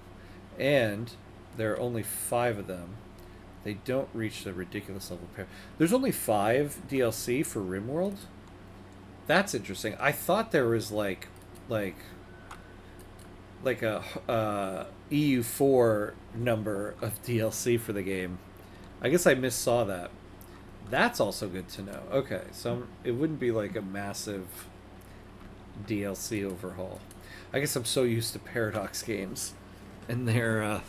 and there are only 5 of them. They don't reach the ridiculous level pair. There's only 5 DLC for RimWorld. That's interesting. I thought there was like like a EU4 number of DLC for the game. I guess I missaw that. That's also good to know. Okay, so it wouldn't be like a massive DLC overhaul. I guess I'm so used to Paradox games and their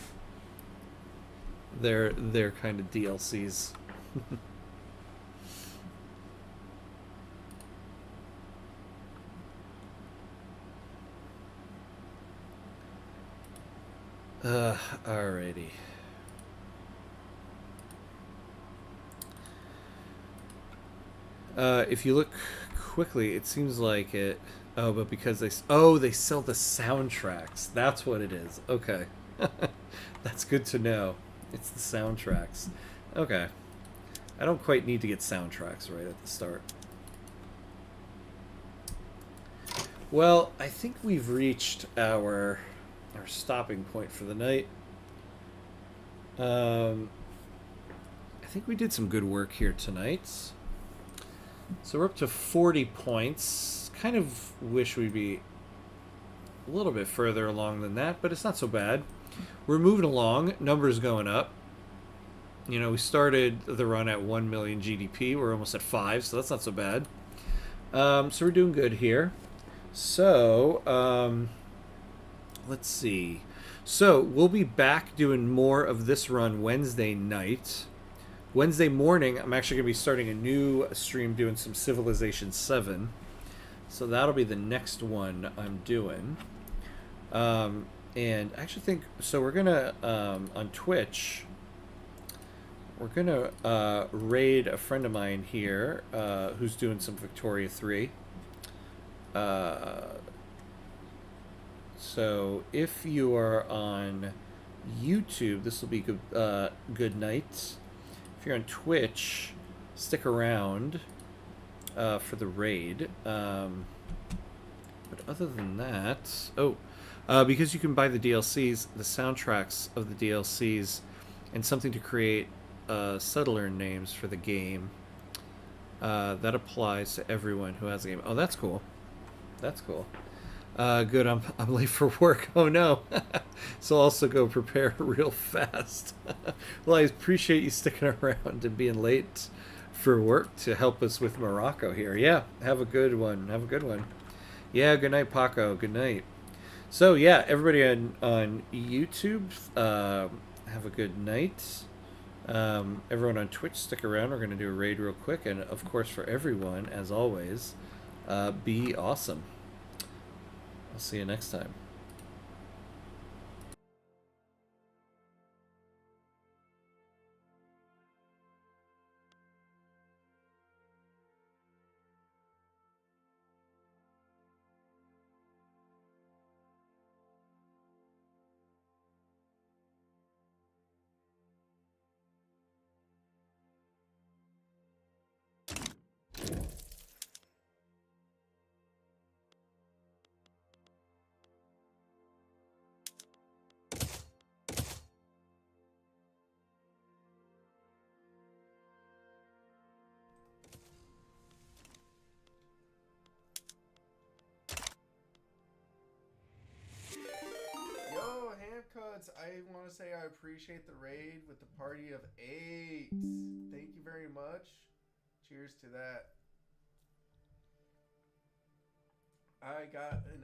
kind of DLCs. Alrighty. If you look quickly, it seems like it. Oh, but because they sell the soundtracks. That's what it is. Okay, that's good to know. It's the soundtracks. Okay, I don't quite need to get soundtracks right at the start. Well, I think we've reached our stopping point for the night. I think we did some good work here tonight. So we're up to 40 points. Kind of wish we'd be a little bit further along than that, but it's not so bad. We're moving along. Numbers going up. You know, we started the run at 1 million GDP. We're almost at 5, so that's not so bad. So we're doing good here. So, let's see. So we'll be back doing more of this run Wednesday night. Wednesday morning, I'm actually going to be starting a new stream doing some Civilization 7. So that'll be the next one I'm doing. And I actually think, so we're going to, on Twitch, we're going to raid a friend of mine here who's doing some Victoria 3. So if you are on YouTube, this will be good night. If you're on Twitch, stick around for the raid. But other than that, because you can buy the DLCs, the soundtracks of the DLCs, and something to create settler names for the game. That applies to everyone who has a game. Oh, that's cool. That's cool. Good. I'm late for work. Oh no. So I'll also go prepare real fast. Well, I appreciate you sticking around and being late for work to help us with Morocco here. Yeah. Have a good one. Have a good one. Yeah. Good night, Paco. Good night. So yeah, everybody on YouTube, have a good night. Everyone on Twitch, stick around. We're gonna do a raid real quick, and of course, for everyone, as always, be awesome. I'll see you next time. Yo, Handcuts, I want to say I appreciate the raid with the party of 8. Thank you very much. Cheers to that. I got an